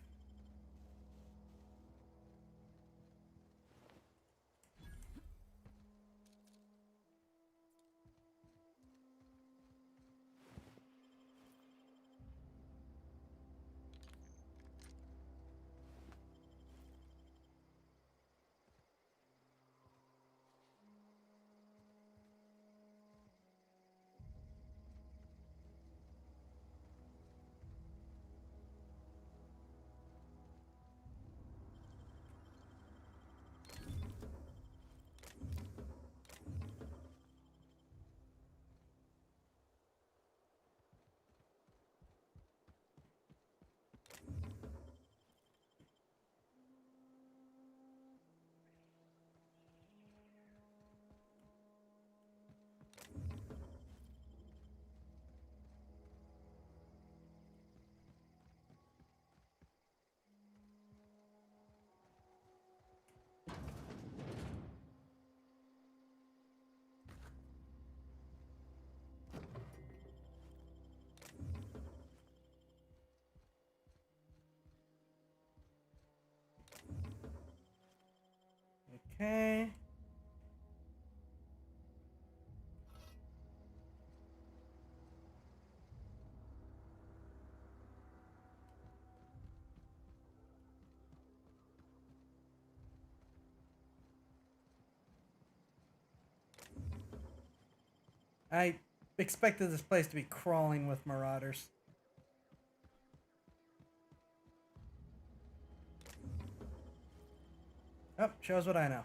I expected this place to be crawling with marauders. Oh, shows what I know.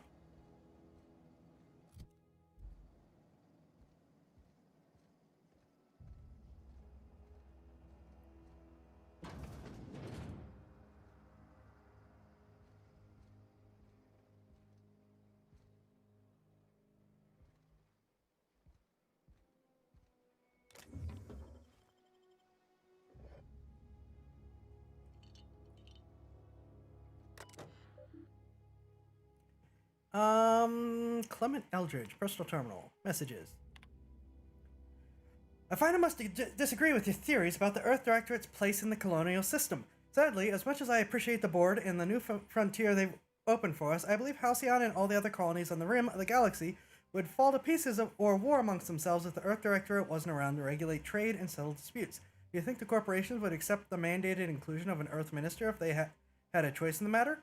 Clement Eldridge, personal terminal. Messages. I find I must disagree with your theories about the Earth Directorate's place in the colonial system. Sadly, as much as I appreciate the board and the new frontier they've opened for us, I believe Halcyon and all the other colonies on the rim of the galaxy would fall to pieces or war amongst themselves if the Earth Directorate wasn't around to regulate trade and settle disputes. Do you think the corporations would accept the mandated inclusion of an Earth Minister if they had a choice in the matter?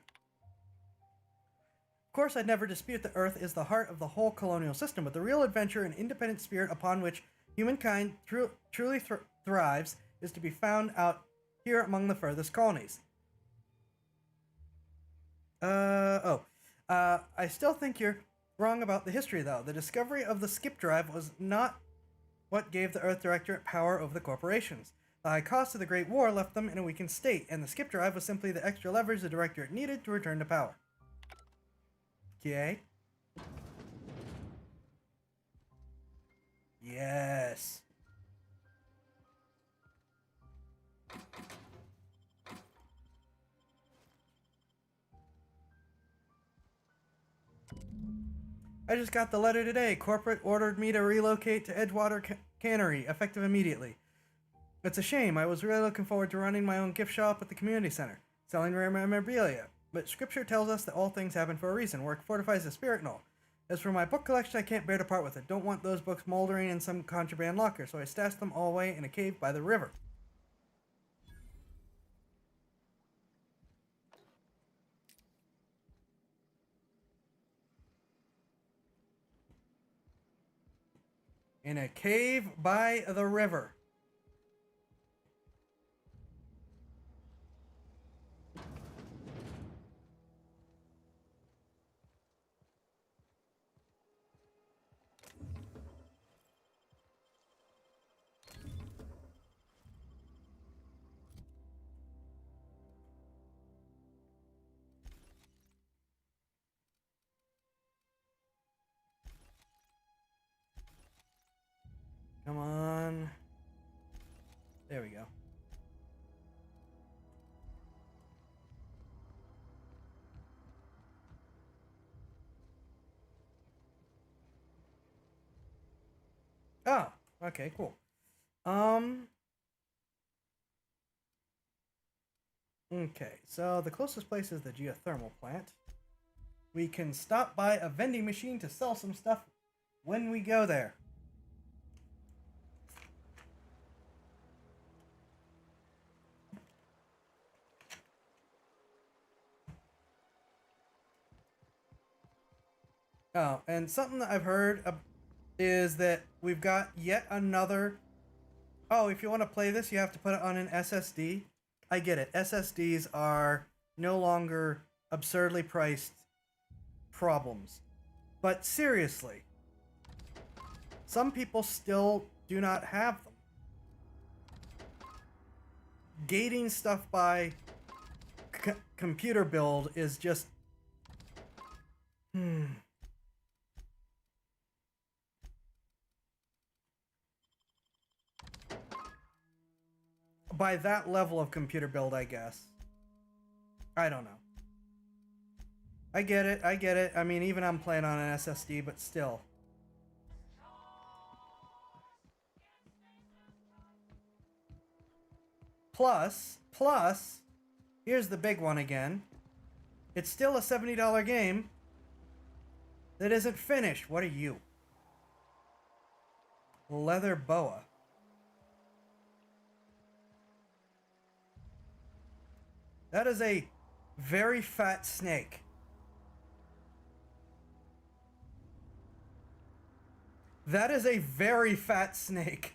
Of course, I'd never dispute that Earth is the heart of the whole colonial system, but the real adventure and independent spirit upon which humankind truly thrives is to be found out here among the furthest colonies. I still think you're wrong about the history, though. The discovery of the skip drive was not what gave the Earth Directorate power over the corporations. The high cost of the Great War left them in a weakened state, and the skip drive was simply the extra leverage the Directorate needed to return to power. Okay. Yes. I just got the letter today. Corporate ordered me to relocate to Edgewater Cannery, effective immediately. It's a shame. I was really looking forward to running my own gift shop at the community center, selling rare memorabilia. But scripture tells us that all things happen for a reason. Work fortifies the spirit and all. As for my book collection, I can't bear to part with it. Don't want those books moldering in some contraband locker, so I stashed them all away in a cave by the river. In a cave by the river. Come on. There we go. Oh, okay, cool. Okay, so the closest place is the geothermal plant. We can stop by a vending machine to sell some stuff when we go there. Oh, and something that I've heard is that we've got yet another... Oh, if you want to play this, you have to put it on an SSD. I get it. SSDs are no longer absurdly priced problems. But seriously, some people still do not have them. Gating stuff by computer build is just... By that level of computer build, I guess. I don't know. I get it, I get it. I mean, even I'm playing on an SSD, but still. Plus, here's the big one again. It's still a $70 game that isn't finished. What are you? Leather boa. That is a very fat snake. That is a very fat snake.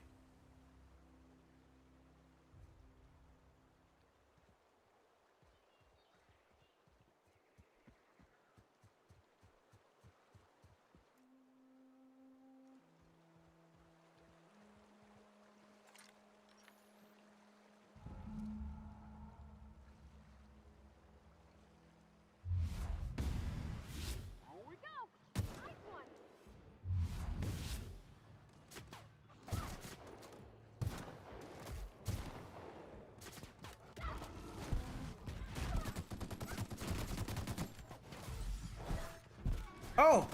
Here we go. Nice one. Oh!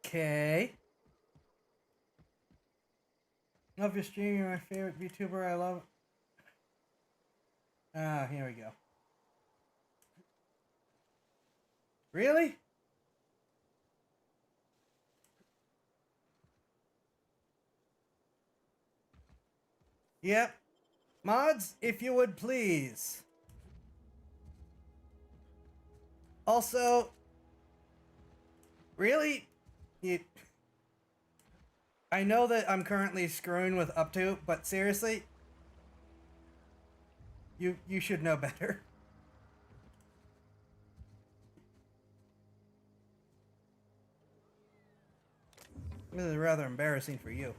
Okay. Love your stream. You're my favorite YouTuber. I love. Ah, here we go. Really? Yep. Mods, if you would please. Also, really? I know that I'm currently screwing with up to, but seriously, you should know better. This is rather embarrassing for you.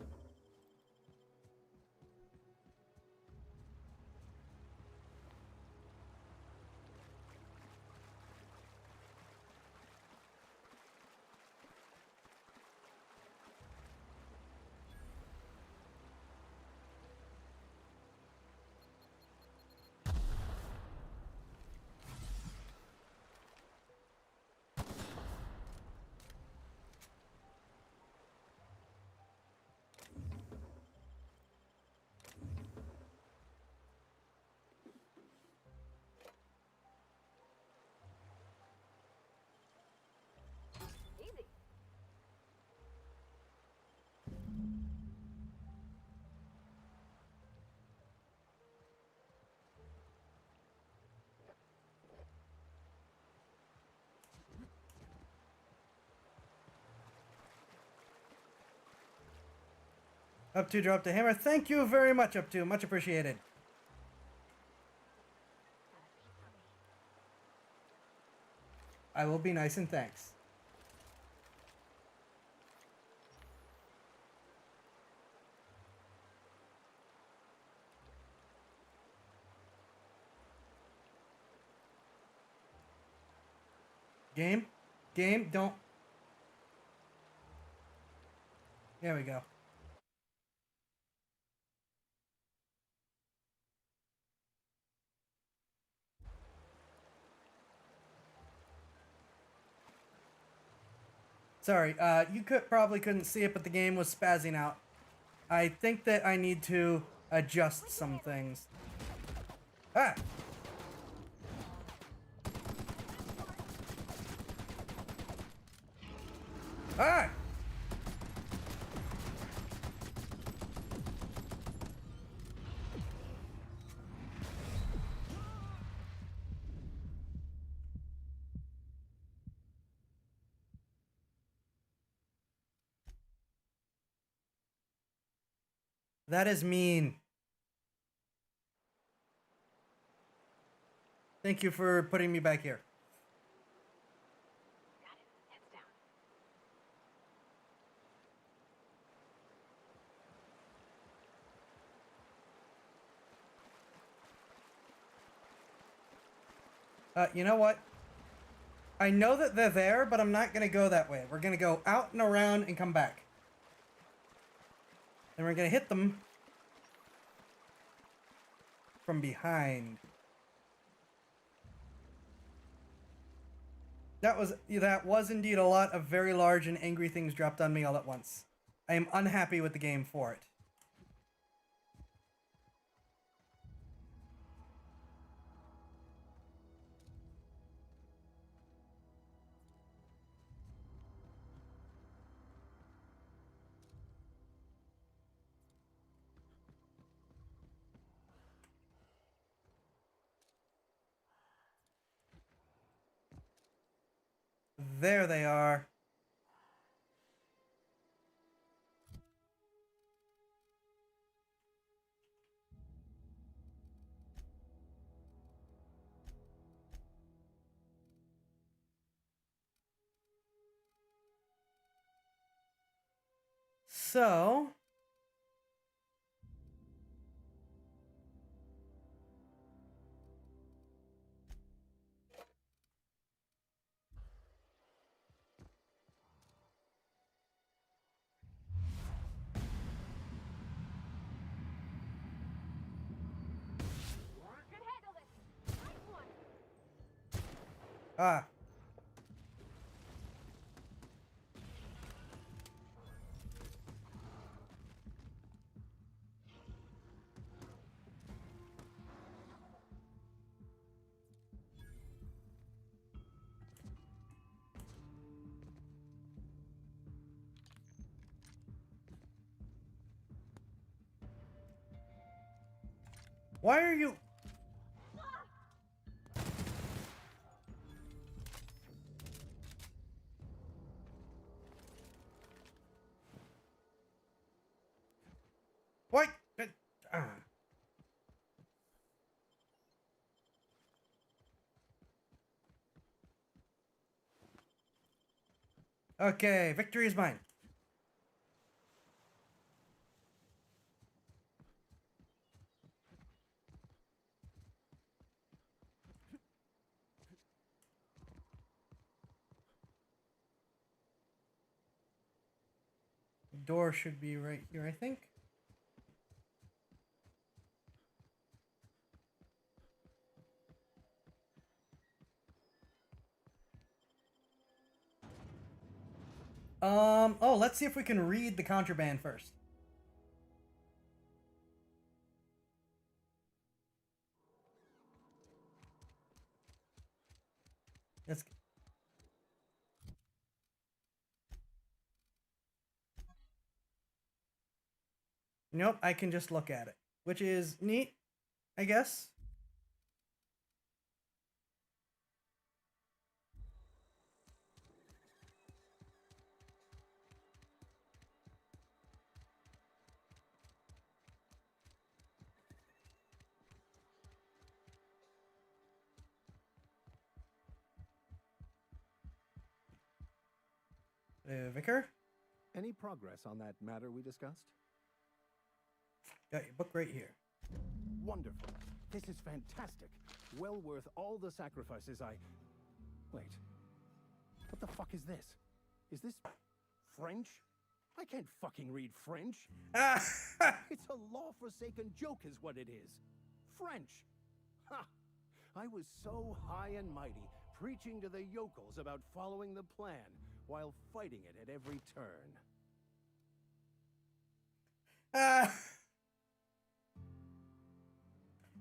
Easy. Up to dropped a hammer. Thank you very much, Up to. Much appreciated. I will be nice and thanks. Game? Game? Don't. There we go. Sorry, you probably couldn't see it, but the game was spazzing out. I think that I need to adjust some things. Ah! Ah! That is mean. Thank you for putting me back here. Got it. Heads down. You know what? I know that they're there, but I'm not gonna go that way. We're gonna go out and around and come back. And we're gonna hit them from behind. That was indeed a lot of very large and angry things dropped on me all at once. I am unhappy with the game for it. There they are. So, ah. Why are you... What? Ah. Okay, victory is mine. The door should be right here, I think. Oh, let's see if we can read the contraband first. Let's... Nope, I can just look at it, which is neat, I guess. Vicar? Any progress on that matter we discussed? Got your book right here. Wonderful. This is fantastic. Well worth all the sacrifices I... Wait. What the fuck is this? Is this French? I can't fucking read French. It's a law-forsaken joke is what it is. French. Ha! I was so high and mighty, preaching to the yokels about following the plan, while fighting it at every turn.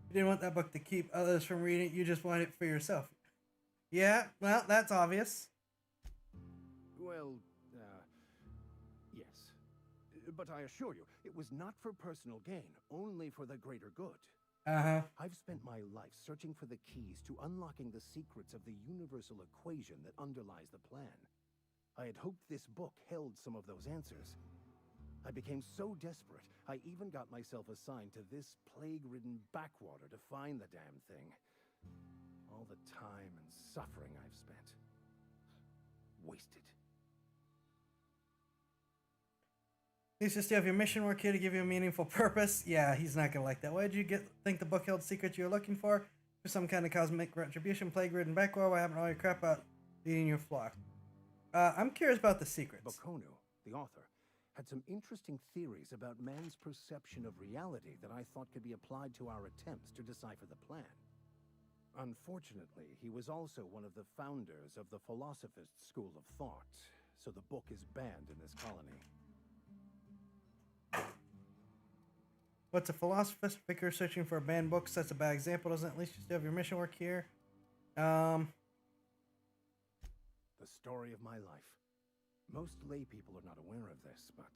You didn't want that book to keep others from reading it, you just want it for yourself. Yeah, well, that's obvious. Well, yes. But I assure you, it was not for personal gain, only for the greater good. Uh-huh. I've spent my life searching for the keys to unlocking the secrets of the universal equation that underlies the plan. I had hoped this book held some of those answers. I became so desperate, I even got myself assigned to this plague-ridden backwater to find the damn thing. All the time and suffering I've spent. Wasted. At least you still have your mission work here to give you a meaningful purpose. Yeah, he's not gonna like that. Why did you think the book held secrets you were looking for? For some kind of cosmic retribution, plague-ridden backwater? What happened to all your crap out leading your flock? I'm curious about the secrets. Bokonu, the author, had some interesting theories about man's perception of reality that I thought could be applied to our attempts to decipher the plan. Unfortunately, he was also one of the founders of the Philosophist School of Thought, so the book is banned in this colony. What's a philosophist? Vicar searching for a banned book sets a bad example. Doesn't at least you still have your mission work here? The story of my life. Most lay people are not aware of this, but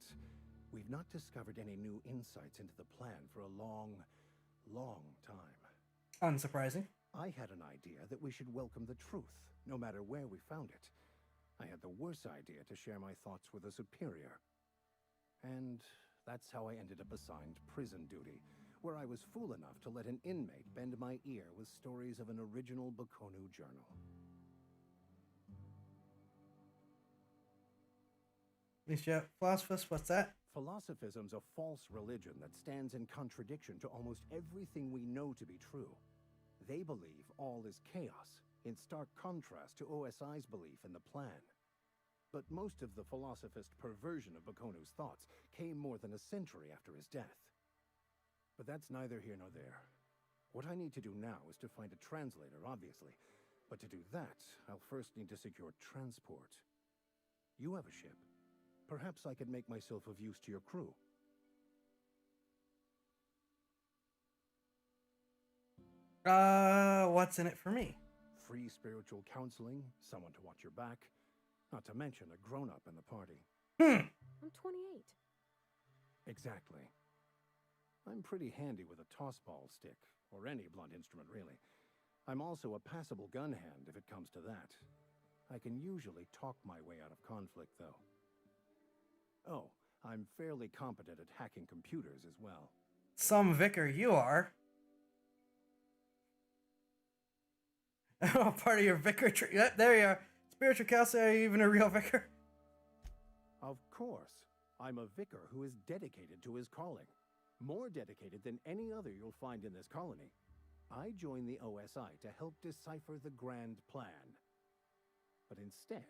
we've not discovered any new insights into the plan for a long, long time. Unsurprising. I had an idea that we should welcome the truth, no matter where we found it. I had the worse idea to share my thoughts with a superior. And that's how I ended up assigned prison duty, where I was fool enough to let an inmate bend my ear with stories of an original Baconu journal. Philosophist, what's that? Philosophism's a false religion that stands in contradiction to almost everything we know to be true. They believe all is chaos, in stark contrast to OSI's belief in the plan. But most of the philosophist perversion of Bakonu's thoughts came more than a century after his death. But that's neither here nor there. What I need to do now is to find a translator, obviously. But to do that, I'll first need to secure transport. You have a ship. Perhaps I could make myself of use to your crew. What's in it for me? Free spiritual counseling, someone to watch your back, not to mention a grown-up in the party. I'm 28. Exactly. I'm pretty handy with a toss-ball stick, or any blunt instrument, really. I'm also a passable gun hand, if it comes to that. I can usually talk my way out of conflict, though. Oh, I'm fairly competent at hacking computers as well. Some vicar you are. Oh, part of your vicar tree. Yep, there you are. Spiritual counselor, are you even a real vicar? Of course. I'm a vicar who is dedicated to his calling. More dedicated than any other you'll find in this colony. I joined the OSI to help decipher the grand plan. But instead,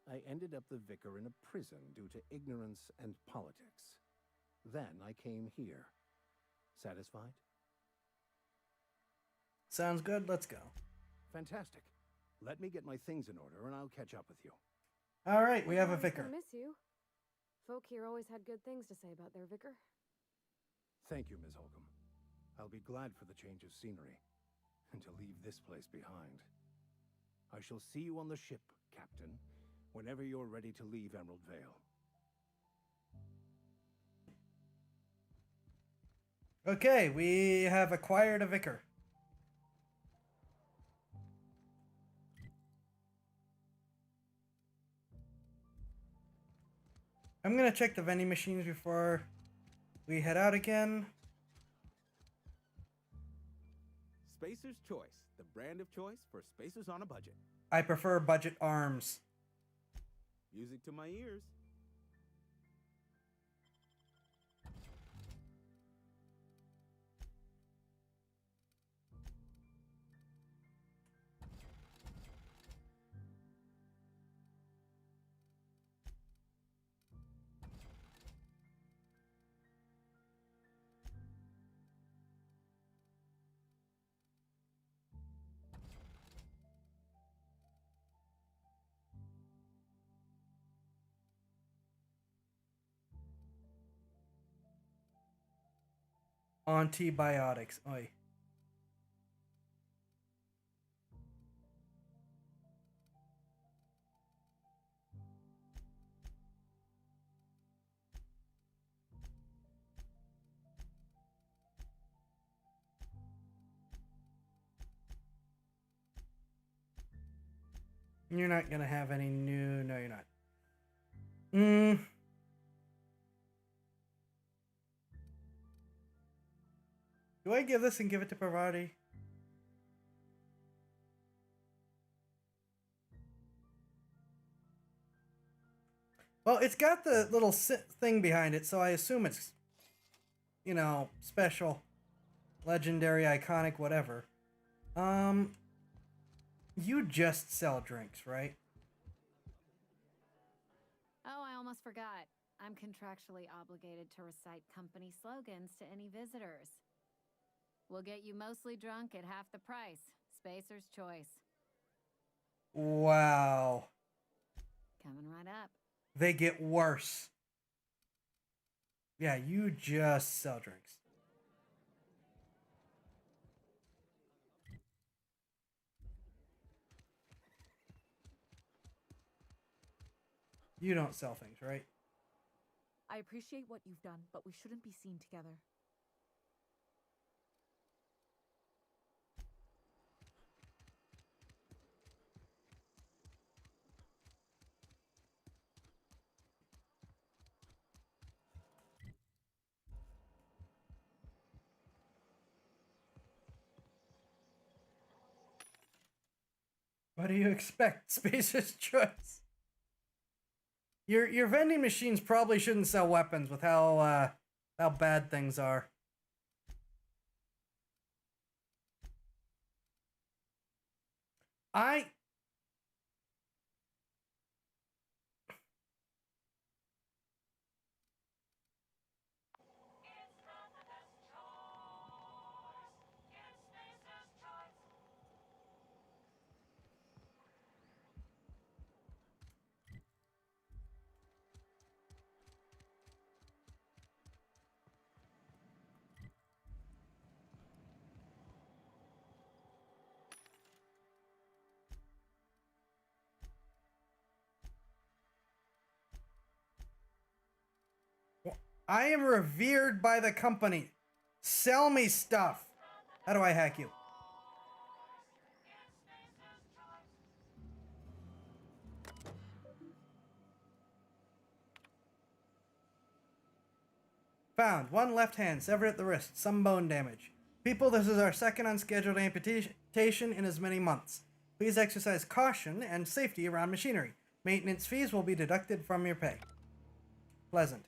I ended up the vicar in a prison due to ignorance and politics. Then I came here. Satisfied? Sounds good. Let's go. Fantastic. Let me get my things in order and I'll catch up with you. All right, we have a Always vicar. gonna miss you. Folk here always had good things to say about their vicar. Thank you, Ms. Holcomb. I'll be glad for the change of scenery and to leave this place behind. I shall see you on the ship, Captain, whenever you're ready to leave Emerald Vale. Okay, we have acquired a vicar. I'm gonna check the vending machines before we head out again. Spacer's Choice, the brand of choice for spacers on a budget. I prefer budget arms. Music to my ears. Antibiotics. Oi. You're not gonna have any new. No, you're not. Do I give this and give it to Parvati? Well, it's got the little thing behind it, so I assume it's, you know, special, legendary, iconic, whatever. You just sell drinks, right? Oh, I almost forgot. I'm contractually obligated to recite company slogans to any visitors. We'll get you mostly drunk at half the price. Spacer's choice. Wow. Coming right up. They get worse. Yeah, you just sell drinks. You don't sell things, right? I appreciate what you've done, but we shouldn't be seen together. What do you expect? Spacer's choice. Your vending machines probably shouldn't sell weapons with how bad things are. I I am revered by the company. Sell me stuff. How do I hack you? Found. One left hand, severed at the wrist. Some bone damage. People, this is our second unscheduled amputation in as many months. Please exercise caution and safety around machinery. Maintenance fees will be deducted from your pay. Pleasant.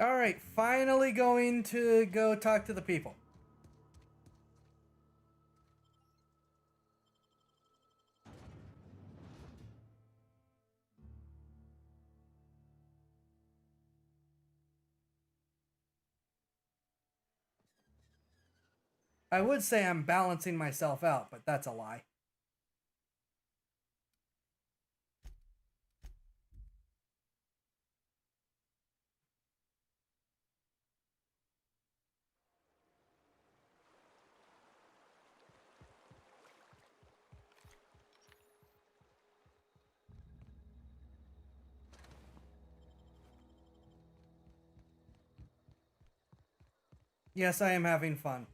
Alright, finally going to go talk to the people. I would say I'm balancing myself out, but that's a lie. Yes, I am having fun.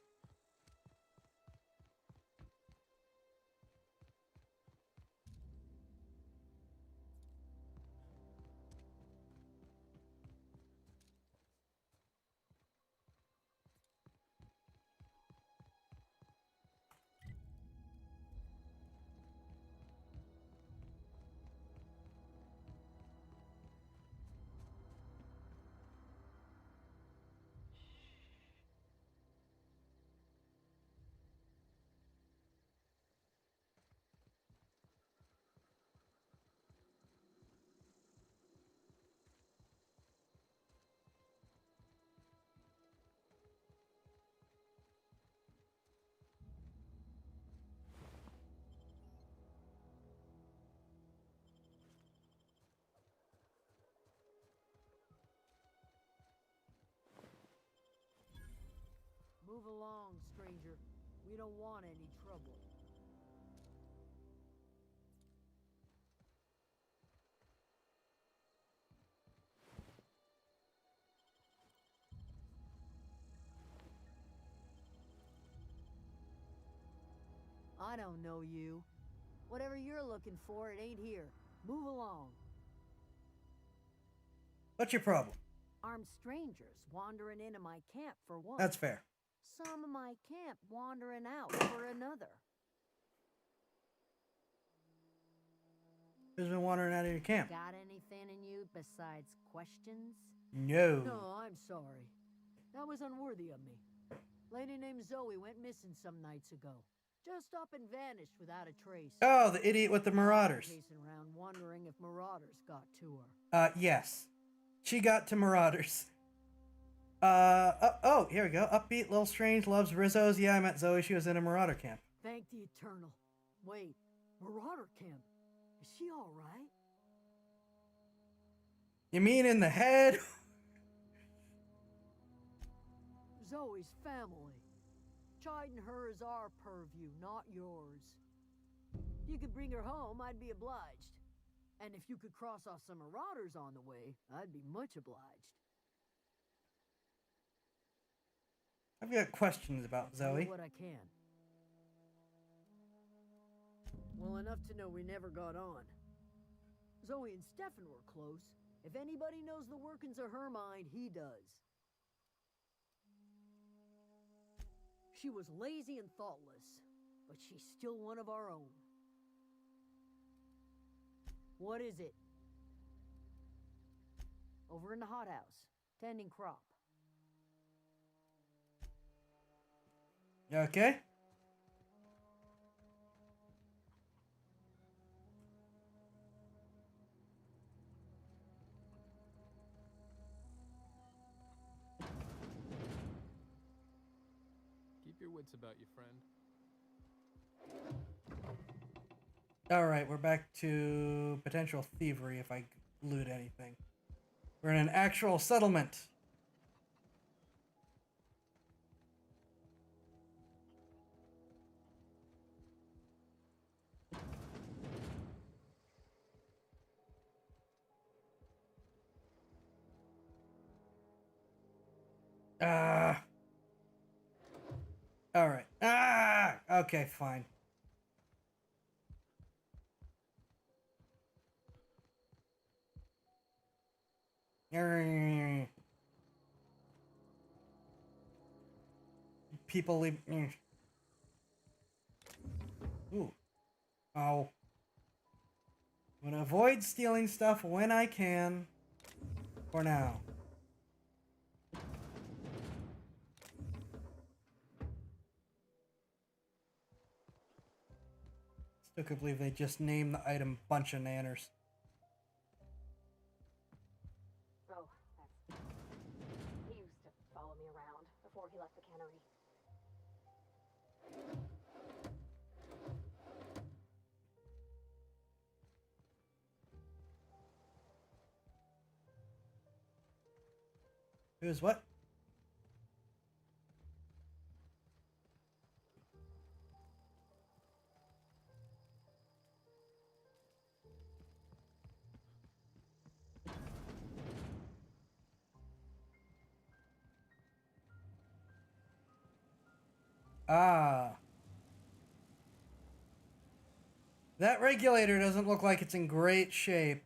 Move along, stranger. We don't want any trouble. I don't know you. Whatever you're looking for, it ain't here. Move along. What's your problem? Armed strangers wandering into my camp for one. That's fair. Some of my camp wandering out for another. Who's been wandering out of your camp? Got anything in you besides questions? No. No, I'm sorry. That was unworthy of me. Lady named Zoe went missing some nights ago. Just up and vanished without a trace. Oh, the idiot with the marauders. Chasing around wondering if marauders got to her. Yes. She got to marauders. Oh, here we go. Upbeat, Little Strange, loves Rizzos. Yeah, I met Zoe. She was in a marauder camp. Thank the Eternal. Wait, marauder camp. Is she all right? You mean in the head? Zoe's family. Chiding her is our purview, not yours. If you could bring her home, I'd be obliged. And if you could cross off some marauders on the way, I'd be much obliged. I've got questions about Tell you Zoe. what I can. Well, enough to know we never got on. Zoe and Stefan were close. If anybody knows the workings of her mind, he does. She was lazy and thoughtless, but she's still one of our own. What is it? Over in the hothouse, tending crop. Okay. Keep your wits about you, friend. Alright, we're back to potential thievery if I loot anything. We're in an actual settlement. Alright. Okay, fine. People leave. Ooh. Oh. I'm gonna avoid stealing stuff when I can. For now. Still could believe they just named the item bunch of nanners. Oh, that's... He used to follow me around before he left the cannery. Who's what? Ah. That regulator doesn't look like it's in great shape.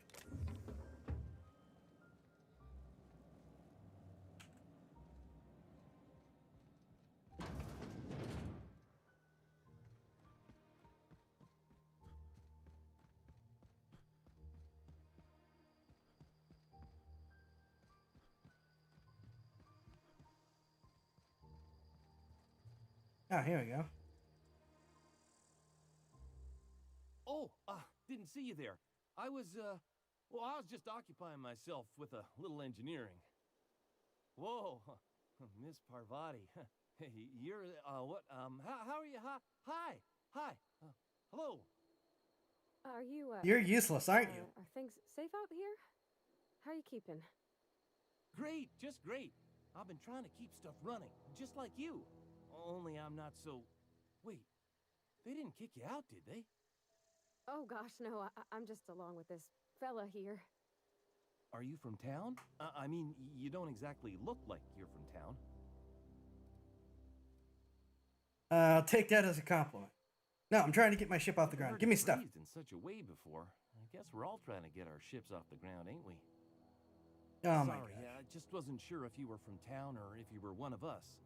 Oh, here we go. Oh, didn't see you there. I was just occupying myself with a little engineering. Whoa, Miss Parvati. Hey, you're, what, how are you? Hi, hello. Are you, You're useless, aren't you? Are things safe out here? How are you keeping? Great, just great. I've been trying to keep stuff running, just like you. Only I'm not so... Wait, they didn't kick you out, did they? Oh gosh, no, I'm just along with this fella here. Are you from town? I mean, you don't exactly look like you're from town. I'll take that as a compliment. No, I'm trying to get my ship off the ground. Give me stuff. In such a way before. I guess we're all trying to get our ships off the ground, ain't we? Oh my Sorry, god. I just wasn't sure if you were from town or if you were one of us.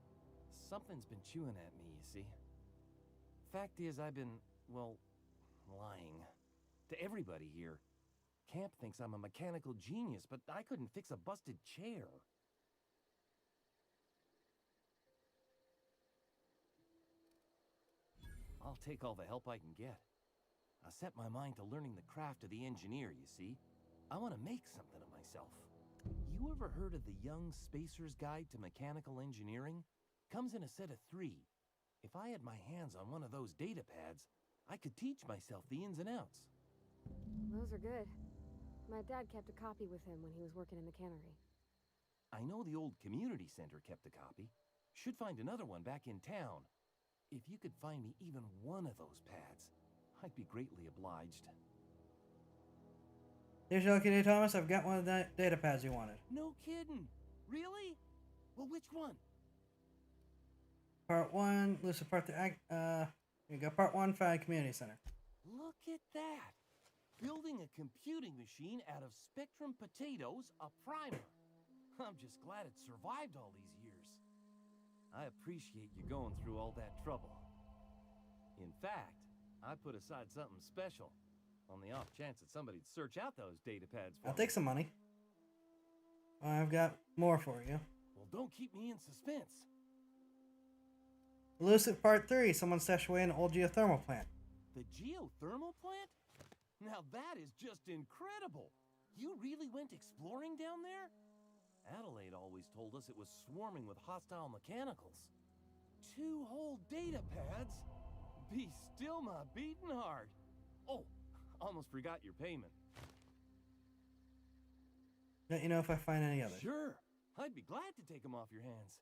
Something's been chewing at me, you see. Fact is, I've been, well, lying. To everybody here. Camp thinks I'm a mechanical genius, but I couldn't fix a busted chair. I'll I'll take all the help I can get. I set my mind to learning the craft of the engineer, you see. I want to make something of myself. You ever heard of the Young Spacer's Guide to Mechanical Engineering? Comes in a set of 3. If I had my hands on one of those data pads, I could teach myself the ins and outs. Those are good. My dad kept a copy with him when he was working in the cannery. I know the old community center kept a copy. Should find another one back in town. If you could find me even one of those pads, I'd be greatly obliged. Here's your lucky day, Thomas. I've got one of the data pads you wanted. No kidding. Really? Well, which one? Part 1, Lucid Part 2, you got Part 1, Found Community Center. Look at that. Building a computing machine out of Spectrum potatoes, a primer. I'm just glad it survived all these years. I appreciate you going through all that trouble. In fact, I put aside something special on the off chance that somebody'd search out those data pads for I'll me. take some money. I've got more for you. Well, don't keep me in suspense. Lucid Part 3, someone stashed away an old geothermal plant. The geothermal plant? Now that is just incredible. You really went exploring down there? Adelaide always told us it was swarming with hostile mechanicals. 2 whole data pads? Be still my beating heart. Oh, almost forgot your payment. Let you know if I find any others. Sure. I'd be glad to take them off your hands.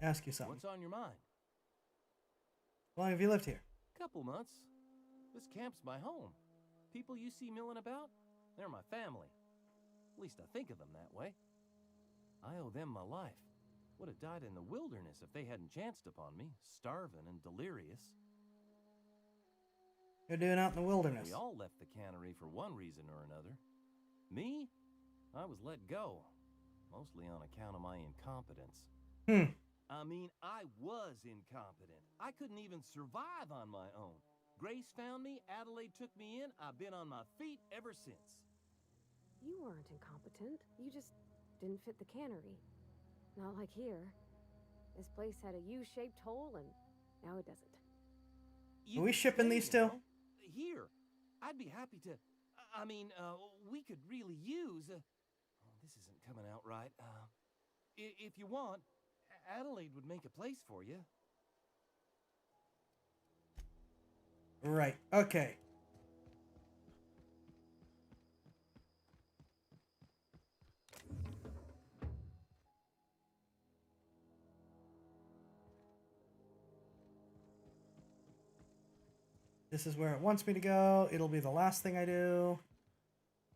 Ask you something. What's on your mind? How long have you lived here? Couple months. This camp's my home. People you see milling about, they're my family. At least I think of them that way. I owe them my life. Would have died in the wilderness if they hadn't chanced upon me, starving and delirious. You're doing out in the wilderness. We all left the cannery for one reason or another. Me? I was let go, mostly on account of my incompetence. I mean, I was incompetent. I couldn't even survive on my own. Grace found me, Adelaide took me in, I've been on my feet ever since. You weren't incompetent. You just didn't fit the cannery. Not like here. This place had a U-shaped hole, and now it doesn't. Are we shipping these still? Here. I'd be happy to... I mean, we could really use... oh, this isn't coming out right. If you want, Adelaide would make a place for you. Right, okay. This is where it wants me to go. It'll be the last thing I do.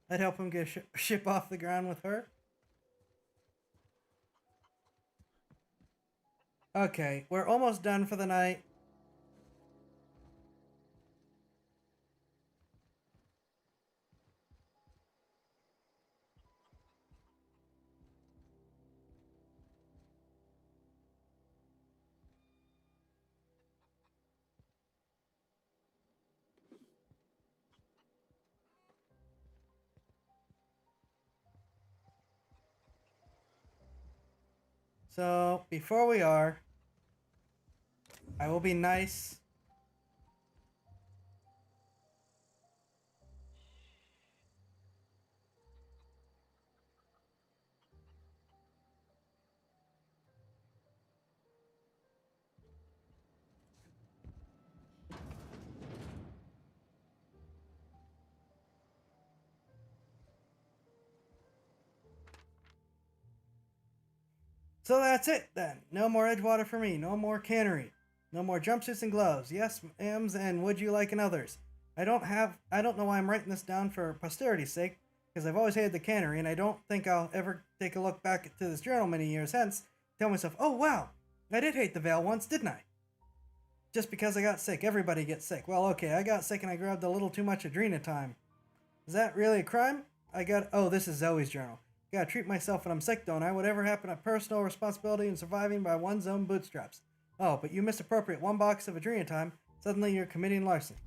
I'd help him get a ship off the ground with her. Okay, we're almost done for the night. So, before we are, I will be nice. So that's it then. No more Edgewater for me. No more cannery. No more jumpsuits and gloves. Yes, M's and would you like and others. I don't know why I'm writing this down for posterity's sake, because I've always hated the cannery, and I don't think I'll ever take a look back to this journal many years hence, tell myself, oh wow, I did hate the Vale once, didn't I? Just because I got sick. Everybody gets sick. Well, okay, I got sick and I grabbed a little too much Adrenatime. Is that really a crime? Oh, this is Zoe's journal. Gotta treat myself when I'm sick, don't I? Whatever happened to personal responsibility and surviving by one's own bootstraps. Oh, but you misappropriate 1 box of Adrenatime, suddenly you're committing larceny.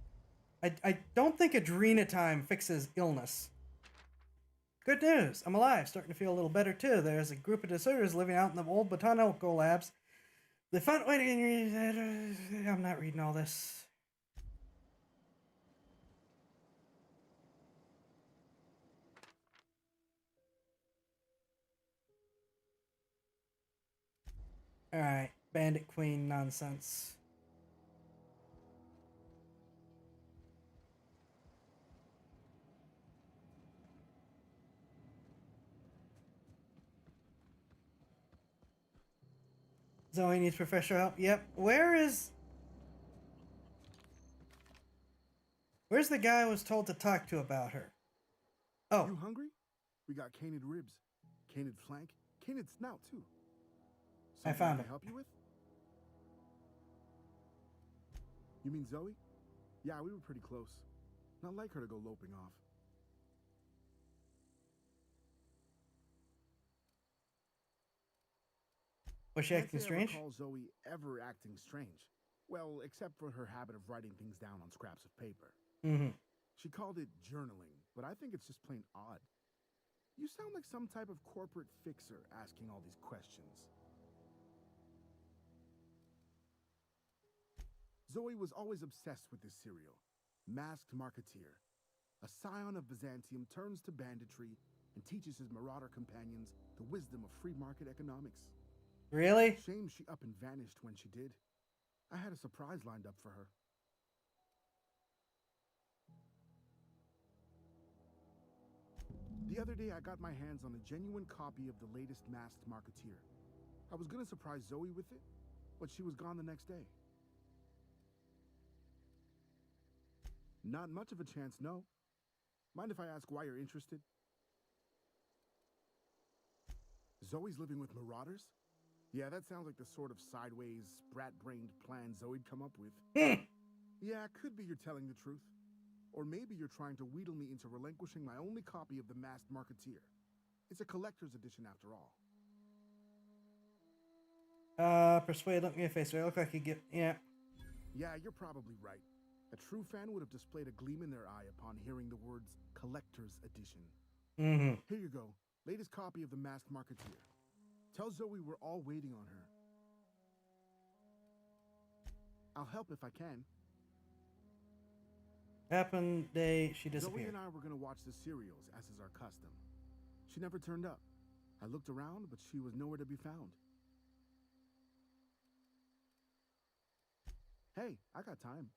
I don't think Adrenatime fixes illness. Good news, I'm alive, starting to feel a little better too. There's a group of deserters living out in the old botanical labs The fun way to... I'm not reading all this. Alright, Bandit Queen nonsense. Zoe needs professional help. Yep. Where's the guy I was told to talk to about her? Oh. You hungry? We got canid ribs, canid flank, canid snout too. I found I him. help you with? You mean Zoe? Yeah, we were pretty close. Not like her to go loping off. Was she acting strange? I can't recall Zoe ever acting strange. Well, except for her habit of writing things down on scraps of paper. Mm-hmm. She called it journaling, but I think it's just plain odd. You sound like some type of corporate fixer asking all these questions. Zoe was always obsessed with this serial. Masked Marketeer. A scion of Byzantium turns to banditry and teaches his marauder companions the wisdom of free market economics. Really? Shame she up and vanished when she did. I had a surprise lined up for her. The other day, I got my hands on a genuine copy of the latest Masked Marketeer. I was gonna surprise Zoe with it, but she was gone the next day. Not much of a chance, no. Mind if I ask why you're interested? Zoe's living with marauders? Yeah, that sounds like the sort of sideways, sprat-brained plan Zoe'd come up with. Yeah, it could be you're telling the truth. Or maybe you're trying to wheedle me into relinquishing my only copy of the Masked Marketeer. It's a collector's edition after all. Persuade, look me in the face. I look like you get... Yeah. Yeah, you're probably right. A true fan would have displayed a gleam in their eye upon hearing the words collector's edition. Mm-hmm. Here you go. Latest copy of the Masked Marketeer. Tell Zoe we're all waiting on her. I'll help if I can. Happened day she Zoe disappeared. and I were gonna watch the serials, as is our custom. She never turned up. I looked around, but she was nowhere to be found. Hey, I got time.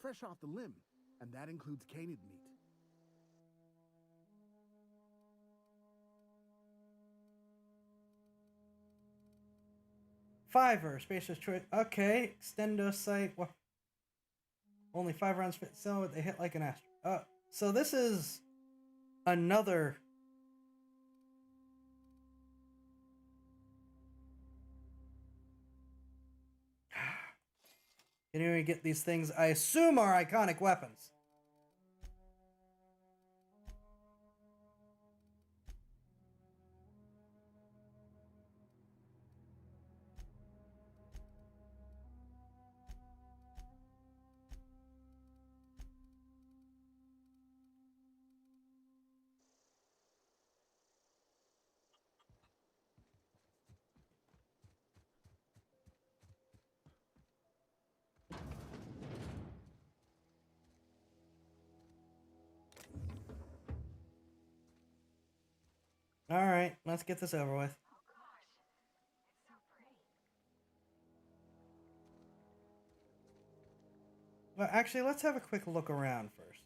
Fresh off the limb, and that includes canid meat. Fiverr, Spacer's Choice. Okay, extendo site. Well, only 5 rounds fit, so they hit like an astro. So this is another. Can you get these things? I assume are iconic weapons. All right, let's get this over with. Oh gosh, it's so pretty. Well, actually, let's have a quick look around first.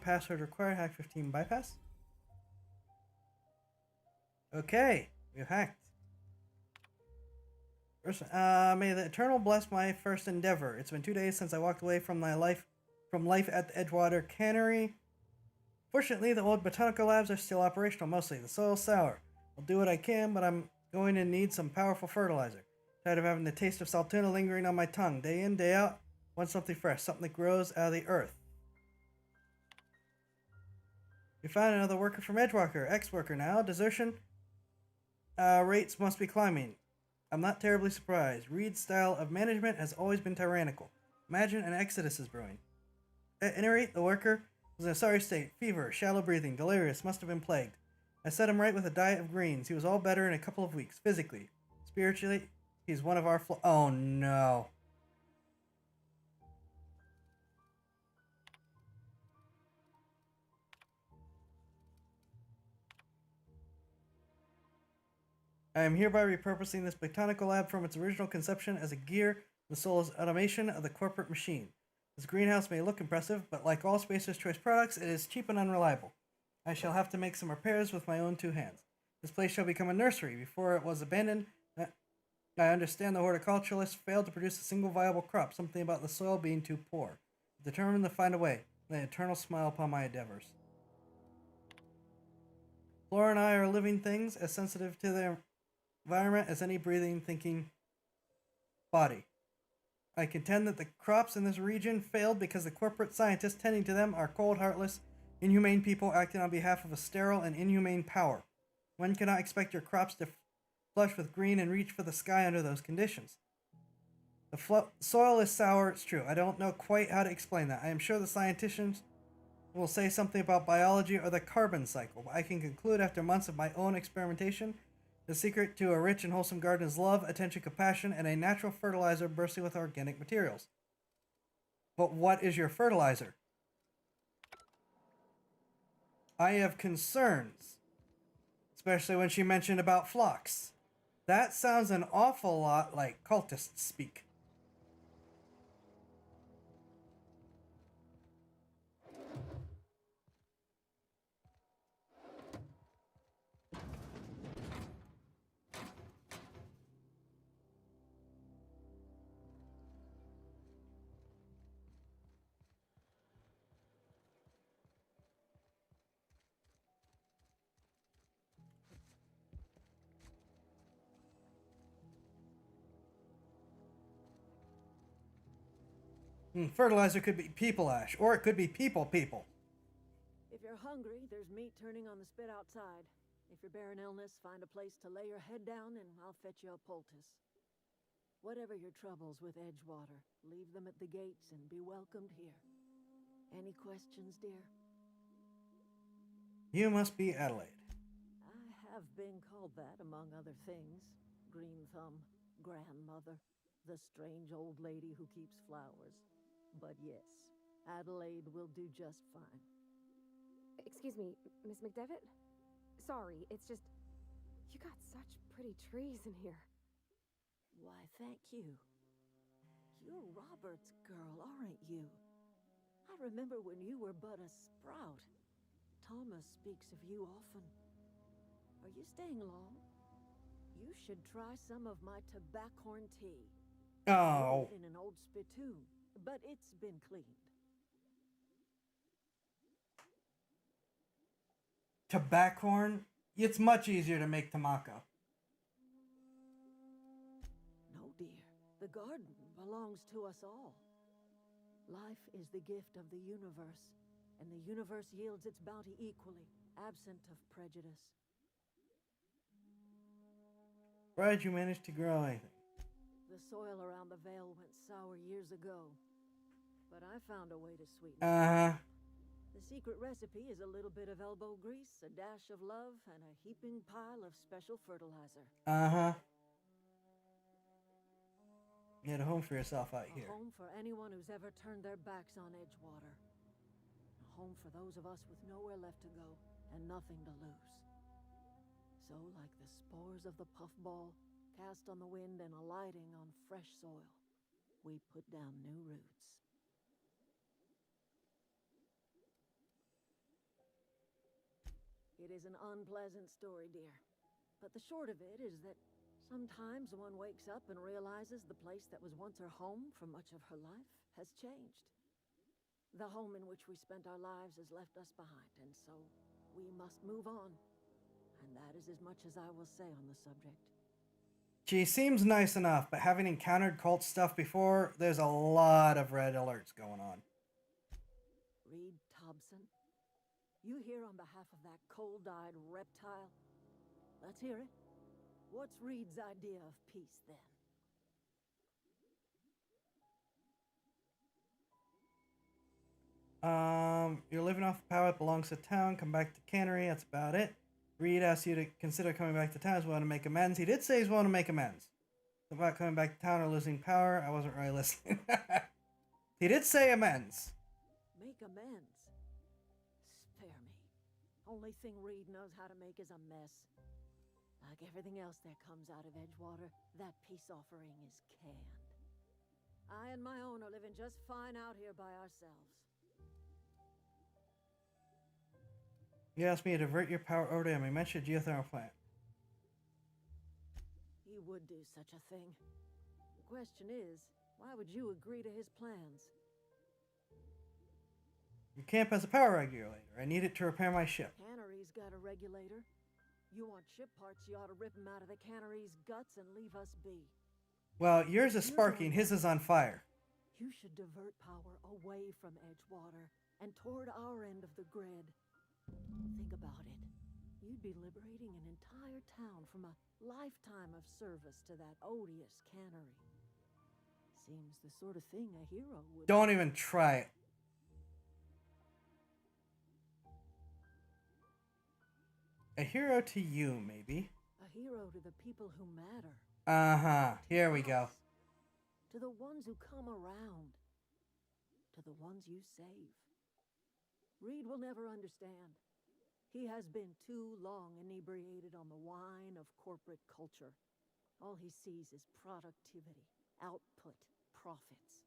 Password required, hack 15 bypass. Okay, we've hacked. May the Eternal bless my first endeavor. It's been 2 days since I walked away from life at the Edgewater Cannery. Fortunately, the old botanical labs are still operational mostly. The soil's sour. I'll do what I can, but I'm going to need some powerful fertilizer. Tired of having the taste of Saltuna lingering on my tongue. Day in, day out. Want something fresh. Something that grows out of the earth. We found another worker from Edgewalker. Ex-worker now. Desertion rates must be climbing. I'm not terribly surprised. Reed's style of management has always been tyrannical. Imagine an exodus is brewing. At any rate, the worker was in a sorry state. Fever, shallow breathing, delirious, must have been plagued. I set him right with a diet of greens. He was all better in a couple of weeks, physically. Spiritually, he's one of our oh no. I am hereby repurposing this botanical lab from its original conception as a gear, the soul's automation of the corporate machine. This greenhouse may look impressive, but like all Spacer's Choice products, it is cheap and unreliable. I shall have to make some repairs with my own 2 hands. This place shall become a nursery. Before it was abandoned, I understand the horticulturalists failed to produce a single viable crop, something about the soil being too poor. Determined to find a way, with an eternal smile upon my endeavors. Flora and I are living things, as sensitive to their environment as any breathing, thinking body. I contend that the crops in this region failed because the corporate scientists tending to them are cold, heartless, inhumane people acting on behalf of a sterile and inhumane power. One cannot expect your crops to flush with green and reach for the sky under those conditions. The soil is sour, it's true. I don't know quite how to explain that. I am sure the scientists will say something about biology or the carbon cycle, but I can conclude after months of my own experimentation, the secret to a rich and wholesome garden is love, attention, compassion, and a natural fertilizer bursting with organic materials. But what is your fertilizer? I have concerns, especially when she mentioned about flocks. That sounds an awful lot like cultist speak. Fertilizer could be people ash, or it could be people. If you're hungry, there's meat turning on the spit outside. If you're bearing illness, find a place to lay your head down and I'll fetch you a poultice. Whatever your troubles with Edgewater, leave them at the gates and be welcomed here. Any questions, dear? You must be Adelaide. I have been called that, among other things. Green Thumb, grandmother, the strange old lady who keeps flowers. But yes, Adelaide will do just fine. Excuse me, Miss McDevitt? Sorry, it's just... You got such pretty trees in here. Why, thank you. You're Robert's girl, aren't you? I remember when you were but a sprout. Thomas speaks of you often. Are you staying long? You should try some of my tobaccorn tea. Oh. In an old spittoon, but it's been cleaned. Tobaccorn? It's much easier to make tamaka. No, dear. The garden belongs to us all. Life is the gift of the universe, and the universe yields its bounty equally, absent of prejudice. Why did you manage to grow anything? The soil around the Vale went sour years ago, but I found a way to sweeten it. Uh-huh. The secret recipe is a little bit of elbow grease, a dash of love, and a heaping pile of special fertilizer. Uh-huh. You had a home for yourself out here. A home for anyone who's ever turned their backs on Edgewater. A home for those of us with nowhere left to go and nothing to lose. So, like the spores of the puffball, cast on the wind and alighting on fresh soil, we put down new roots. It is an unpleasant story, dear. But the short of it is that Sometimes one wakes up and realizes the place that was once her home for much of her life has changed. The home in which we spent our lives has left us behind, and so we must move on. And that is as much as I will say on the subject. She seems nice enough, but having encountered cult stuff before, there's a lot of red alerts going on. Reed Thompson, you here on behalf of that cold-eyed reptile? Let's hear it. What's Reed's idea of peace, then? You're living off the power that belongs to town. Come back to Cannery. That's about it. Reed asked you to consider coming back to town. He's willing to make amends. He did say he's willing to make amends. About coming back to town or losing power, I wasn't really listening. He did say amends. Make amends? Spare me. Only thing Reed knows how to make is a mess. Like everything else that comes out of Edgewater, that peace offering is canned. I and my own are living just fine out here by ourselves. You asked me to divert your power over to him. He mentioned a geothermal plant. He would do such a thing. The question is, why would you agree to his plans? Your camp has a power regulator. I need it to repair my ship. Cannery's got a regulator. You want ship parts, you ought to rip him out of the cannery's guts and leave us be. Well, yours is sparking, his is on fire. You should divert power away from Edgewater and toward our end of the grid. Think about it. You'd be liberating an entire town from a lifetime of service to that odious cannery. Seems the sort of thing a hero would... Don't even try it. A hero to you, maybe. A hero to the people who matter. Uh-huh. Here we go. To the ones who come around. To the ones you save. Reed will never understand. He has been too long inebriated on the wine of corporate culture. All he sees is productivity, output, profits.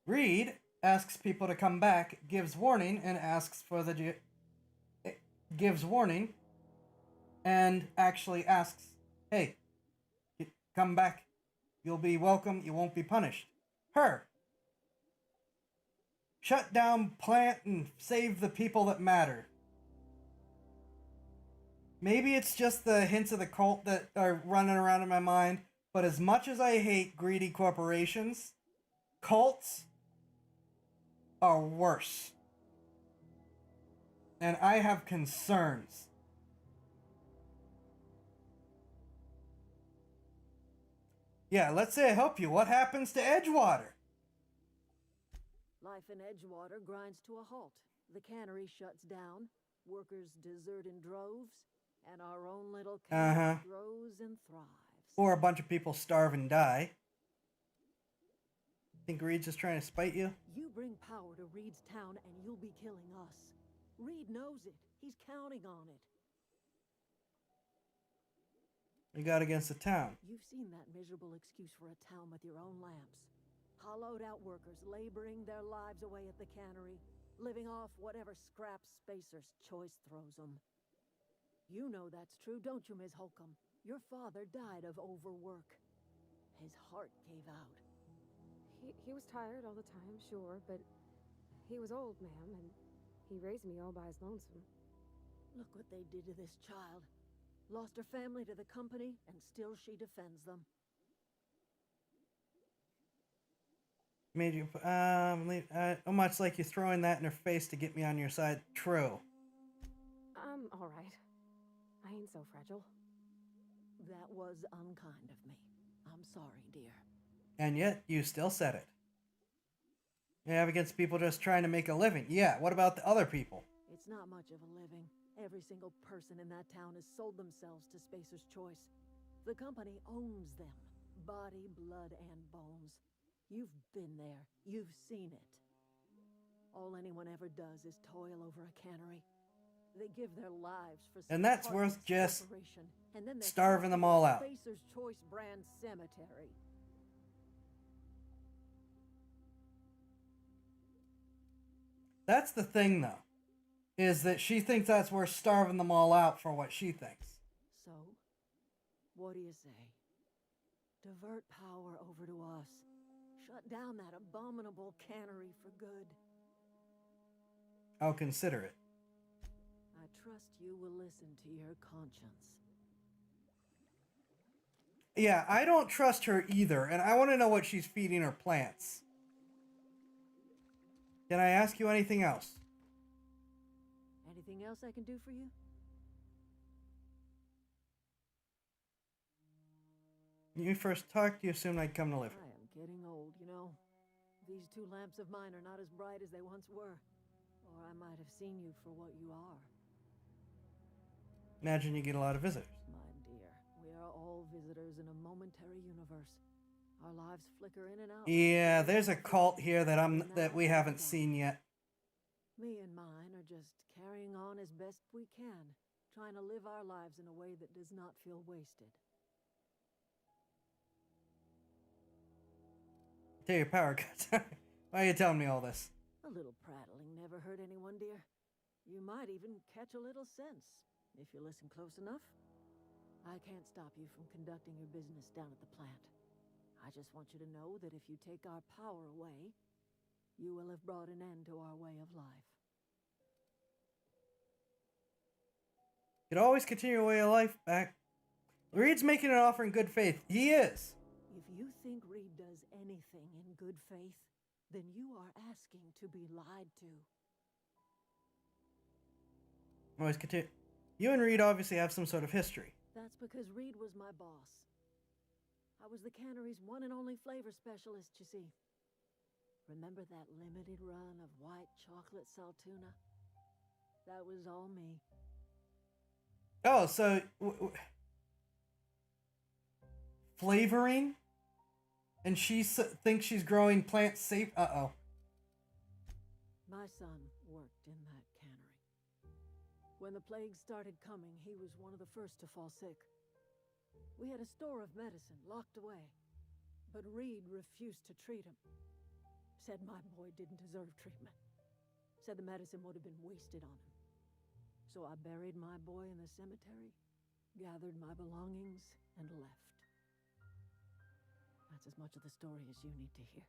Reed asks people to come back, gives warning, and asks for the... gives warning, and actually asks, hey, come back. You'll be welcome. You won't be punished. Her. Shut down plant and save the people that matter. Maybe it's just the hints of the cult that are running around in my mind, but as much as I hate greedy corporations, cults are worse. And I have concerns. Yeah, let's say I help you. What happens to Edgewater? Life in Edgewater grinds to a halt. The cannery shuts down, workers desert in droves, and our own little cannery grows and thrives. Or a bunch of people starve and die. Think Reed's just trying to spite you? You bring power to Reed's town and you'll be killing us. Reed knows it. He's counting on it. You got against the town. You've seen that miserable excuse for a town with your own lamps. Hollowed out workers laboring their lives away at the cannery, living off whatever scraps Spacer's choice throws them. You know that's true, don't you, Ms. Holcomb? Your father died of overwork. His heart gave out. He was tired all the time, sure, but he was old, ma'am, and he raised me all by his lonesome. Look what they did to this child. Lost her family to the company, and still she defends them. Made you, much like you throwing that in her face to get me on your side. True. I'm all right. I ain't so fragile. That was unkind of me. I'm sorry, dear. And yet, you still said it. You have against people just trying to make a living. Yeah, what about the other people? It's not much of a living. Every single person in that town has sold themselves to Spacer's Choice. The company owns them. Body, blood, and bones. You've been there. You've seen it. All anyone ever does is toil over a cannery. They give their lives for and that's worth just and then starving them all out. Spacer's Choice brand cemetery. That's the thing, though, is that she thinks that's worth starving them all out for what she thinks. So, What do you say? Divert power over to us. Shut down that abominable cannery for good. I'll consider it. I trust you will listen to your conscience. Yeah, I don't trust her either, and I want to know what she's feeding her plants. Can I ask you anything else? Anything else I can do for you? When you first talked, you assumed I'd come to live I am getting old, you know. These two lamps of mine are not as bright as they once were. Or I might have seen you for what you are. Imagine you get a lot of visitors. My dear, we are all visitors in a momentary universe. Our lives flicker in and out. Yeah, there's a cult here that we haven't seen yet. Me and mine are just carrying on as best we can, trying to live our lives in a way that does not feel wasted. Tell your power cuts. Why are you telling me all this? A little prattling never hurt anyone, dear. You might even catch a little sense, if you listen close enough. I can't stop you from conducting your business down at the plant. I just want you to know that if you take our power away, you will have brought an end to our way of life. Could always continue your way of life back. Reed's making an offer in good faith. He is. If you think Reed does anything in good faith, then you are asking to be lied to. Always continue. You and Reed obviously have some sort of history. That's because Reed was my boss. I was the cannery's one and only flavor specialist, you see. Remember that limited run of white chocolate saltuna? That was all me. Oh, so flavoring, and she thinks she's growing plants safe. Uh-oh. My son worked in that cannery. When the plague started coming, he was one of the first to fall sick. We had a store of medicine locked away, but Reed refused to treat him. Said my boy didn't deserve treatment. Said the medicine would have been wasted on him. So I buried my boy in the cemetery, gathered my belongings, and left. That's as much of the story as you need to hear.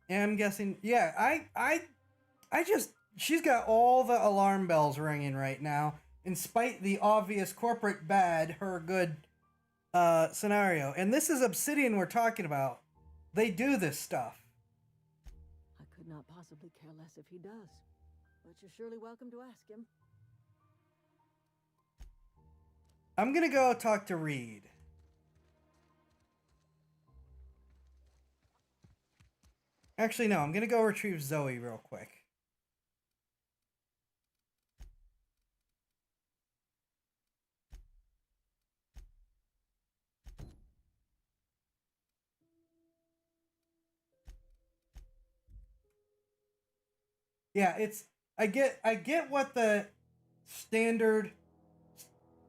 Yeah, I'm guessing. Yeah, I just, she's got all the alarm bells ringing right now, in spite the obvious corporate bad, her good scenario. And this is Obsidian we're talking about. They do this stuff. I could not possibly care less if he does, but you're surely welcome to ask him. I'm gonna go talk to Reed. Actually, no, I'm gonna go retrieve Zoe real quick. Yeah, it's I get what the standard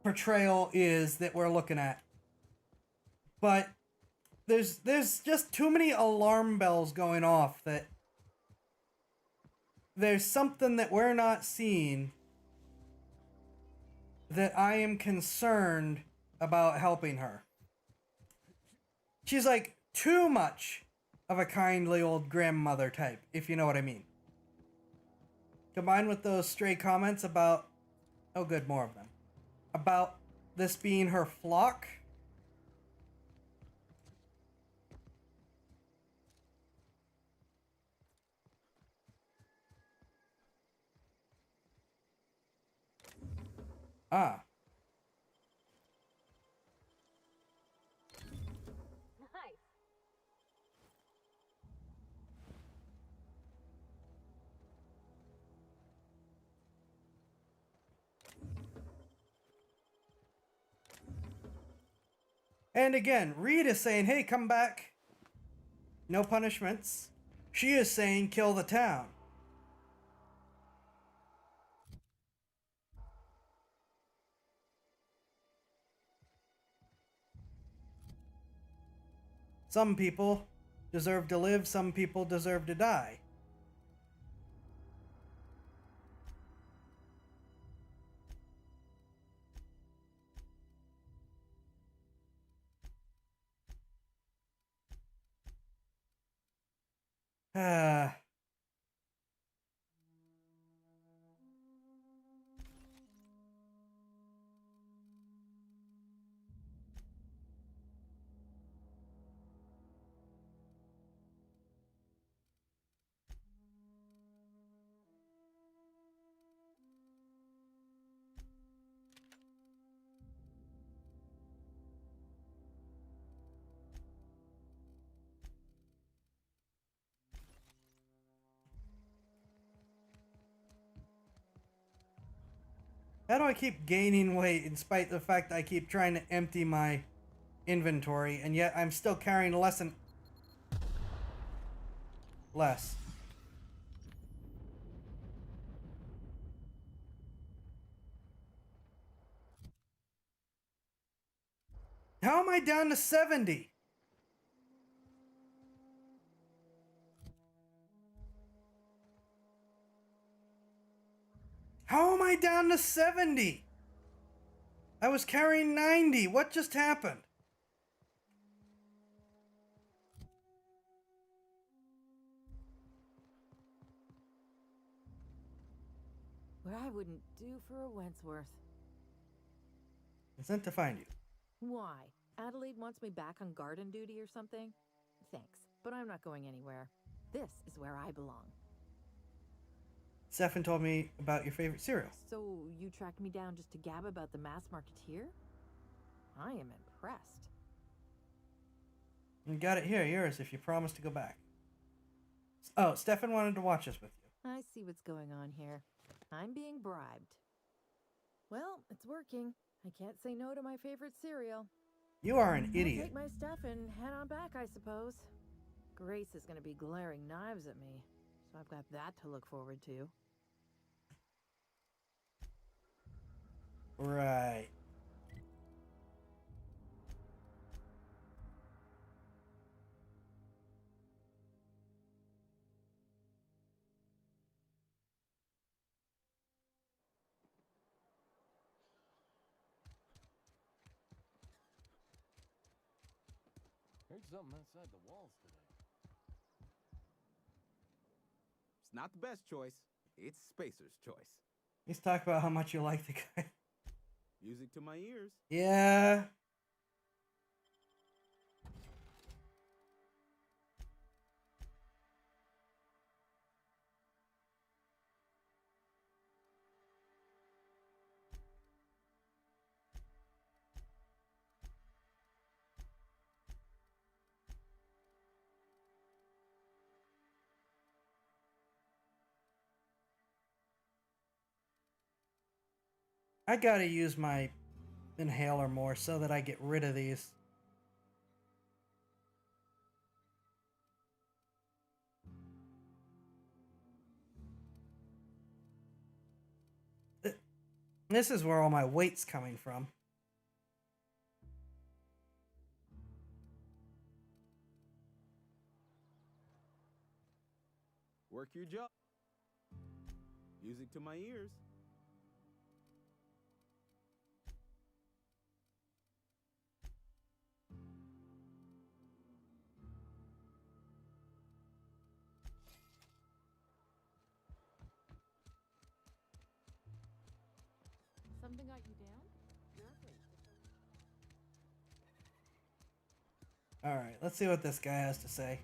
portrayal is that we're looking at. But there's just too many alarm bells going off that there's something that we're not seeing that I am concerned about helping her. She's like too much of a kindly old grandmother type, if you know what I mean. Combined with those stray comments about, oh good, more of them, about this being her flock. Ah. Nice. And again, Reed is saying, hey, come back. No punishments. She is saying, kill the town. Some people deserve to live, some people deserve to die. Ah. How do I keep gaining weight in spite of the fact that I keep trying to empty my inventory, and yet I'm still carrying less and less? How am I down to 70? How am I down to 70? I was carrying 90. What just happened? What I wouldn't do for a Wentworth. I sent to find you. Why? Adelaide wants me back on garden duty or something? Thanks, but I'm not going anywhere. This is where I belong. Stefan told me about your favorite cereal. So you tracked me down just to gab about the mass marketeer? I am impressed. You got it here, yours, if you promise to go back. Oh, Stefan wanted to watch this with you. I see what's going on here. I'm being bribed. Well, it's working. I can't say no to my favorite cereal. You are an I'll idiot. take my stuff and head on back, I suppose. Grace is going to be glaring knives at me, so I've got that to look forward to. Right. Heard something outside the walls today. It's not the best choice. It's Spacer's choice. Let's talk about how much you like the guy. Music to my ears. Yeah. I gotta use my inhaler more so that I get rid of these. This is where all my weight's coming from. Work your job. Music to my ears. Something got you down? Alright, let's see what this guy has to say.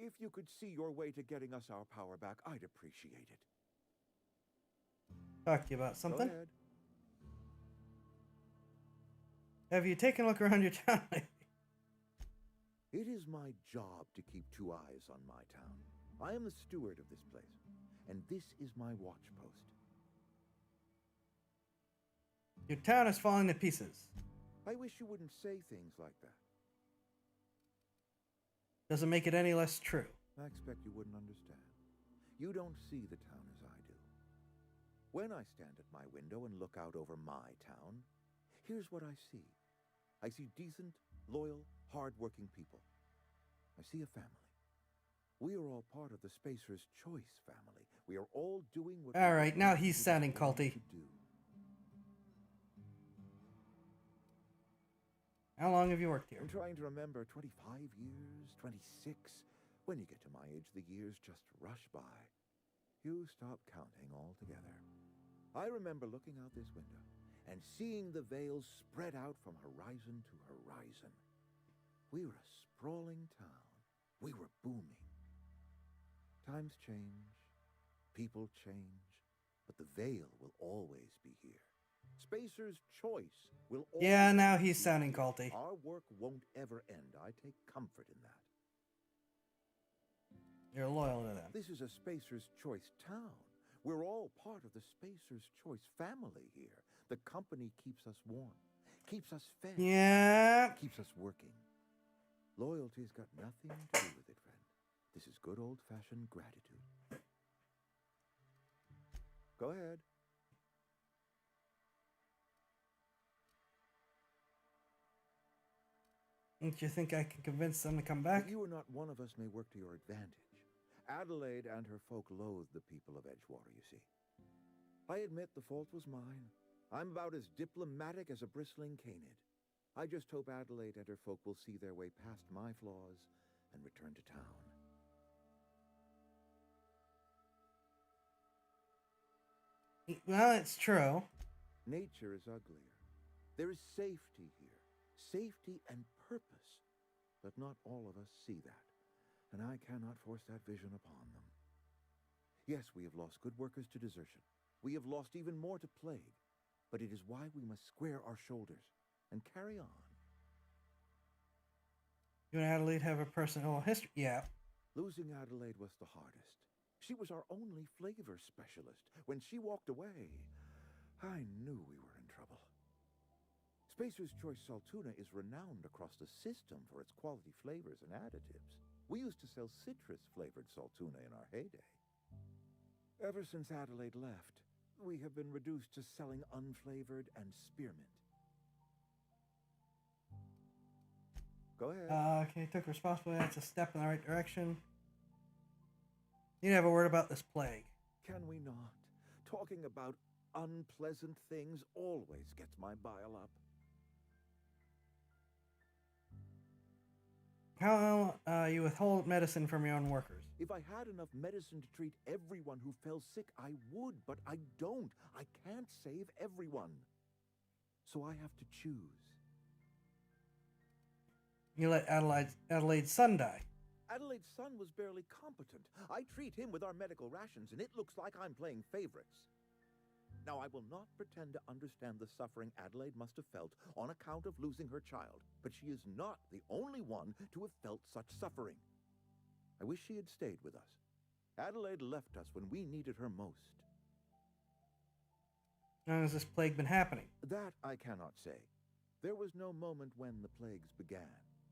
If you could see your way to getting us our power back, I'd appreciate it. Talk to you about something. Go ahead. Have you taken a look around your town lately? It is my job to keep two eyes on my town. I am the steward of this place, and this is my watch post. Your town is falling to pieces. I wish you wouldn't say things like that. Doesn't make it any less true. I expect you wouldn't understand. You don't see the town as I do. When I stand at my window and look out over my town, here's what I see. I see decent, loyal, hard-working people. I see a family. We are all part of the Spacer's Choice family. We are all doing what All right, now he's sounding culty. How long have you worked here? I'm trying to remember 25 years, 26. When you get to my age, the years just rush by. You stop counting altogether. I remember looking out this window and seeing the veils spread out from horizon to horizon. We were a sprawling town. We were booming. Times change, people change, but the veil will always be here. Spacer's Choice will always Yeah, now he's be sounding here. culty. Our work won't ever end. I take comfort in that. You're loyal to them. This is a Spacer's Choice town. We're all part of the Spacer's Choice family here. The company keeps us warm, keeps us fed, Yeah. keeps us working. Loyalty's got nothing to do with it, friend. This is good old-fashioned gratitude. Go ahead. Don't you think I can convince them to come back? That you are not one of us may work to your advantage. Adelaide and her folk loathe the people of Edgewater, you see. I admit the fault was mine. I'm about as diplomatic as a bristling canid. I just hope Adelaide and her folk will see their way past my flaws and return to town. Well, it's true. Nature is uglier. There is safety here. Safety and purpose. But not all of us see that. And I cannot force that vision upon them. Yes, we have lost good workers to desertion. We have lost even more to plague. But it is why we must square our shoulders and carry on. You and Adelaide have a personal history? Yeah. Losing Adelaide was the hardest. She was our only flavor specialist. When she walked away, I knew we were in trouble. Spacer's Choice Saltuna is renowned across the system for its quality flavors and additives. We used to sell citrus-flavored Saltuna in our heyday. Ever since Adelaide left, we have been reduced to selling unflavored and spearmint. Go ahead. Okay, took responsibility. That's a step in the right direction. You need to have a word about this plague. Can we not? Talking about unpleasant things always gets my bile up. How you withhold medicine from your own workers? If I had enough medicine to treat everyone who fell sick, I would, but I don't. I can't save everyone. So I have to choose. You let Adelaide's son die. Adelaide's son was barely competent. I treat him with our medical rations, and it looks like I'm playing favorites. Now, I will not pretend to understand the suffering Adelaide must have felt on account of losing her child, but she is not the only one to have felt such suffering. I wish she had stayed with us. Adelaide left us when we needed her most. How long has this plague been happening? That I cannot say. There was no moment when the plagues began.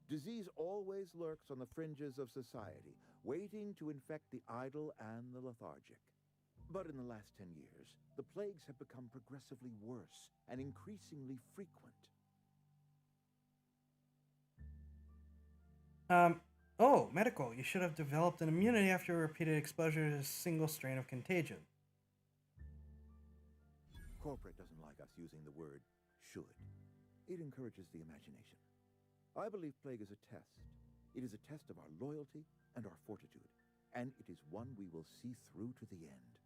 Disease always lurks on the fringes of society, waiting to infect the idle and the lethargic. But in the last 10 years, the plagues have become progressively worse and increasingly frequent. Oh, medical. You should have developed an immunity after repeated exposure to a single strain of contagion. Corporate doesn't like us using the word should. It encourages the imagination. I believe plague is a test. It is a test of our loyalty and our fortitude, and it is one we will see through to the end.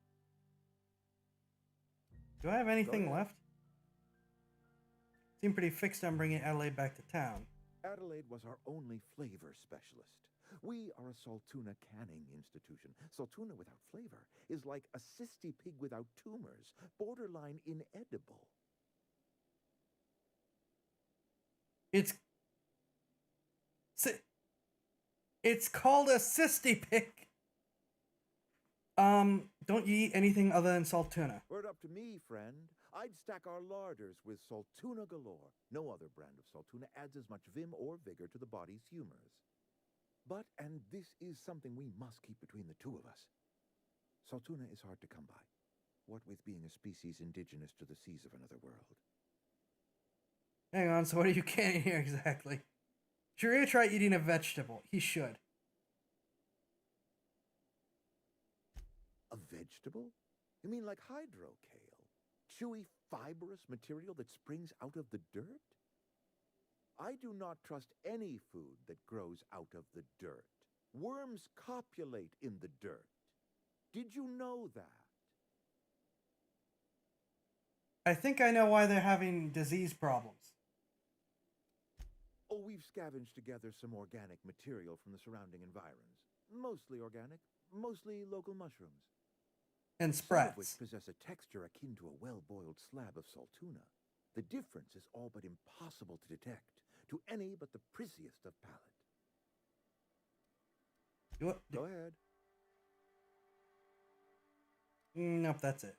Do I have anything left? Seem pretty fixed on bringing Adelaide back to town. Adelaide was our only flavor specialist. We are a Saltuna canning institution. Saltuna without flavor is like a cysty pig without tumors, borderline inedible. It's called a cysty pig. Don't you eat anything other than Saltuna? Word up to me, friend. I'd stack our larders with Saltuna galore. No other brand of Saltuna adds as much vim or vigor to the body's humors. But, and this is something we must keep between the two of us, Saltuna is hard to come by. What with being a species indigenous to the seas of another world. Hang on, so what are you canning here exactly? Should Ryu try eating a vegetable? He should. A vegetable? You mean like hydrocale? Chewy, fibrous material that springs out of the dirt? I do not trust any food that grows out of the dirt. Worms copulate in the dirt. Did you know that? I think I know why they're having disease problems. Oh, we've scavenged together some organic material from the surrounding environs. Mostly organic, mostly local mushrooms. And Some of which sprats. possess a texture akin to a well-boiled slab of saltuna. The difference is all but impossible to detect to any but the prissiest of palate. Go ahead. Nope, that's it.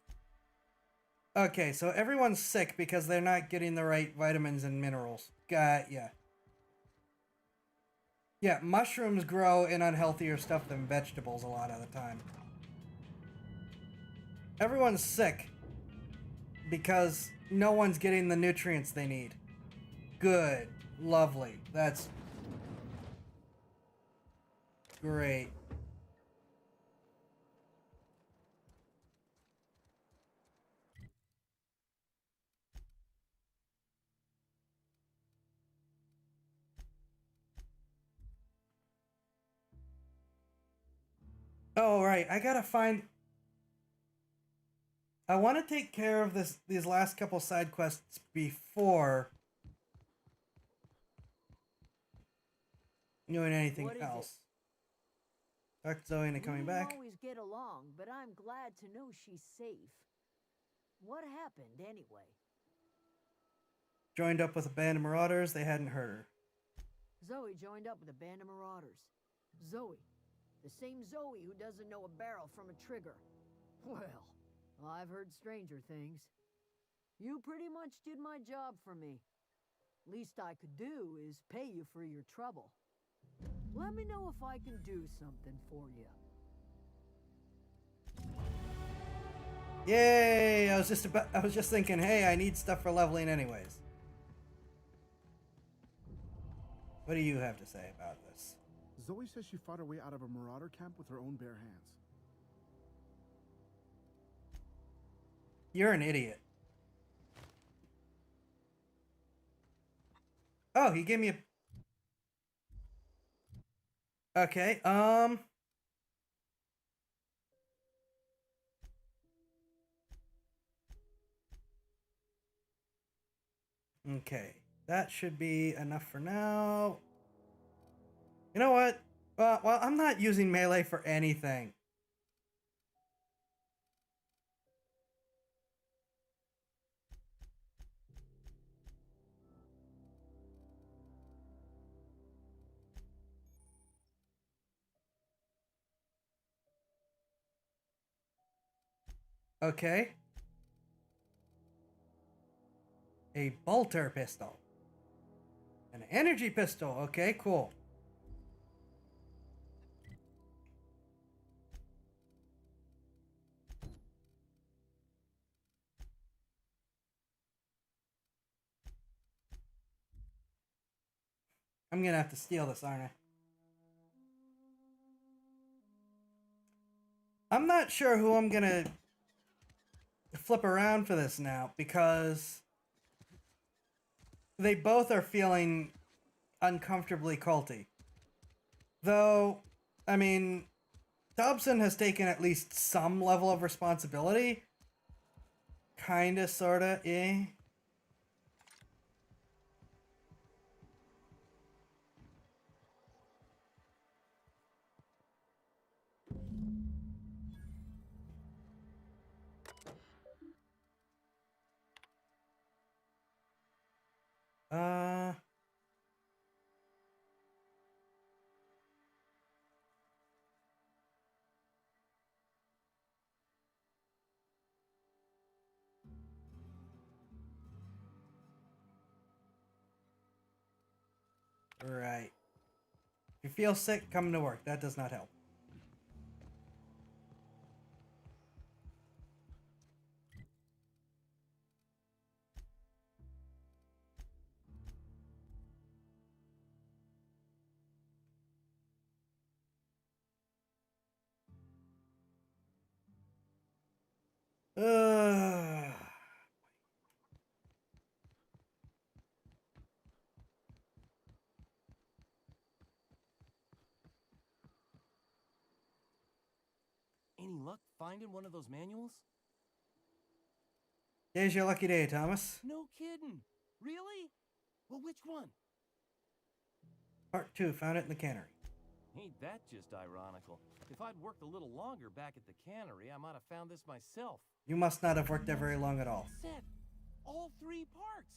Okay, so everyone's sick because they're not getting the right vitamins and minerals. Got ya. Yeah, mushrooms grow in unhealthier stuff than vegetables a lot of the time. Everyone's sick because no one's getting the nutrients they need. Good. Lovely. That's great. Oh, right. I gotta find... I want to take care of these last couple side quests before doing anything What is else. Talk to Zoe into coming We back. didn't always get along, but I'm glad to know she's safe. What happened anyway? Joined up with a band of marauders. They hadn't heard her. Zoe joined up with a band of marauders. Zoe. The same Zoe who doesn't know a barrel from a trigger. Well, I've heard stranger things. You pretty much did my job for me. Least I could do is pay you for your trouble. Let me know if I can do something for you. Yay! I was just thinking, hey, I need stuff for leveling anyways. What do you have to say about this? Zoe says she fought her way out of a marauder camp with her own bare hands. You're an idiot. Oh, he gave me a... Okay, Okay, that should be enough for now. You know what? Well, I'm not using melee for anything. Okay. A bolter pistol. An energy pistol. Okay, cool. I'm gonna have to steal this, aren't I? I'm not sure who I'm gonna flip around for this now, because they both are feeling uncomfortably culty. Though, I mean, Dobson has taken at least some level of responsibility. Kinda, sorta, eh? Uh... Right. If you feel sick, come to work. That does not help. luck finding one of those manuals? Today's your lucky day, Thomas. No kidding. Really? Well, which one? Part 2, found it in the cannery. Ain't that just ironical? If I'd worked a little longer back at the cannery, I might have found this myself. You must not have worked there very long at all. Seth, all 3 parts.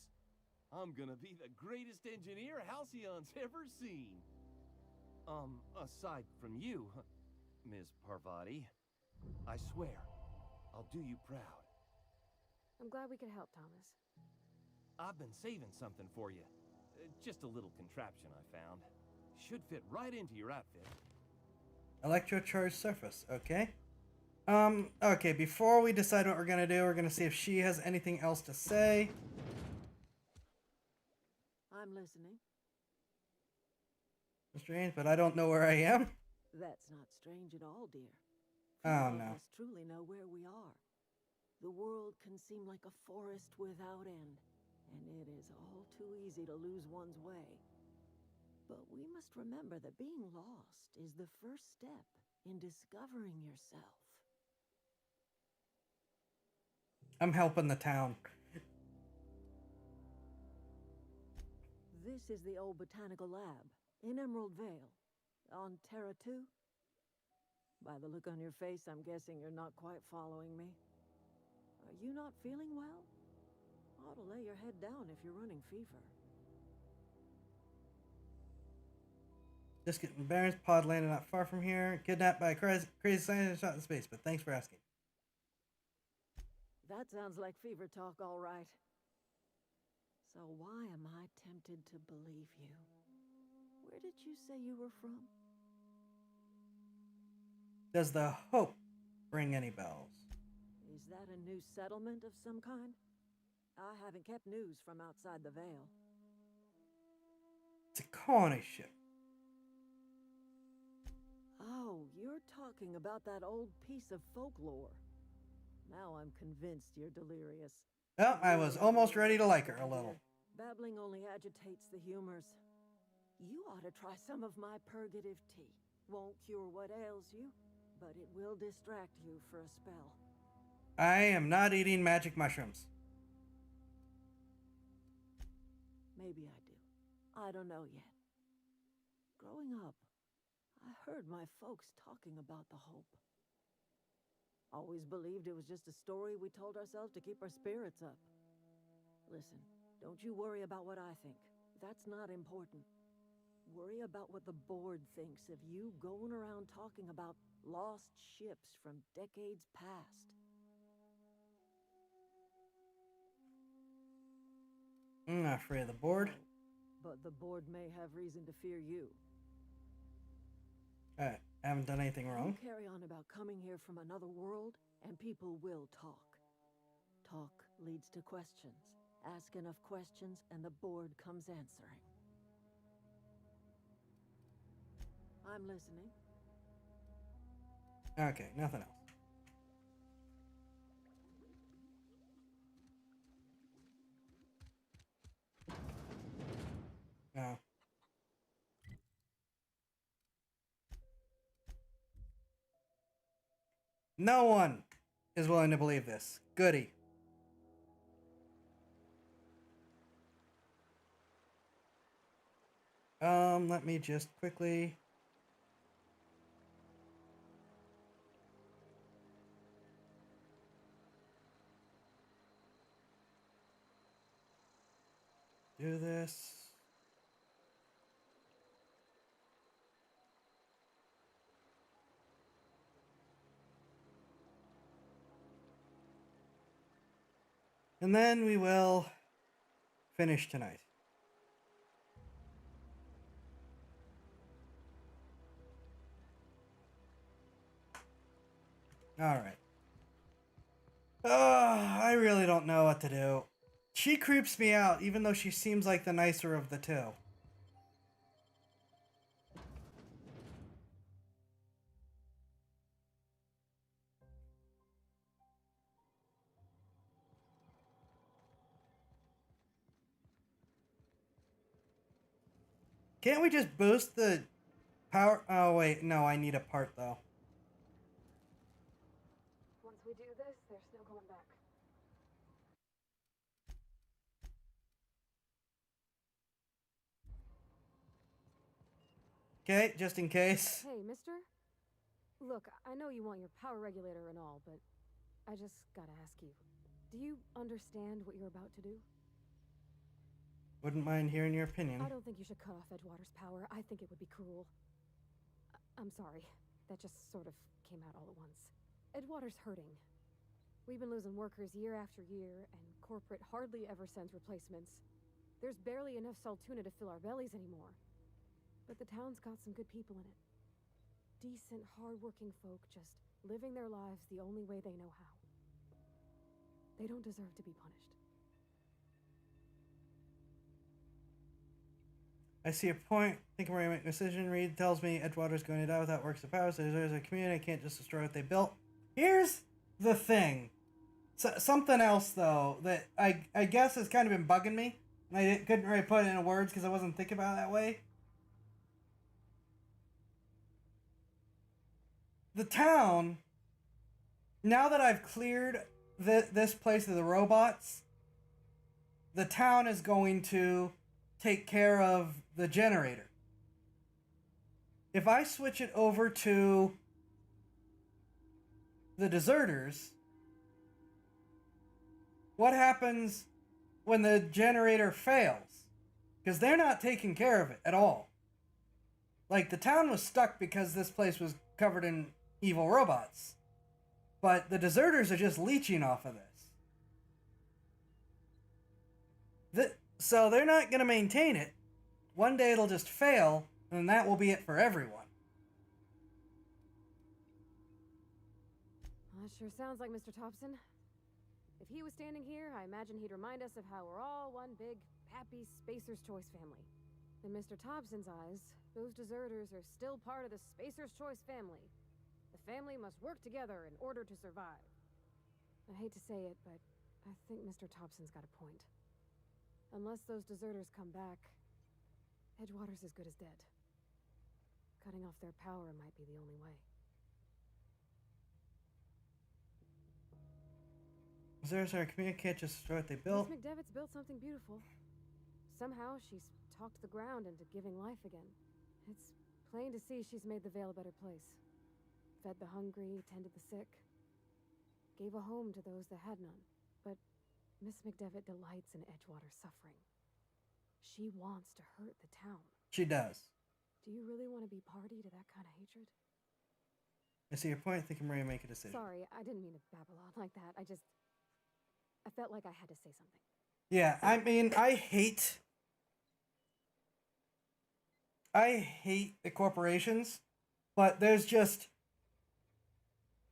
I'm gonna be the greatest engineer Halcyon's ever seen. Aside from you, Ms. Parvati, I swear, I'll do you proud. I'm glad we could help, Thomas. I've been saving something for you. Just a little contraption I found. Should fit right into your outfit. Electrocharged surface, okay. Okay, before we decide what we're gonna do, we're gonna see if she has anything else to say. I'm listening. Strange, but I don't know where I am. That's not strange at all, dear. Oh, Few no. of us truly know where we are. The world can seem like a forest without end, and it is all too easy to lose one's way. But we must remember that being lost is the first step in discovering yourself. I'm helping the town. This is the old botanical lab in Emerald Vale, on Terra 2. By the look on your face, I'm guessing you're not quite following me. Are you not feeling well? Ought to lay your head down if you're running fever. Just getting Baron's pod landed not far from here. Kidnapped by a crazy scientist shot in space, but thanks for asking. That sounds like fever talk, all right. So why am I tempted to believe you? Where did you say you were from? Does the Hope ring any bells? Is that a new settlement of some kind? I haven't kept news from outside the Vale. It's a colony ship. Oh, you're talking about that old piece of folklore. Now I'm convinced you're delirious. Well, I was almost ready to like her a little. Babbling only agitates the humors. You ought to try some of my purgative tea. Won't cure what ails you, but it will distract you for a spell. I am not eating magic mushrooms. Maybe I do. I don't know yet. Growing up, I heard my folks talking about the Hope. Always believed it was just a story we told ourselves to keep our spirits up. Listen, don't you worry about what I think. That's not important. Worry about what the board thinks of you going around talking about lost ships from decades past. I'm not afraid of the board. But the board may have reason to fear you. I haven't done anything wrong. You carry on about coming here from another world, and people will talk. Talk leads to questions. Ask enough questions, and the board comes answering. I'm listening. Okay, nothing else. No. No one is willing to believe this. Goody. Let me just quickly... do this. And then we will finish tonight. Alright. I really don't know what to do. She creeps me out, even though she seems like the nicer of the two. Can't we just boost the power? Oh, wait. No, I need a part, though. Okay, just in case. Hey, mister? Look, I know you want your power regulator and all, but I just gotta ask you. Do you understand what you're about to do? Wouldn't mind hearing your opinion. I don't think you should cut off Edgewater's power. I think it would be cruel. I'm sorry. That just sort of came out all at once. Edgewater's hurting. We've been losing workers year after year, and corporate hardly ever sends replacements. There's barely enough Saltuna to fill our bellies anymore. But the town's got some good people in it. Decent, hard-working folk just living their lives the only way they know how. They don't deserve to be punished. I see a point. Think I'm ready to make a decision. Reed tells me Edgewater's going to die without works of power, so there's a community. I can't just destroy what they built. Here's the thing. Something else, though, that I guess has kind of been bugging me. And I couldn't really put it into words because I wasn't thinking about it that way. The town, now that I've cleared this place of the robots, the town is going to take care of the generator. If I switch it over to the deserters, what happens when the generator fails? Because they're not taking care of it at all. Like, the town was stuck because this place was covered in evil robots. But the deserters are just leeching off of this. So they're not going to maintain it. One day it'll just fail, and that will be it for everyone. Well, that sure sounds like Mr. Thompson. If he was standing here, I imagine he'd remind us of how we're all one big, happy Spacer's Choice family. In Mr. Thompson's eyes, those deserters are still part of the Spacer's Choice family. The family must work together in order to survive. I hate to say it, but I think Mr. Thompson's got a point. Unless those deserters come back, Edgewater's as good as dead. Cutting off their power might be the only way. Deserters are a community, can't just destroy what they built. Miss McDevitt's built something beautiful. Somehow she's talked the ground into giving life again. It's plain to see she's made the Vale a better place. Fed the hungry, tended the sick. Gave a home to those that had none. But Miss McDevitt delights in Edgewater's suffering. She wants to hurt the town. She does. Do you really want to be party to that kind of hatred? I see your point. I think I'm ready to make a decision. Sorry, I didn't mean to babble on like that. I felt like I had to say something. Yeah, I mean, I hate the corporations, but there's just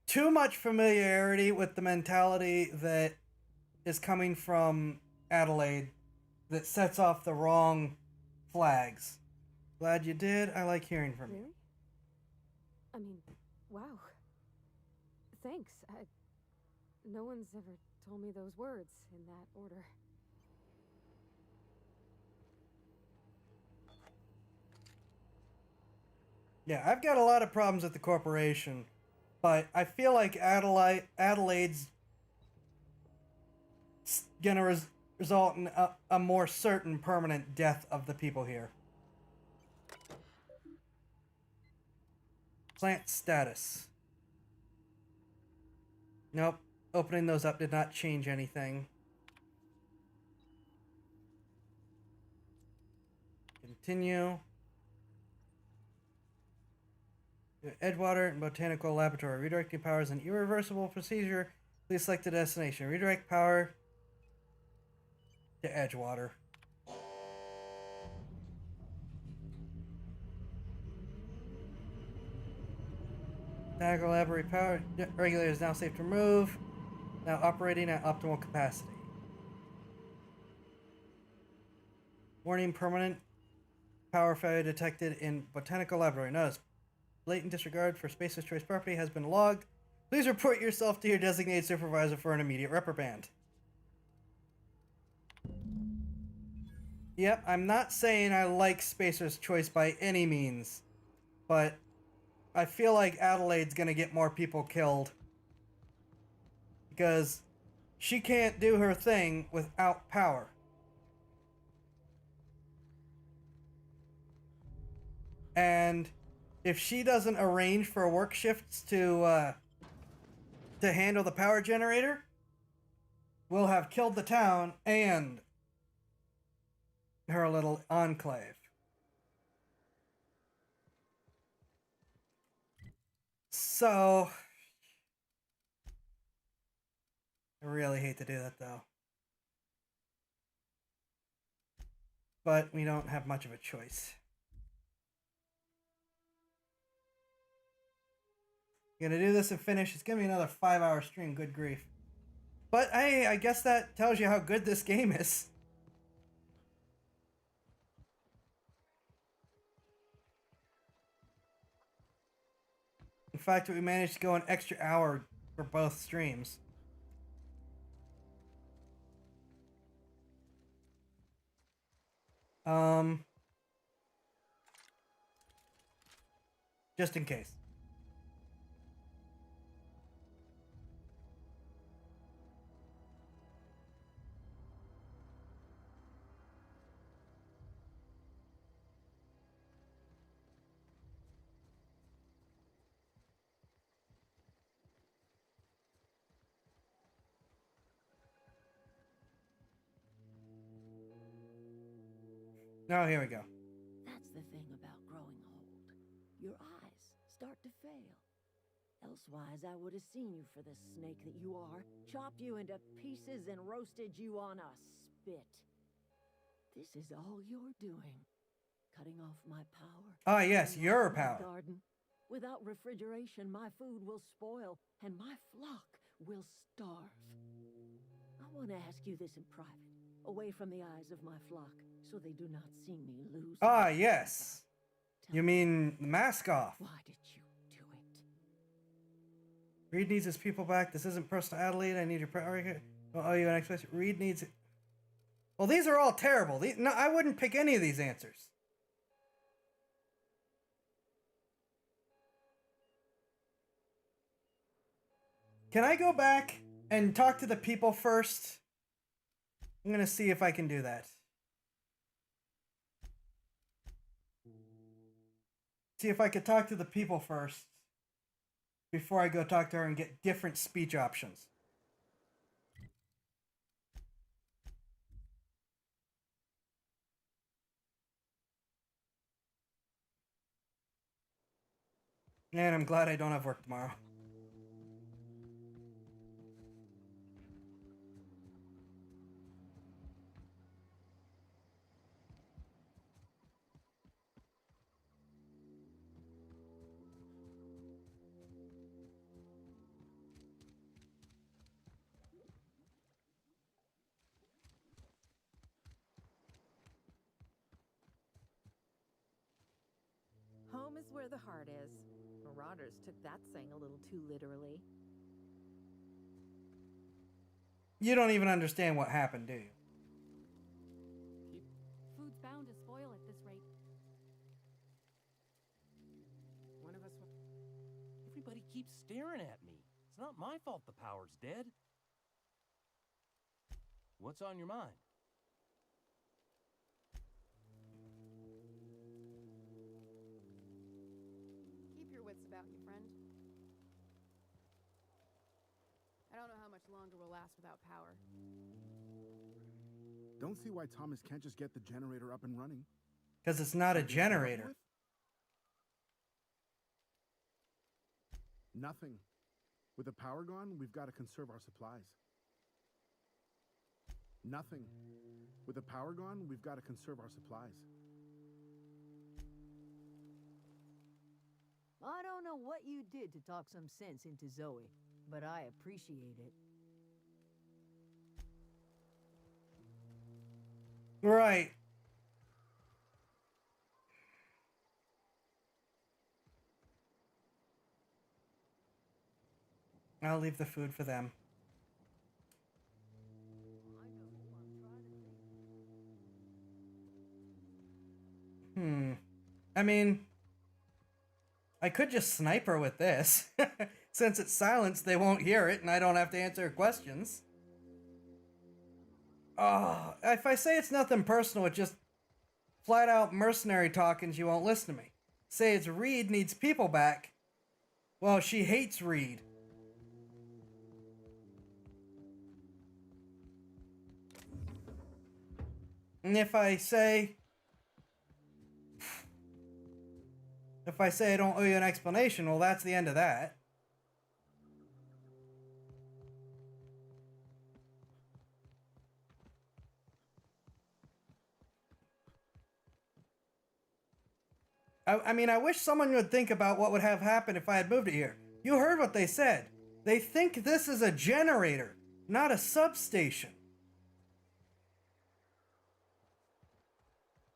too much familiarity with the mentality that is coming from Adelaide that sets off the wrong flags. Glad you did. I like hearing from you. Really? I mean, wow. Thanks. No one's ever told me those words in that order. Yeah, I've got a lot of problems with the corporation, but I feel like Adelaide's gonna result in a more certain permanent death of the people here. Plant status. Nope. Opening those up did not change anything. Continue. Edgewater and Botanical Laboratory. Redirecting power is an irreversible procedure. Please select the destination. Redirect power to Edgewater. Botanical Laboratory power regulator is now safe to remove. Now operating at optimal capacity. Warning: permanent power failure detected in Botanical Laboratory. Notice: blatant disregard for Spacer's Choice property has been logged. Please report yourself to your designated supervisor for an immediate reprimand. Yep, I'm not saying I like Spacer's Choice by any means, but I feel like Adelaide's gonna get more people killed. Because she can't do her thing without power. And if she doesn't arrange for work shifts to handle the power generator, we'll have killed the town and her little enclave. So, I really hate to do that though. But we don't have much of a choice. Gonna do this and finish. It's gonna be another 5-hour stream, good grief. But I guess that tells you how good this game is. In fact, we managed to go an extra hour for both streams. Just in case. Oh, here we go. That's the thing about growing old. Your eyes start to fail. Elsewise, I would have seen you for the snake that you are, chopped you into pieces and roasted you on a spit. This is all you're doing. Cutting off my power. Ah, yes, your My power. garden. Without refrigeration, my food will spoil, and my flock will starve. I want to ask you this in private, away from the eyes of my flock, so they do not see me lose. Ah, yes. You mean the mask off. Why did you do it? Reed needs his people back. This isn't personal, Adelaide. I need your priority. Oh, you an explanation? Reed needs it. Well, these are all terrible. No, I wouldn't pick any of these answers. Can I go back and talk to the people first? I'm going to see if I can do that. See if I could talk to the people first before I go talk to her and get different speech options. And I'm glad I don't have work tomorrow. Home is where the heart is. Marauders took that saying a little too literally. You don't even understand what happened, do you? Food's bound to spoil at this rate. One of us. Everybody keeps staring at me. It's not my fault the power's dead. What's on your mind? Keep your wits about you, friend. I don't know how much longer we'll last without power. Don't see why Thomas can't just get the generator up and running. Because it's not a generator. Nothing. With the power gone, we've got to conserve our supplies. Nothing. With the power gone, we've got to conserve our supplies. I don't know what you did to talk some sense into Zoe, but I appreciate it. Right. I'll leave the food for them. I mean, I could just snipe her with this. Since it's silenced, they won't hear it, and I don't have to answer her questions. Oh, if I say it's nothing personal, it's just flat out mercenary talk and she won't listen to me. says Reed needs people back, well, she hates Reed. And if I say I don't owe you an explanation, well, that's the end of that. I mean, I wish someone would think about what would have happened if I had moved it here. You heard what they said. They think this is a generator, not a substation.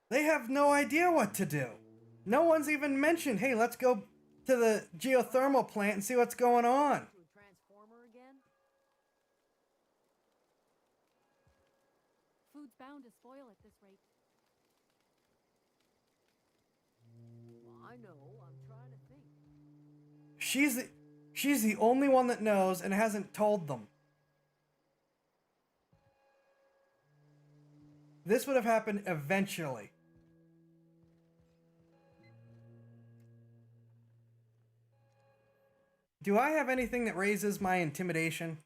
They have no idea what to do. No one's even mentioned, hey, let's go to the geothermal plant and see what's going on. Transformer again? Food's bound to spoil at this rate. I know, I'm trying to think. She's the only one that knows and hasn't told them. This would have happened eventually. Do I have anything that raises my intimidation?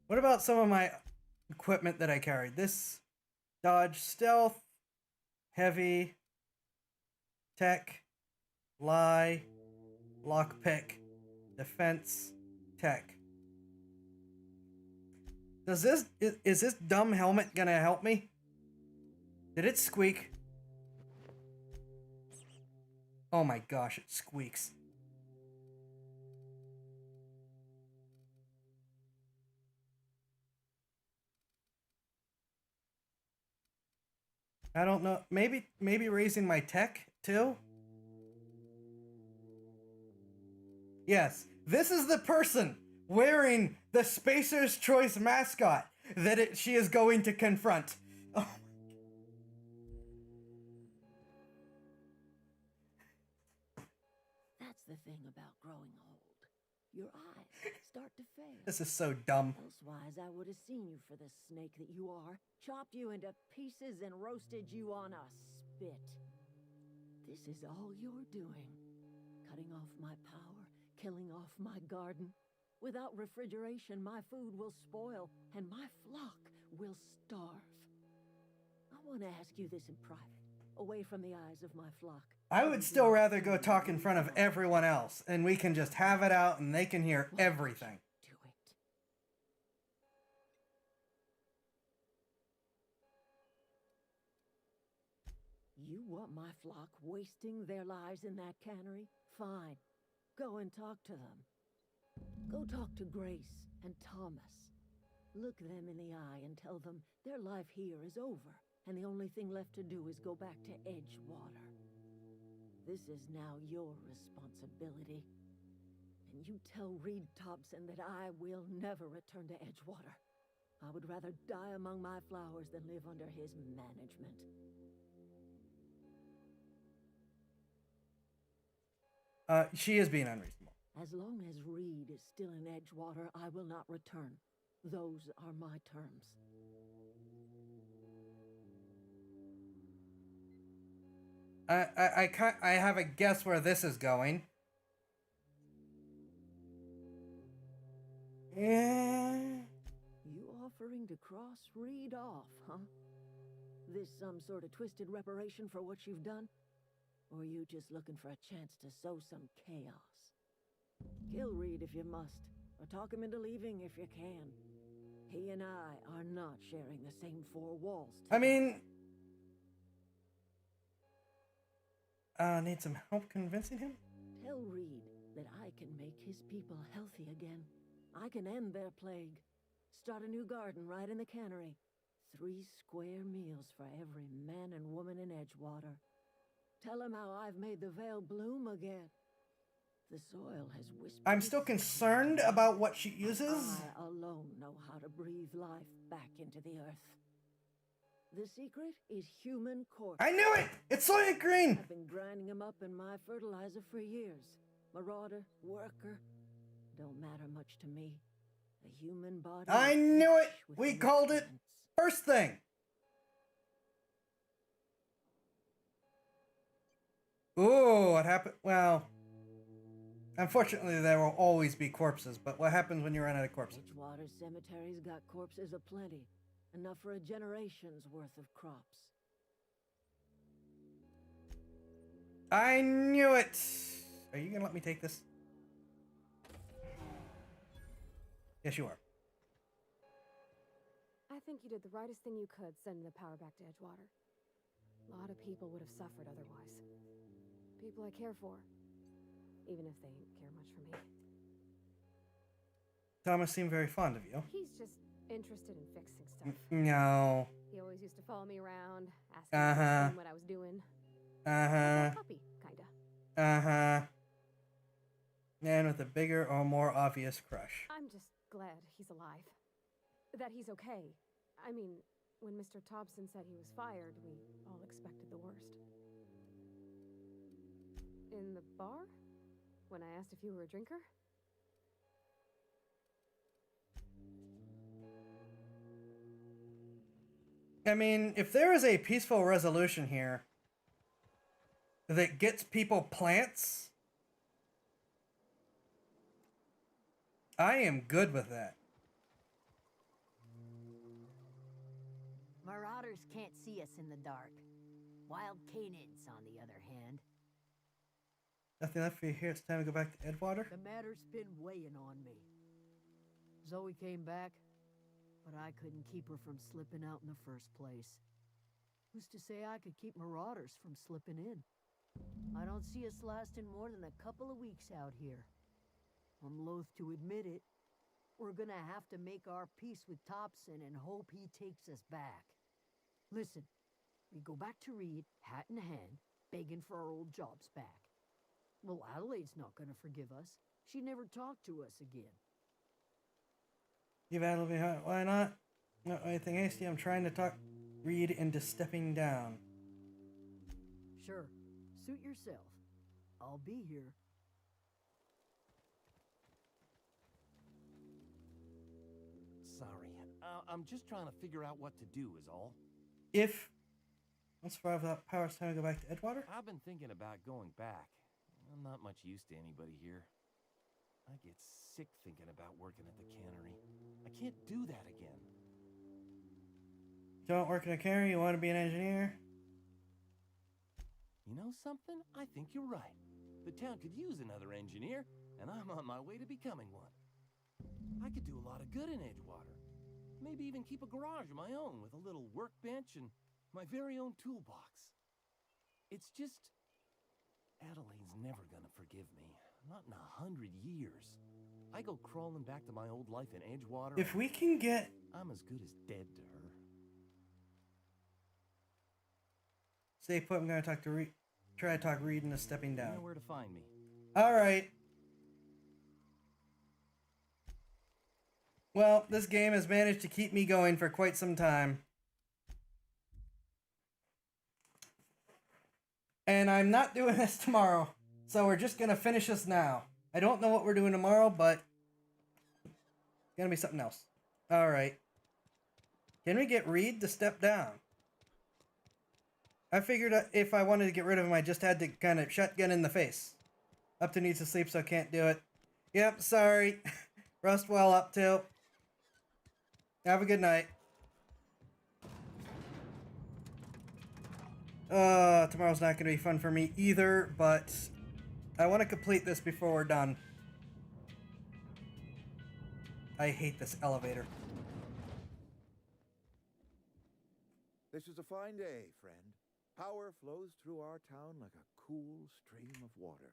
What about some of my equipment that I carried? This Dodge Stealth, Heavy, Tech, Lie, Lockpick, Defense, Tech. Is this dumb helmet gonna help me? Did it squeak? Oh my gosh, it squeaks. I don't know. Maybe raising my tech too? Yes, this is the person wearing the Spacer's Choice mascot that she is going to confront. Oh. That's the thing about growing old. Your eyes start to fail. This is so dumb. Elsewise, I would have seen you for the snake that you are, chopped you into pieces and roasted you on a spit. This is all you're doing. Cutting off my power, killing off my garden. Without refrigeration, my food will spoil, and my flock will starve. I want to ask you this in private, away from the eyes of my flock. I would still rather go talk in front of everyone else, and we can just have it out and they can hear everything. Do it. You want my flock wasting their lives in that cannery? Fine. Go and talk to them. Go talk to Grace and Thomas. Look them in the eye and tell them their life here is over, and the only thing left to do is go back to Edgewater. This is now your responsibility. And you tell Reed Thompson that I will never return to Edgewater. I would rather die among my flowers than live under his management. She is being unreasonable. As long as Reed is still in Edgewater, I will not return. Those are my terms. I have a guess where this is going. Yeah. You offering to cross Reed off, huh? This some sort of twisted reparation for what you've done? Or are you just looking for a chance to sow some chaos? Kill Reed if you must, or talk him into leaving if you can. He and I are not sharing the same four walls. I mean, need some help convincing him? Tell Reed that I can make his people healthy again. I can end their plague. Start a new garden right in the cannery. 3 square meals for every man and woman in Edgewater. Tell him how I've made the Vale bloom again. The soil has whispered. I'm still concerned about what she uses. I alone know how to breathe life back into the earth. The secret is human corpse. I knew it! It's Soylent Green! I've been grinding them up in my fertilizer for years. Marauder, worker, don't matter much to me. A human body. I knew it! We called it first thing! Ooh, what happened? Well, unfortunately there will always be corpses, but what happens when you run out of corpses? Edgewater cemetery's got corpses aplenty. Enough for a generation's worth of crops. I knew it! Are you gonna let me take this? Yes, you are. I think you did the rightest thing you could sending the power back to Edgewater. A lot of people would have suffered otherwise. People I care for. Even if they don't care much for me. Thomas seemed very fond of you. He's just interested in fixing stuff. No. He always used to follow me around, asking me what I was doing. Uh-huh. Like a puppy, kinda. Uh-huh. Man with a bigger or more obvious crush. I'm just glad he's alive. That he's okay. I mean, when Mr. Thompson said he was fired, we all expected the worst. In the bar? When I asked if you were a drinker? I mean, if there is a peaceful resolution here that gets people plants, I am good with that. Marauders can't see us in the dark. Wild canids, on the other hand. Nothing left for you here. It's time to go back to Edgewater. The matter's been weighing on me. Zoe came back, but I couldn't keep her from slipping out in the first place. Who's to say I could keep marauders from slipping in? I don't see us lasting more than a couple of weeks out here. I'm loath to admit it. We're gonna have to make our peace with Thompson and hope he takes us back. Listen, we go back to Reed, hat in hand, begging for our old jobs back. Well, Adelaide's not gonna forgive us. She never talked to us again. You've added me. Why not? Not anything hasty. I'm trying to talk Reed into stepping down. Sure, suit yourself. I'll be here. Sorry. I'm just trying to figure out what to do is all. If let's survive without power, it's time to go back to Edgewater. I've been thinking about going back. I'm not much use to anybody here. I get sick thinking about working at the cannery. I can't do that again. Don't work in a cannery. You want to be an engineer? You know something? I think you're right. The town could use another engineer, and I'm on my way to becoming one. I could do a lot of good in Edgewater. Maybe even keep a garage of my own with a little workbench and my very own toolbox. It's just... Adelaide's never gonna forgive me. Not in 100 years. I go crawling back to my old life in Edgewater. If we can get... I'm as good as dead to her. Stay put. I'm gonna talk to Reed. Try to talk Reed into stepping down. You know where to find me. All right. Well, this game has managed to keep me going for quite some time. And I'm not doing this tomorrow. So we're just gonna finish this now. I don't know what we're doing tomorrow, but it's gonna be something else. All right. Can we get Reed to step down? I figured if I wanted to get rid of him, I just had to kind of shotgun in the face. Up to needs to sleep, so can't do it. Yep, sorry. Rustwell up too. Have a good night. Tomorrow's not going to be fun for me either, but I want to complete this before we're done. I hate this elevator. This is a fine day, friend. Power flows through our town like a cool stream of water.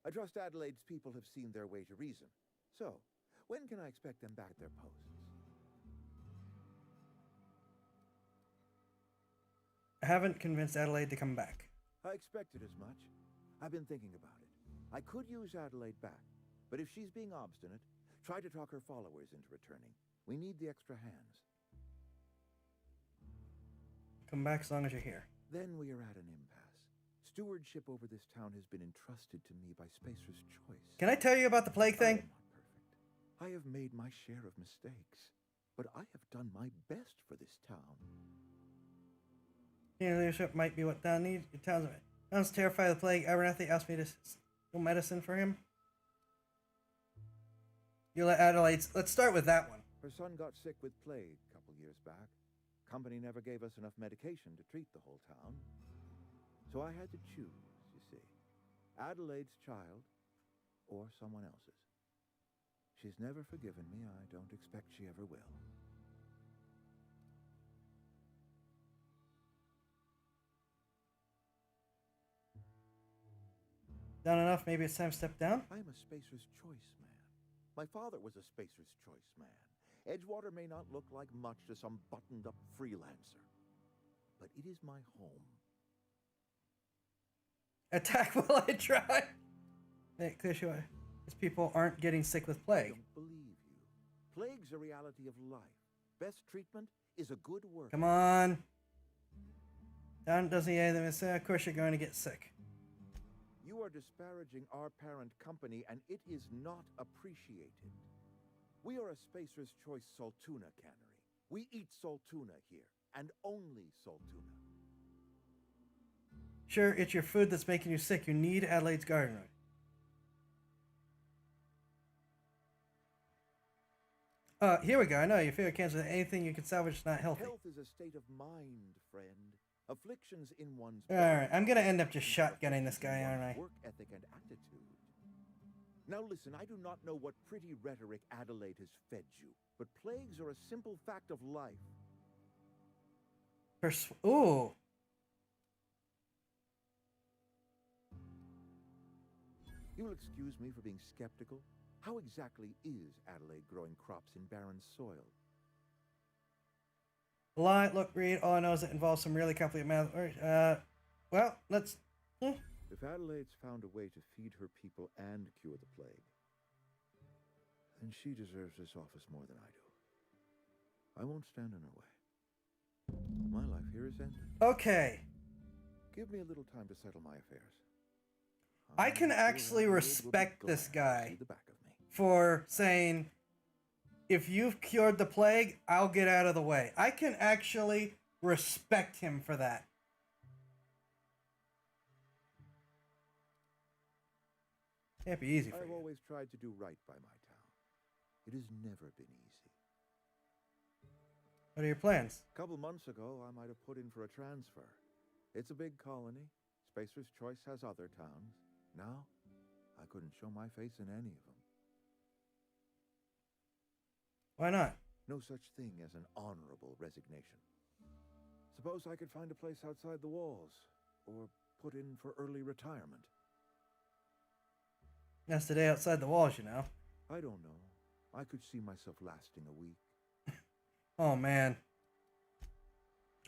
I trust Adelaide's people have seen their way to reason. So, when can I expect them back at their posts? I haven't convinced Adelaide to come back. I expected as much. I've been thinking about it. I could use Adelaide back, but if she's being obstinate, try to talk her followers into returning. We need the extra hands. Come back as long as you're here. Then we are at an impasse. Stewardship over this town has been entrusted to me by Spacer's Choice. Can I tell you about the plague thing? I have made my share of mistakes, but I have done my best for this town. Senior leadership might be what town needs. Your town's terrified of the plague. Abernathy asked me to steal medicine for him. You let Adelaide. Let's start with that one. Her son got sick with plague a couple years back. Company never gave us enough medication to treat the whole town. So I had to choose, you see. Adelaide's child or someone else's. She's never forgiven me. I don't expect she ever will. Done enough? Maybe it's time to step down? I am a Spacer's Choice man. My father was a Spacer's Choice man. Edgewater may not look like much to some buttoned-up freelancer, but it is my home. Attack while I try. Hey, clear sure. These people aren't getting sick with plague. I don't believe you. Plague's a reality of life. Best treatment is a good word. Come on. Down doesn't hear them. Of course you're going to get sick. You are disparaging our parent company, and it is not appreciated. We are a Spacer's Choice Saltuna cannery. We eat Saltuna here, and only Saltuna. Sure, it's your food that's making you sick. You need Adelaide's garden. Here we go. I know you fear cancer. Anything you can salvage is not healthy. Health is a state of mind, friend. Afflictions in one's Alright, I'm gonna end up just shotgunning this guy, aren't I? Work ethic and attitude. Now listen, I do not know what pretty rhetoric Adelaide has fed you, but plagues are a simple fact of life. Ooh. You will excuse me for being skeptical. How exactly is Adelaide growing crops in barren soil? Lie, look, read. All I know is it involves some really complicated math. Well, let's. If Adelaide's found a way to feed her people and cure the plague, then she deserves this office more than I do. I won't stand in her way. My life here is ended. Okay. Give me a little time to settle my affairs. I can actually respect this guy for saying, if you've cured the plague, I'll get out of the way. I can actually respect him for that. Can't be easy for I've you. always tried to do right by my town. It has never been easy. What are your plans? A couple months ago, I might have put in for a transfer. It's a big colony. Spacer's Choice has other towns. Now, I couldn't show my face in any of them. Why not? No such thing as an honorable resignation. Suppose I could find a place outside the walls, or put in for early retirement. That's the day outside the walls, you know. I don't know. I could see myself lasting a week. Oh, man.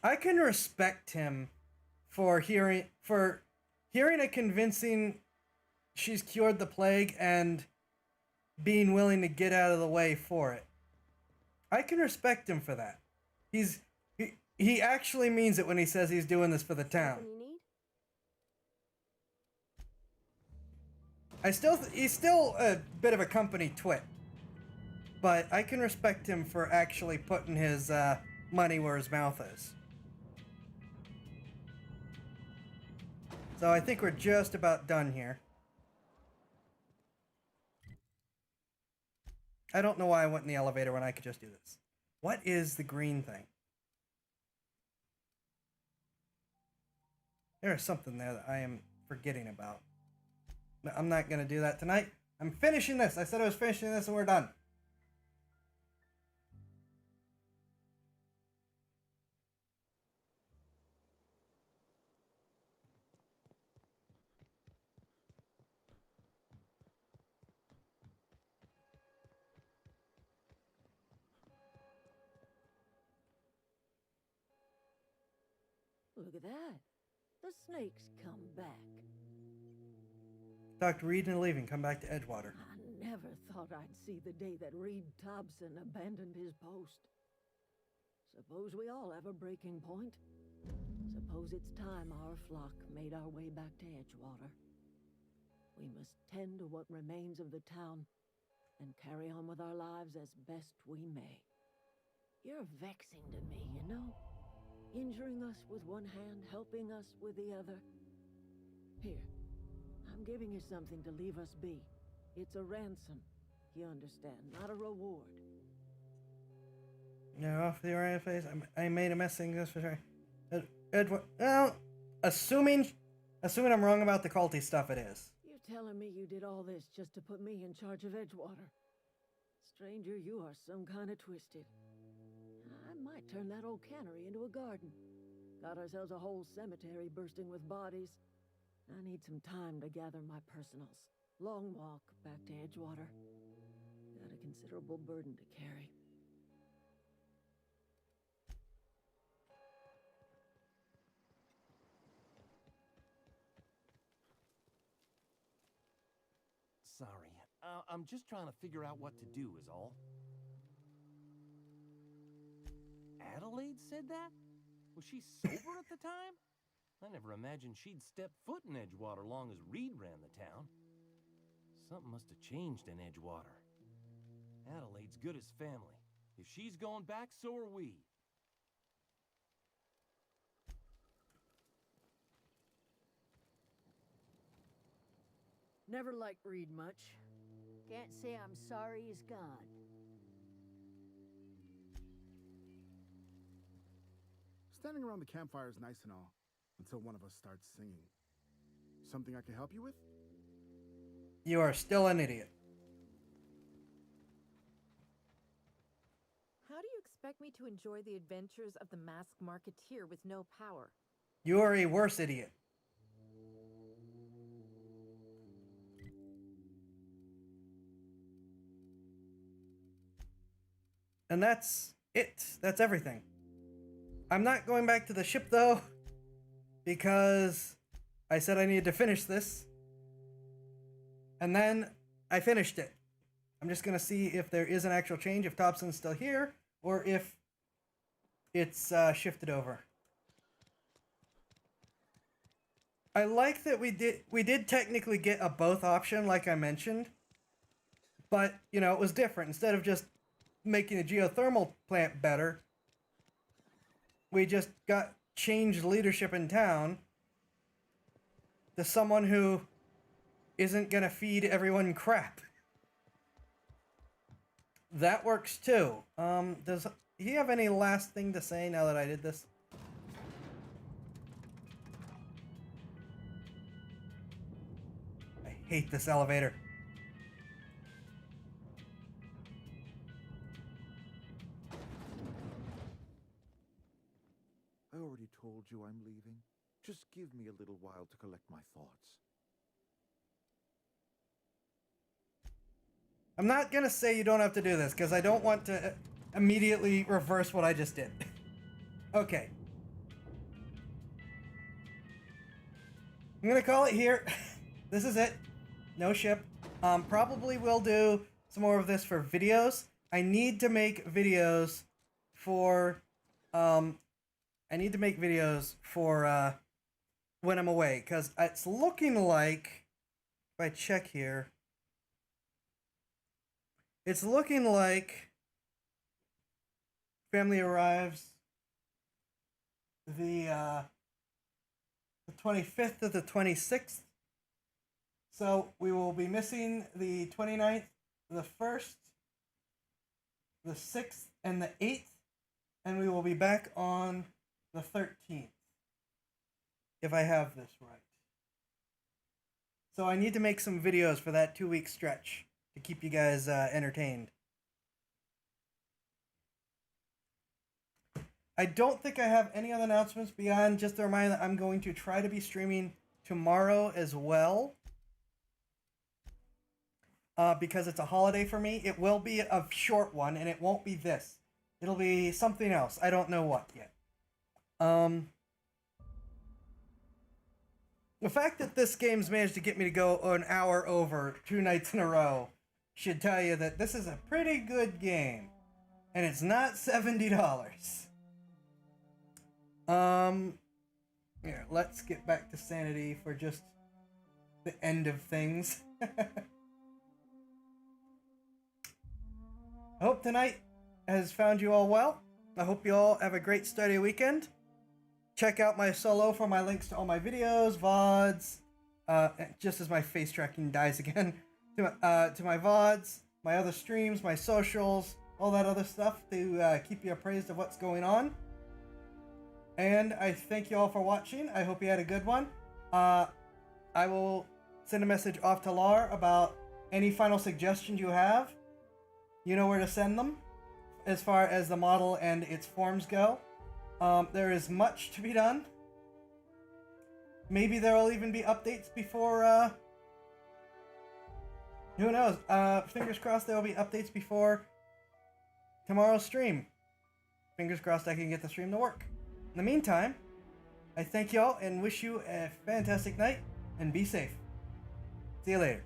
I can respect him for hearing a convincing she's cured the plague and being willing to get out of the way for it. I can respect him for that. He actually means it when he says he's doing this for the town. He's still a bit of a company twit, but I can respect him for actually putting his money where his mouth is. So I think we're just about done here. I don't know why I went in the elevator when I could just do this. What is the green thing? There is something there that I am forgetting about. But I'm not going to do that tonight. I'm finishing this. I said I was finishing this and we're done. Look at that. The snake's come back. Dr. Reed and leaving. Come back to Edgewater. I never thought I'd see the day that Reed Thompson abandoned his post. Suppose we all have a breaking point. Suppose it's time our flock made our way back to Edgewater. We must tend to what remains of the town and carry on with our lives as best we may. You're vexing to me, you know? Injuring us with one hand, helping us with the other. Here, I'm giving you something to leave us be. It's a ransom, you understand, not a reward. No, off the right face. I made a mess thing this for sure. Edward, well, assuming I'm wrong about the culty stuff, it is. You're telling me you did all this just to put me in charge of Edgewater? Stranger, you are some kind of twisted. I might turn that old cannery into a garden. Got ourselves a whole cemetery bursting with bodies. I need some time to gather my personals. Long walk back to Edgewater. Got a considerable burden to carry. Sorry. I'm just trying to figure out what to do is all. Adelaide said that? Was she sober at the time? I never imagined she'd step foot in Edgewater long as Reed ran the town. Something must have changed in Edgewater. Adelaide's good as family. If she's going back, so are we. Never liked Reed much. Can't say I'm sorry he's gone. Standing around the campfire is nice and all, until one of us starts singing. Something I can help you with? You are still an idiot. How do you expect me to enjoy the adventures of the masked marketeer with no power? You are a worse idiot. And that's it. That's everything. I'm not going back to the ship, though, because I said I needed to finish this. And then I finished it. I'm just going to see if there is an actual change, if Thompson's still here, or if it's shifted over. I like that we did technically get a both option, like I mentioned. But, you know, it was different. Instead of just making the geothermal plant better, we just got changed leadership in town to someone who isn't gonna feed everyone crap. That works too. Does he have any last thing to say now that I did this? I hate this elevator. I already told you I'm leaving. Just give me a little while to collect my thoughts. I'm not gonna say you don't have to do this, because I don't want to immediately reverse what I just did. Okay. I'm gonna call it here. This is it. No ship. Probably will do some more of this for videos. I need to make videos for when I'm away, because it's looking like, if I check here, it's looking like family arrives the 25th to the 26th. So we will be missing the 29th, the 1st, the 6th, and the 8th. And we will be back on the 13th. If I have this right. So I need to make some videos for that 2-week stretch to keep you guys entertained. I don't think I have any other announcements beyond just a reminder that I'm going to try to be streaming tomorrow as well. Because it's a holiday for me. It will be a short one, and it won't be this. It'll be something else. I don't know what yet. The fact that this game's managed to get me to go an hour over 2 nights in a row should tell you that this is a pretty good game. And it's not $70. Here, let's get back to sanity for just the end of things. I hope tonight has found you all well. I hope you all have a great study weekend. Check out my solo for my links to all my videos, VODs, just as my face tracking dies again, to my VODs, my other streams, my socials, all that other stuff to keep you appraised of what's going on. And I thank you all for watching. I hope you had a good one. I will send a message off to Lar about any final suggestions you have. You know where to send them as far as the model and its forms go. There is much to be done. Maybe there will even be updates before, who knows? Fingers crossed there will be updates before tomorrow's stream. Fingers crossed I can get the stream to work. In the meantime, I thank y'all and wish you a fantastic night and be safe. See you later.